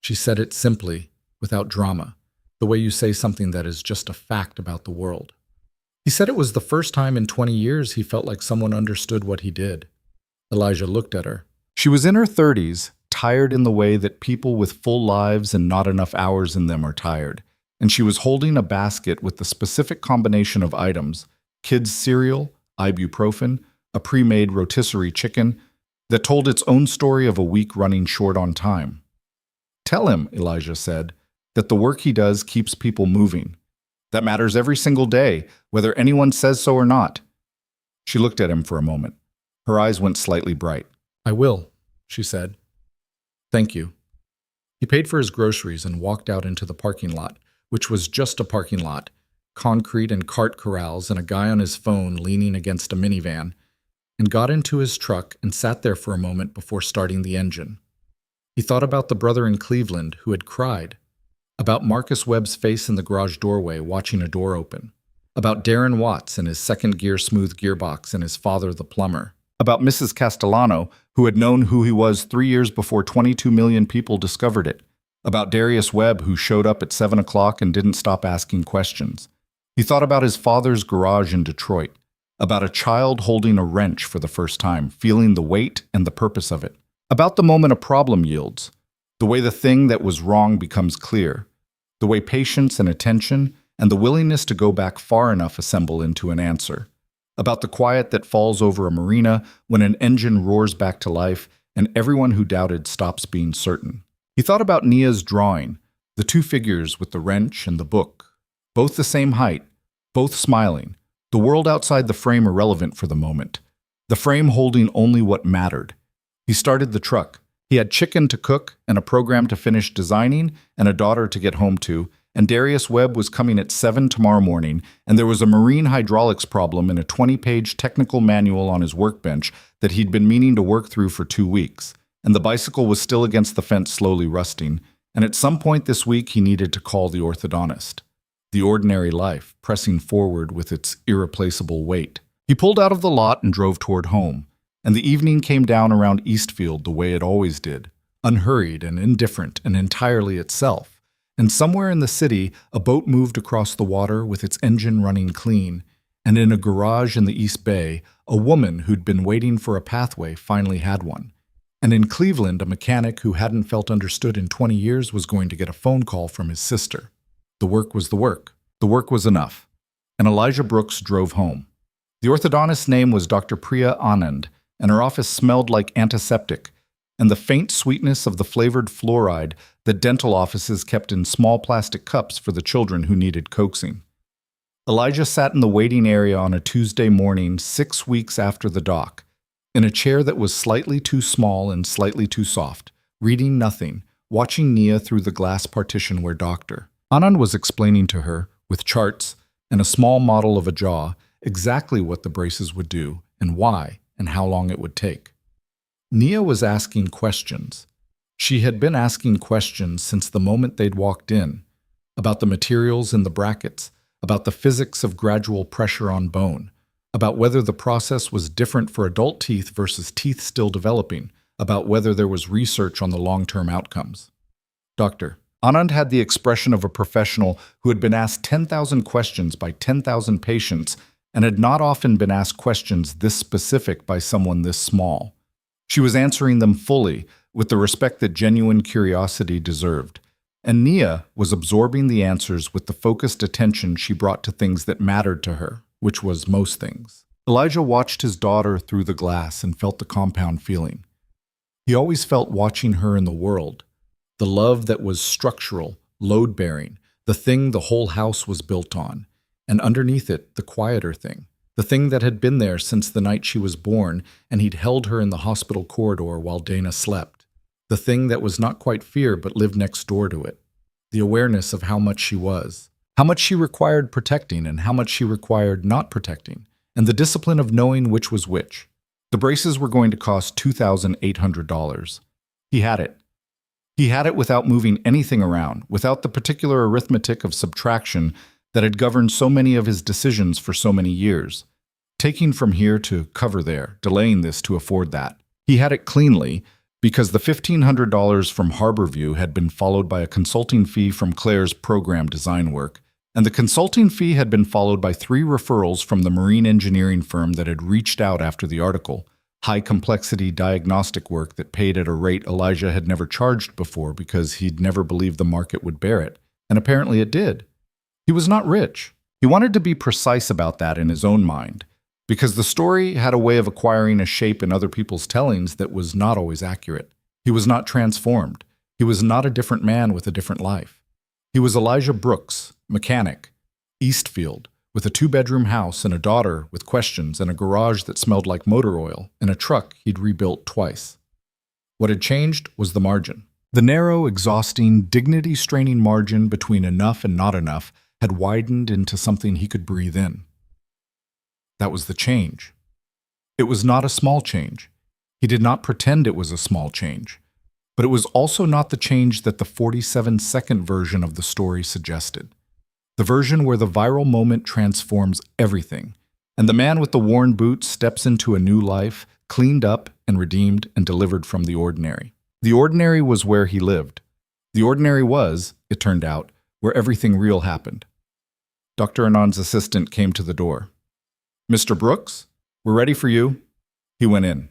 She said it simply, without drama, the way you say something that is just a fact about the world. He said it was the first time in 20 years he felt like someone understood what he did. Elijah looked at her. She was in her 30s, tired in the way that people with full lives and not enough hours in them are tired, and she was holding a basket with the specific combination of items, kids' cereal, ibuprofen, a pre-made rotisserie chicken, that told its own story of a week running short on time. "Tell him," Elijah said, "that the work he does keeps people moving. That matters every single day, whether anyone says so or not." She looked at him for a moment. Her eyes went slightly bright. "I will," she said. "Thank you." He paid for his groceries and walked out into the parking lot, which was just a parking lot, concrete and cart corrals and a guy on his phone leaning against a minivan, and got into his truck and sat there for a moment before starting the engine. He thought about the brother in Cleveland who had cried, about Marcus Webb's face in the garage doorway watching a door open, about Darren Watts and his second-gear smooth gearbox and his father the plumber, about Mrs. Castellano, who had known who he was 3 years before 22 million people discovered it, about Darius Webb, who showed up at 7 o'clock and didn't stop asking questions. He thought about his father's garage in Detroit, about a child holding a wrench for the first time, feeling the weight and the purpose of it, about the moment a problem yields, the way the thing that was wrong becomes clear, the way patience and attention and the willingness to go back far enough assemble into an answer, about the quiet that falls over a marina when an engine roars back to life and everyone who doubted stops being certain. He thought about Nia's drawing, the 2 figures with the wrench and the book, both the same height, both smiling, the world outside the frame irrelevant for the moment, the frame holding only what mattered. He started the truck. He had chicken to cook and a program to finish designing and a daughter to get home to, and Darius Webb was coming at 7 tomorrow morning, and there was a marine hydraulics problem in a 20-page technical manual on his workbench that he'd been meaning to work through for 2 weeks, and the bicycle was still against the fence slowly rusting, and at some point this week he needed to call the orthodontist. The ordinary life, pressing forward with its irreplaceable weight. He pulled out of the lot and drove toward home, and the evening came down around Eastfield the way it always did, unhurried and indifferent and entirely itself. And somewhere in the city, a boat moved across the water with its engine running clean, and in a garage in the East Bay, a woman who'd been waiting for a pathway finally had one. And in Cleveland, a mechanic who hadn't felt understood in 20 years was going to get a phone call from his sister. The work was the work. The work was enough. And Elijah Brooks drove home. The orthodontist's name was Dr. Priya Anand, and her office smelled like antiseptic, and the faint sweetness of the flavored fluoride that dental offices kept in small plastic cups for the children who needed coaxing. Elijah sat in the waiting area on a Tuesday morning 6 weeks after the dock, in a chair that was slightly too small and slightly too soft, reading nothing, watching Nia through the glass partition where Dr. Anand was explaining to her, with charts and a small model of a jaw, exactly what the braces would do and why and how long it would take. Nia was asking questions. She had been asking questions since the moment they'd walked in, about the materials in the brackets, about the physics of gradual pressure on bone, about whether the process was different for adult teeth versus teeth still developing, about whether there was research on the long-term outcomes. Dr. Anand had the expression of a professional who had been asked 10,000 questions by 10,000 patients and had not often been asked questions this specific by someone this small. She was answering them fully, with the respect that genuine curiosity deserved. And Nia was absorbing the answers with the focused attention she brought to things that mattered to her, which was most things. Elijah watched his daughter through the glass and felt the compound feeling. He always felt watching her in the world. The love that was structural, load-bearing, the thing the whole house was built on, and underneath it, the quieter thing, the thing that had been there since the night she was born and he'd held her in the hospital corridor while Dana slept, the thing that was not quite fear but lived next door to it, the awareness of how much she was, how much she required protecting and how much she required not protecting, and the discipline of knowing which was which. The braces were going to cost $2,800. He had it. He had it without moving anything around, without the particular arithmetic of subtraction that had governed so many of his decisions for so many years. Taking from here to cover there, delaying this to afford that. He had it cleanly because the $1,500 from Harborview had been followed by a consulting fee from Claire's program design work, and the consulting fee had been followed by 3 referrals from the marine engineering firm that had reached out after the article. High-complexity diagnostic work that paid at a rate Elijah had never charged before because he'd never believed the market would bear it, and apparently it did. He was not rich. He wanted to be precise about that in his own mind, because the story had a way of acquiring a shape in other people's tellings that was not always accurate. He was not transformed. He was not a different man with a different life. He was Elijah Brooks, mechanic, Eastfield, with a 2-bedroom house and a daughter with questions and a garage that smelled like motor oil and a truck he'd rebuilt twice. What had changed was the margin. The narrow, exhausting, dignity-straining margin between enough and not enough had widened into something he could breathe in. That was the change. It was not a small change. He did not pretend it was a small change. But it was also not the change that the 47-second version of the story suggested. The version where the viral moment transforms everything, and the man with the worn boots steps into a new life, cleaned up and redeemed and delivered from the ordinary. The ordinary was where he lived. The ordinary was, it turned out, where everything real happened. Dr. Anand's assistant came to the door. "Mr. Brooks, we're ready for you." He went in.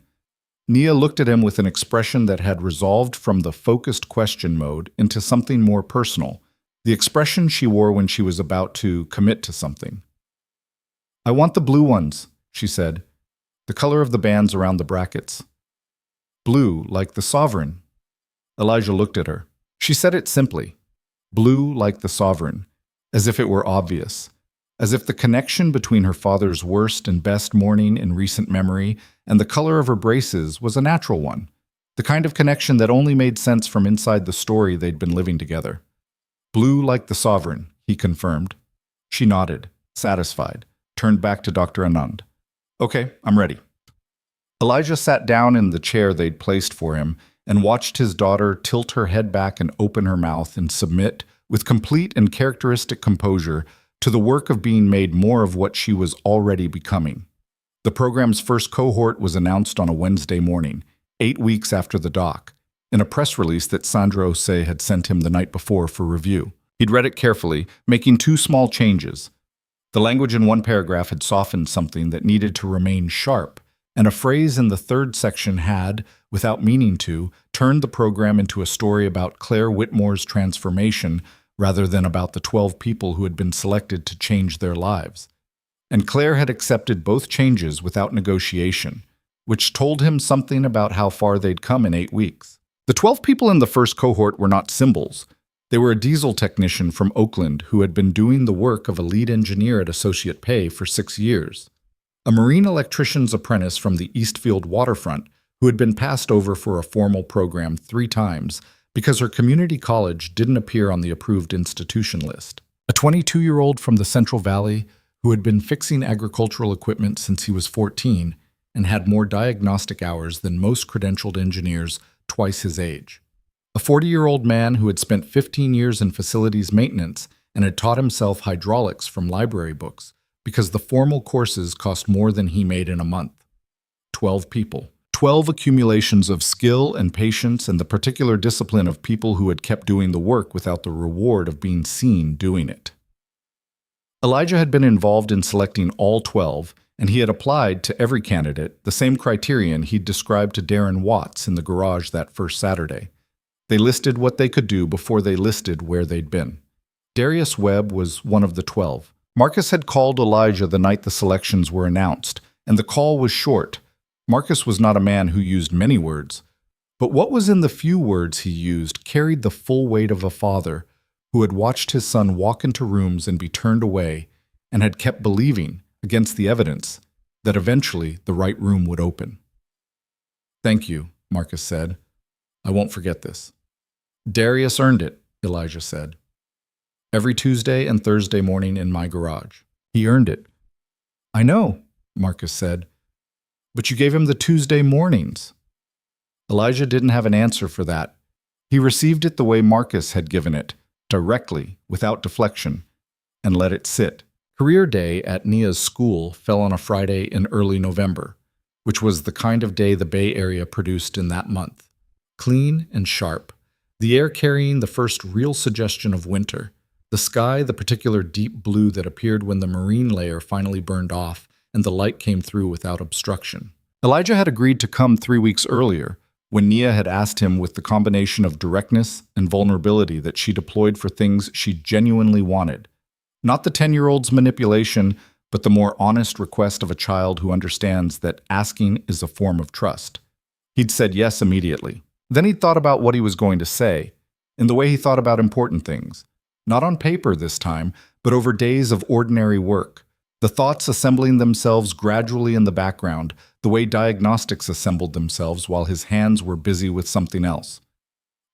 Nia looked at him with an expression that had resolved from the focused question mode into something more personal, the expression she wore when she was about to commit to something. "I want the blue ones," she said, "the color of the bands around the brackets. Blue, like the sovereign." Elijah looked at her. She said it simply, blue like the sovereign, as if it were obvious, as if the connection between her father's worst and best morning in recent memory and the color of her braces was a natural one, the kind of connection that only made sense from inside the story they'd been living together. "Blue like the sovereign," he confirmed. She nodded, satisfied, turned back to Dr. Anand. "Okay, I'm ready." Elijah sat down in the chair they'd placed for him and watched his daughter tilt her head back and open her mouth and submit, with complete and characteristic composure, to the work of being made more of what she was already becoming. The program's first cohort was announced on a Wednesday morning, 8 weeks after the doc, in a press release that Sandra Osei had sent him the night before for review. He'd read it carefully, making 2 small changes. The language in one paragraph had softened something that needed to remain sharp, and a phrase in the 3rd section had, without meaning to, turned the program into a story about Claire Whitmore's transformation rather than about the 12 people who had been selected to change their lives. And Claire had accepted both changes without negotiation, which told him something about how far they'd come in 8 weeks. The 12 people in the first cohort were not symbols. They were a diesel technician from Oakland who had been doing the work of a lead engineer at associate pay for 6 years, a marine electrician's apprentice from the Eastfield waterfront who had been passed over for a formal program 3 times because her community college didn't appear on the approved institution list, a 22-year-old from the Central Valley who had been fixing agricultural equipment since he was 14 and had more diagnostic hours than most credentialed engineers twice his age, a 40-year-old man who had spent 15 years in facilities maintenance and had taught himself hydraulics from library books because the formal courses cost more than he made in a month. 12 people. 12 accumulations of skill and patience and the particular discipline of people who had kept doing the work without the reward of being seen doing it. Elijah had been involved in selecting all 12, and he had applied to every candidate the same criterion he'd described to Darren Watts in the garage that first Saturday. They listed what they could do before they listed where they'd been. Darius Webb was one of the 12. Marcus had called Elijah the night the selections were announced, and the call was short. Marcus was not a man who used many words, but what was in the few words he used carried the full weight of a father who had watched his son walk into rooms and be turned away, and had kept believing, against the evidence, that eventually the right room would open. "Thank you," Marcus said. "I won't forget this." "Darius earned it," Elijah said. "Every Tuesday and Thursday morning in my garage. He earned it." "I know," Marcus said. "But you gave him the Tuesday mornings." Elijah didn't have an answer for that. He received it the way Marcus had given it, directly, without deflection, and let it sit. Career day at Nia's school fell on a Friday in early November, which was the kind of day the Bay Area produced in that month. Clean and sharp, the air carrying the first real suggestion of winter, the sky the particular deep blue that appeared when the marine layer finally burned off and the light came through without obstruction. Elijah had agreed to come 3 weeks earlier, when Nia had asked him with the combination of directness and vulnerability that she deployed for things she genuinely wanted. Not the 10-year-old's manipulation, but the more honest request of a child who understands that asking is a form of trust. He'd said yes immediately. Then he'd thought about what he was going to say, in the way he thought about important things. Not on paper this time, but over days of ordinary work. The thoughts assembling themselves gradually in the background, the way diagnostics assembled themselves while his hands were busy with something else.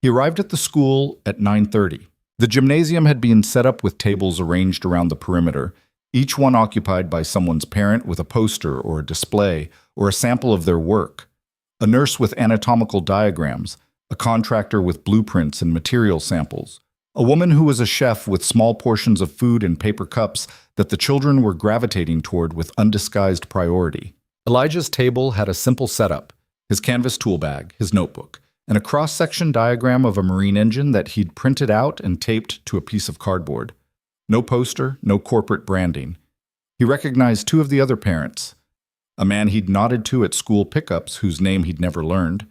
He arrived at the school at 9:30. The gymnasium had been set up with tables arranged around the perimeter, each one occupied by someone's parent with a poster or a display or a sample of their work, a nurse with anatomical diagrams, a contractor with blueprints and material samples, a woman who was a chef with small portions of food in paper cups that the children were gravitating toward with undisguised priority. Elijah's table had a simple setup, his canvas tool bag, his notebook, and a cross-section diagram of a marine engine that he'd printed out and taped to a piece of cardboard. No poster, no corporate branding. He recognized 2 of the other parents, a man he'd nodded to at school pickups whose name he'd never learned,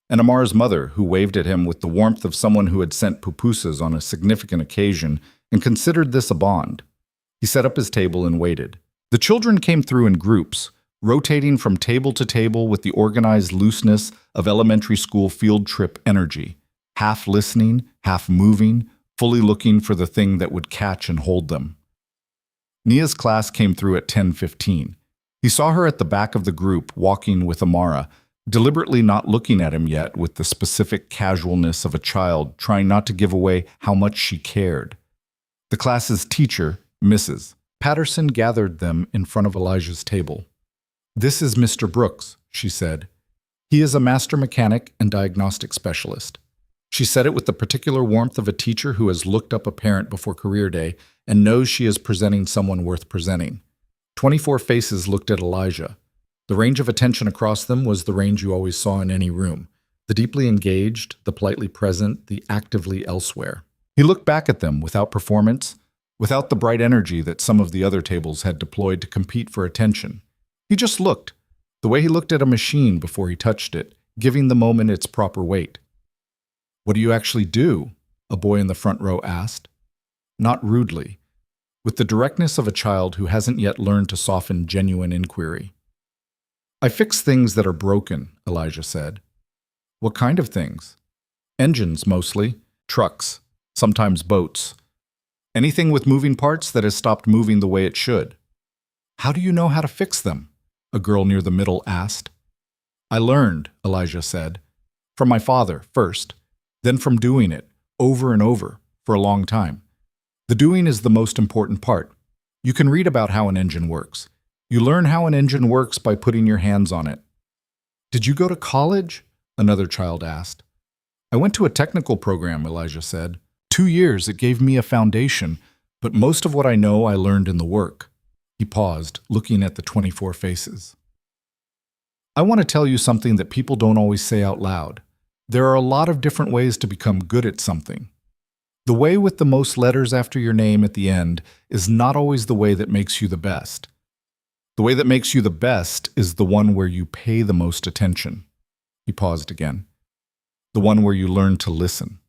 and Amar's mother, who waved at him with the warmth of someone who had sent pupusas on a significant occasion and considered this a bond. He set up his table and waited. The children came through in groups, rotating from table to table with the organized looseness of elementary school field trip energy, half listening, half moving, fully looking for the thing that would catch and hold them. Nia's class came through at 10:15. He saw her at the back of the group, walking with Amara, deliberately not looking at him yet with the specific casualness of a child trying not to give away how much she cared. The class's teacher, Mrs. Patterson, gathered them in front of Elijah's table. "This is Mr. Brooks," she said. He is a master mechanic and diagnostic specialist. She said it with the particular warmth of a teacher who has looked up a parent before career day and knows she is presenting someone worth presenting. 24 faces looked at Elijah. The range of attention across them was the range you always saw in any room. The deeply engaged, the politely present, the actively elsewhere. He looked back at them without performance, without the bright energy that some of the other tables had deployed to compete for attention. He just looked, the way he looked at a machine before he touched it, giving the moment its proper weight. "What do you actually do?" a boy in the front row asked. Not rudely, with the directness of a child who hasn't yet learned to soften genuine inquiry. "I fix things that are broken," Elijah said. "What kind of things?" "Engines, mostly. Trucks. Sometimes boats. Anything with moving parts that has stopped moving the way it should." "How do you know how to fix them?" a girl near the middle asked. "I learned," Elijah said. "From my father, first. Then from doing it, over and over, for a long time. The doing is the most important part. You can read about how an engine works. You learn how an engine works by putting your hands on it." "Did you go to college?" another child asked. "I went to a technical program," Elijah said. 2 years, it gave me a foundation, but most of what I know I learned in the work." He paused, looking at the 24 faces. "I want to tell you something that people don't always say out loud. There are a lot of different ways to become good at something. The way with the most letters after your name at the end is not always the way that makes you the best. The way that makes you the best is the one where you pay the most attention." He paused again. "The one where you learn to listen."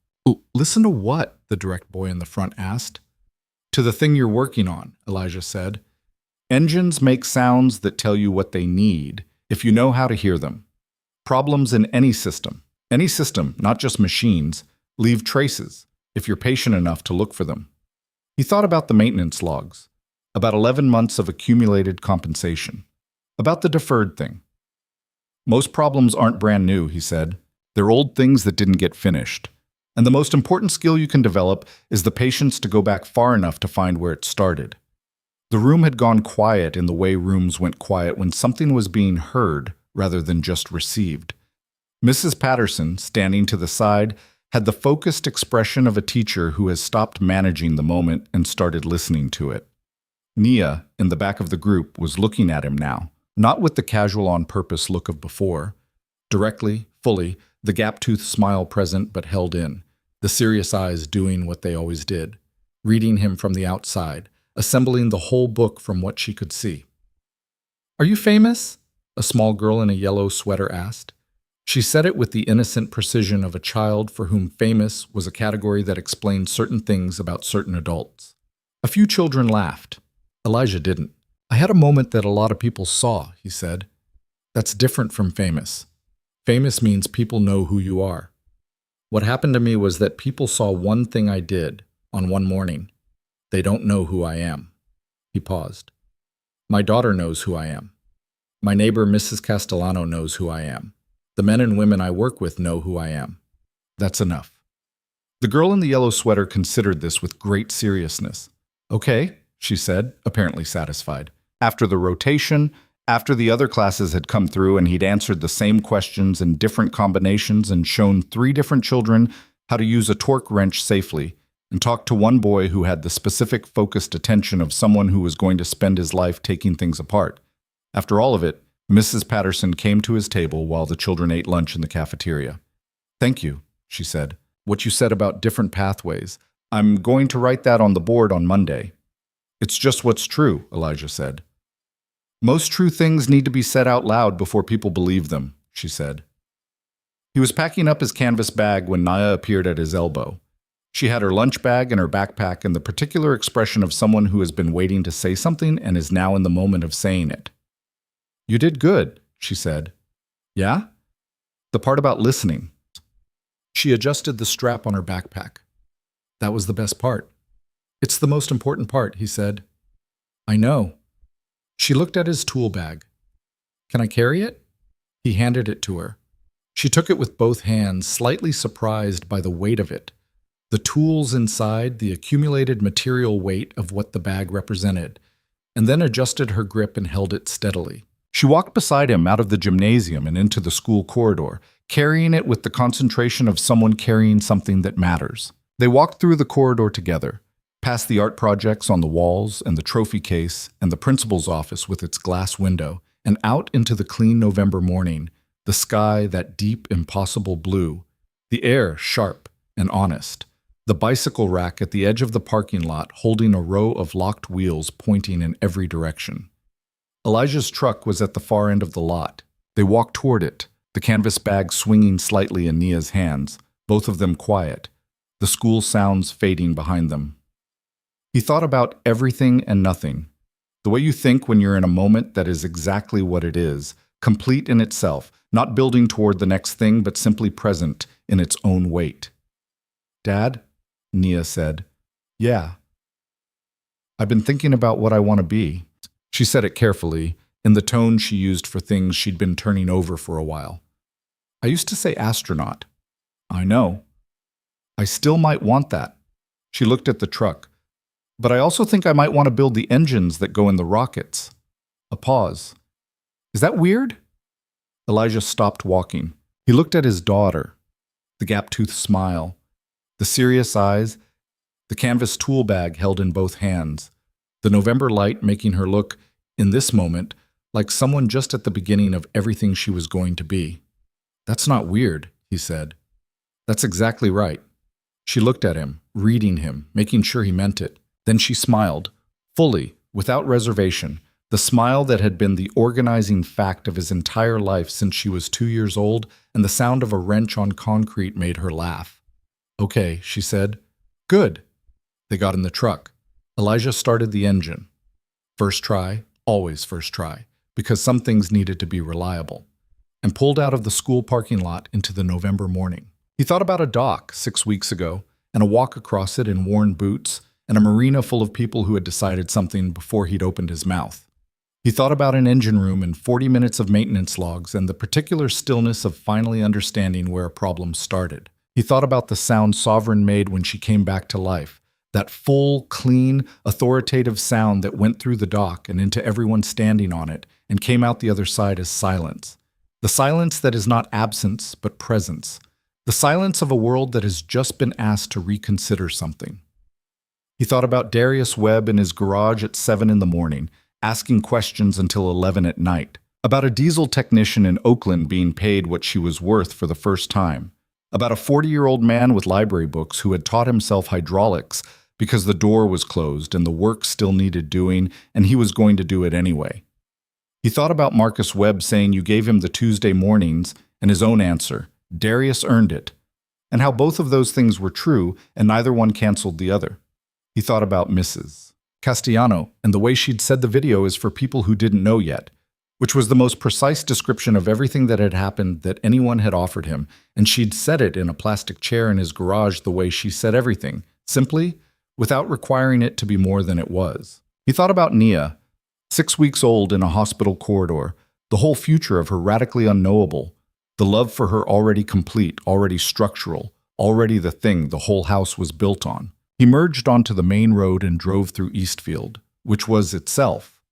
"Listen to what?" the direct boy in the front asked. "To the thing you're working on," Elijah said. "Engines make sounds that tell you what they need, if you know how to hear them. Problems in any system, not just machines, leave traces, if you're patient enough to look for them." He thought about the maintenance logs, about 11 months of accumulated compensation, about the deferred thing. "Most problems aren't brand new," he said. "They're old things that didn't get finished. And the most important skill you can develop is the patience to go back far enough to find where it started." The room had gone quiet in the way rooms went quiet when something was being heard rather than just received. Mrs. Patterson, standing to the side, had the focused expression of a teacher who has stopped managing the moment and started listening to it. Nia, in the back of the group, was looking at him now, not with the casual on-purpose look of before. Directly, fully, the gap-toothed smile present but held in, the serious eyes doing what they always did, reading him from the outside, assembling the whole book from what she could see. "Are you famous?" a small girl in a yellow sweater asked. She said it with the innocent precision of a child for whom famous was a category that explained certain things about certain adults. A few children laughed. Elijah didn't. "I had a moment that a lot of people saw," he said. "That's different from famous. Famous means people know who you are. What happened to me was that people saw one thing I did on one morning. They don't know who I am." He paused. "My daughter knows who I am. My neighbor, Mrs. Castellano, knows who I am. The men and women I work with know who I am. That's enough." The girl in the yellow sweater considered this with great seriousness. "Okay," she said, apparently satisfied. After the rotation, after the other classes had come through and he'd answered the same questions in different combinations and shown 3 different children how to use a torque wrench safely, and talked to one boy who had the specific focused attention of someone who was going to spend his life taking things apart. After all of it, Mrs. Patterson came to his table while the children ate lunch in the cafeteria. "Thank you," she said. "What you said about different pathways. I'm going to write that on the board on Monday." "It's just what's true," Elijah said. "Most true things need to be said out loud before people believe them," she said. He was packing up his canvas bag when Naya appeared at his elbow. She had her lunch bag and her backpack and the particular expression of someone who has been waiting to say something and is now in the moment of saying it. "You did good," she said. "Yeah?" "The part about listening." She adjusted the strap on her backpack. "That was the best part." "It's the most important part," he said. "I know." She looked at his tool bag. "Can I carry it?" He handed it to her. She took it with both hands, slightly surprised by the weight of it. The tools inside, the accumulated material weight of what the bag represented, and then adjusted her grip and held it steadily. She walked beside him out of the gymnasium and into the school corridor, carrying it with the concentration of someone carrying something that matters. They walked through the corridor together, past the art projects on the walls and the trophy case and the principal's office with its glass window, and out into the clean November morning, the sky that deep, impossible blue, the air sharp and honest, the bicycle rack at the edge of the parking lot holding a row of locked wheels pointing in every direction. Elijah's truck was at the far end of the lot. They walked toward it, the canvas bag swinging slightly in Nia's hands, both of them quiet, the school sounds fading behind them. He thought about everything and nothing, the way you think when you're in a moment that is exactly what it is, complete in itself, not building toward the next thing but simply present in its own weight. "Dad?" Nia said. "Yeah." "I've been thinking about what I want to be." She said it carefully, in the tone she used for things she'd been turning over for a while. "I used to say astronaut." "I know. I still might want that." She looked at the truck. "But I also think I might want to build the engines that go in the rockets." A pause. "Is that weird?" Elijah stopped walking. He looked at his daughter, the gap-toothed smile, the serious eyes, the canvas tool bag held in both hands, the November light making her look, in this moment, like someone just at the beginning of everything she was going to be. "That's not weird," he said. "That's exactly right." She looked at him, reading him, making sure he meant it. Then she smiled, fully, without reservation, the smile that had been the organizing fact of his entire life since she was 2 years old, and the sound of a wrench on concrete made her laugh. "Okay," she said. "Good." They got in the truck. Elijah started the engine. First try, always first try, because some things needed to be reliable, and pulled out of the school parking lot into the November morning. He thought about a dock 6 weeks ago, and a walk across it in worn boots, and a marina full of people who had decided something before he'd opened his mouth. He thought about an engine room and 40 minutes of maintenance logs and the particular stillness of finally understanding where a problem started. He thought about the sound Sovereign made when she came back to life, that full, clean, authoritative sound that went through the dock and into everyone standing on it and came out the other side as silence. The silence that is not absence, but presence. The silence of a world that has just been asked to reconsider something. He thought about Darius Webb in his garage at 7 in the morning, asking questions until 11 at night, about a diesel technician in Oakland being paid what she was worth for the first time, about a 40-year-old man with library books who had taught himself hydraulics because the door was closed and the work still needed doing, and he was going to do it anyway. He thought about Marcus Webb saying you gave him the Tuesday mornings, and his own answer, Darius earned it, and how both of those things were true and neither one canceled the other. He thought about Mrs. Castellano and the way she'd said the video is for people who didn't know yet, which was the most precise description of everything that had happened that anyone had offered him, and she'd said it in a plastic chair in his garage the way she said everything, simply, without requiring it to be more than it was. He thought about Nia, 6 weeks old in a hospital corridor, the whole future of her radically unknowable, the love for her already complete, already structural, already the thing the whole house was built on. He merged onto the main road and drove through Eastfield, which was itself.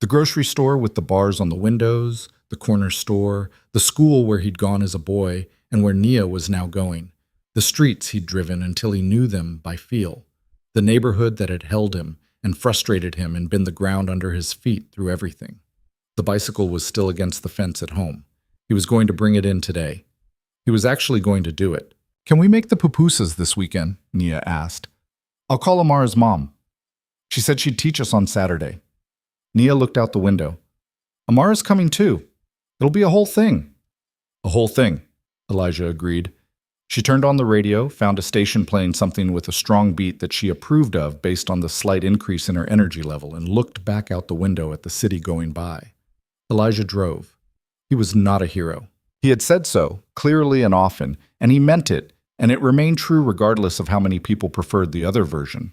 The grocery store with the bars on the windows, the corner store, the school where he'd gone as a boy and where Nia was now going, the streets he'd driven until he knew them by feel, the neighborhood that had held him and frustrated him and been the ground under his feet through everything. The bicycle was still against the fence at home. He was going to bring it in today. He was actually going to do it. "Can we make the pupusas this weekend?" Nia asked. "I'll call Amara's mom. She said she'd teach us on Saturday." Nia looked out the window. "Amara's coming too. It'll be a whole thing." "A whole thing," Elijah agreed. She turned on the radio, found a station playing something with a strong beat that she approved of based on the slight increase in her energy level, and looked back out the window at the city going by. Elijah drove. He was not a hero. He had said so, clearly and often, and he meant it, and it remained true regardless of how many people preferred the other version.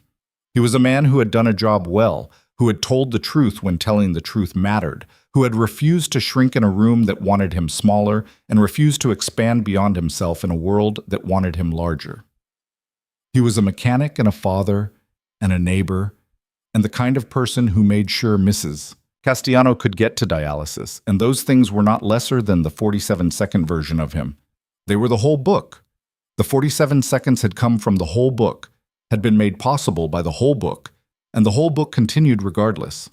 He was a man who had done a job well, who had told the truth when telling the truth mattered, who had refused to shrink in a room that wanted him smaller and refused to expand beyond himself in a world that wanted him larger. He was a mechanic and a father and a neighbor and the kind of person who made sure Mrs. Castellano could get to dialysis, and those things were not lesser than the 47-second version of him. They were the whole book. The 47 seconds had come from the whole book, had been made possible by the whole book, and the whole book continued regardless.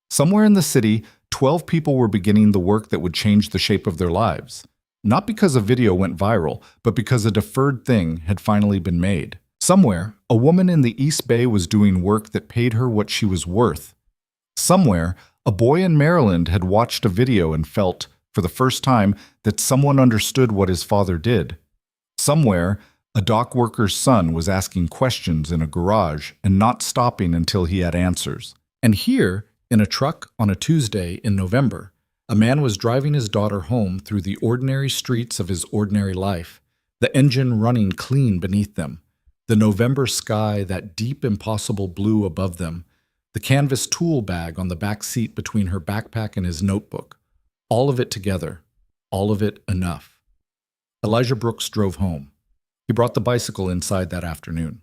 Somewhere in the city, 12 people were beginning the work that would change the shape of their lives. Not because a video went viral, but because a deferred thing had finally been made. Somewhere, a woman in the East Bay was doing work that paid her what she was worth. Somewhere, a boy in Maryland had watched a video and felt, for the first time, that someone understood what his father did. Somewhere, a dock worker's son was asking questions in a garage and not stopping until he had answers. And here, in a truck on a Tuesday in November, a man was driving his daughter home through the ordinary streets of his ordinary life, the engine running clean beneath them, the November sky, that deep, impossible blue above them, the canvas tool bag on the back seat between her backpack and his notebook. All of it together, all of it enough. Elijah Brooks drove home. He brought the bicycle inside that afternoon.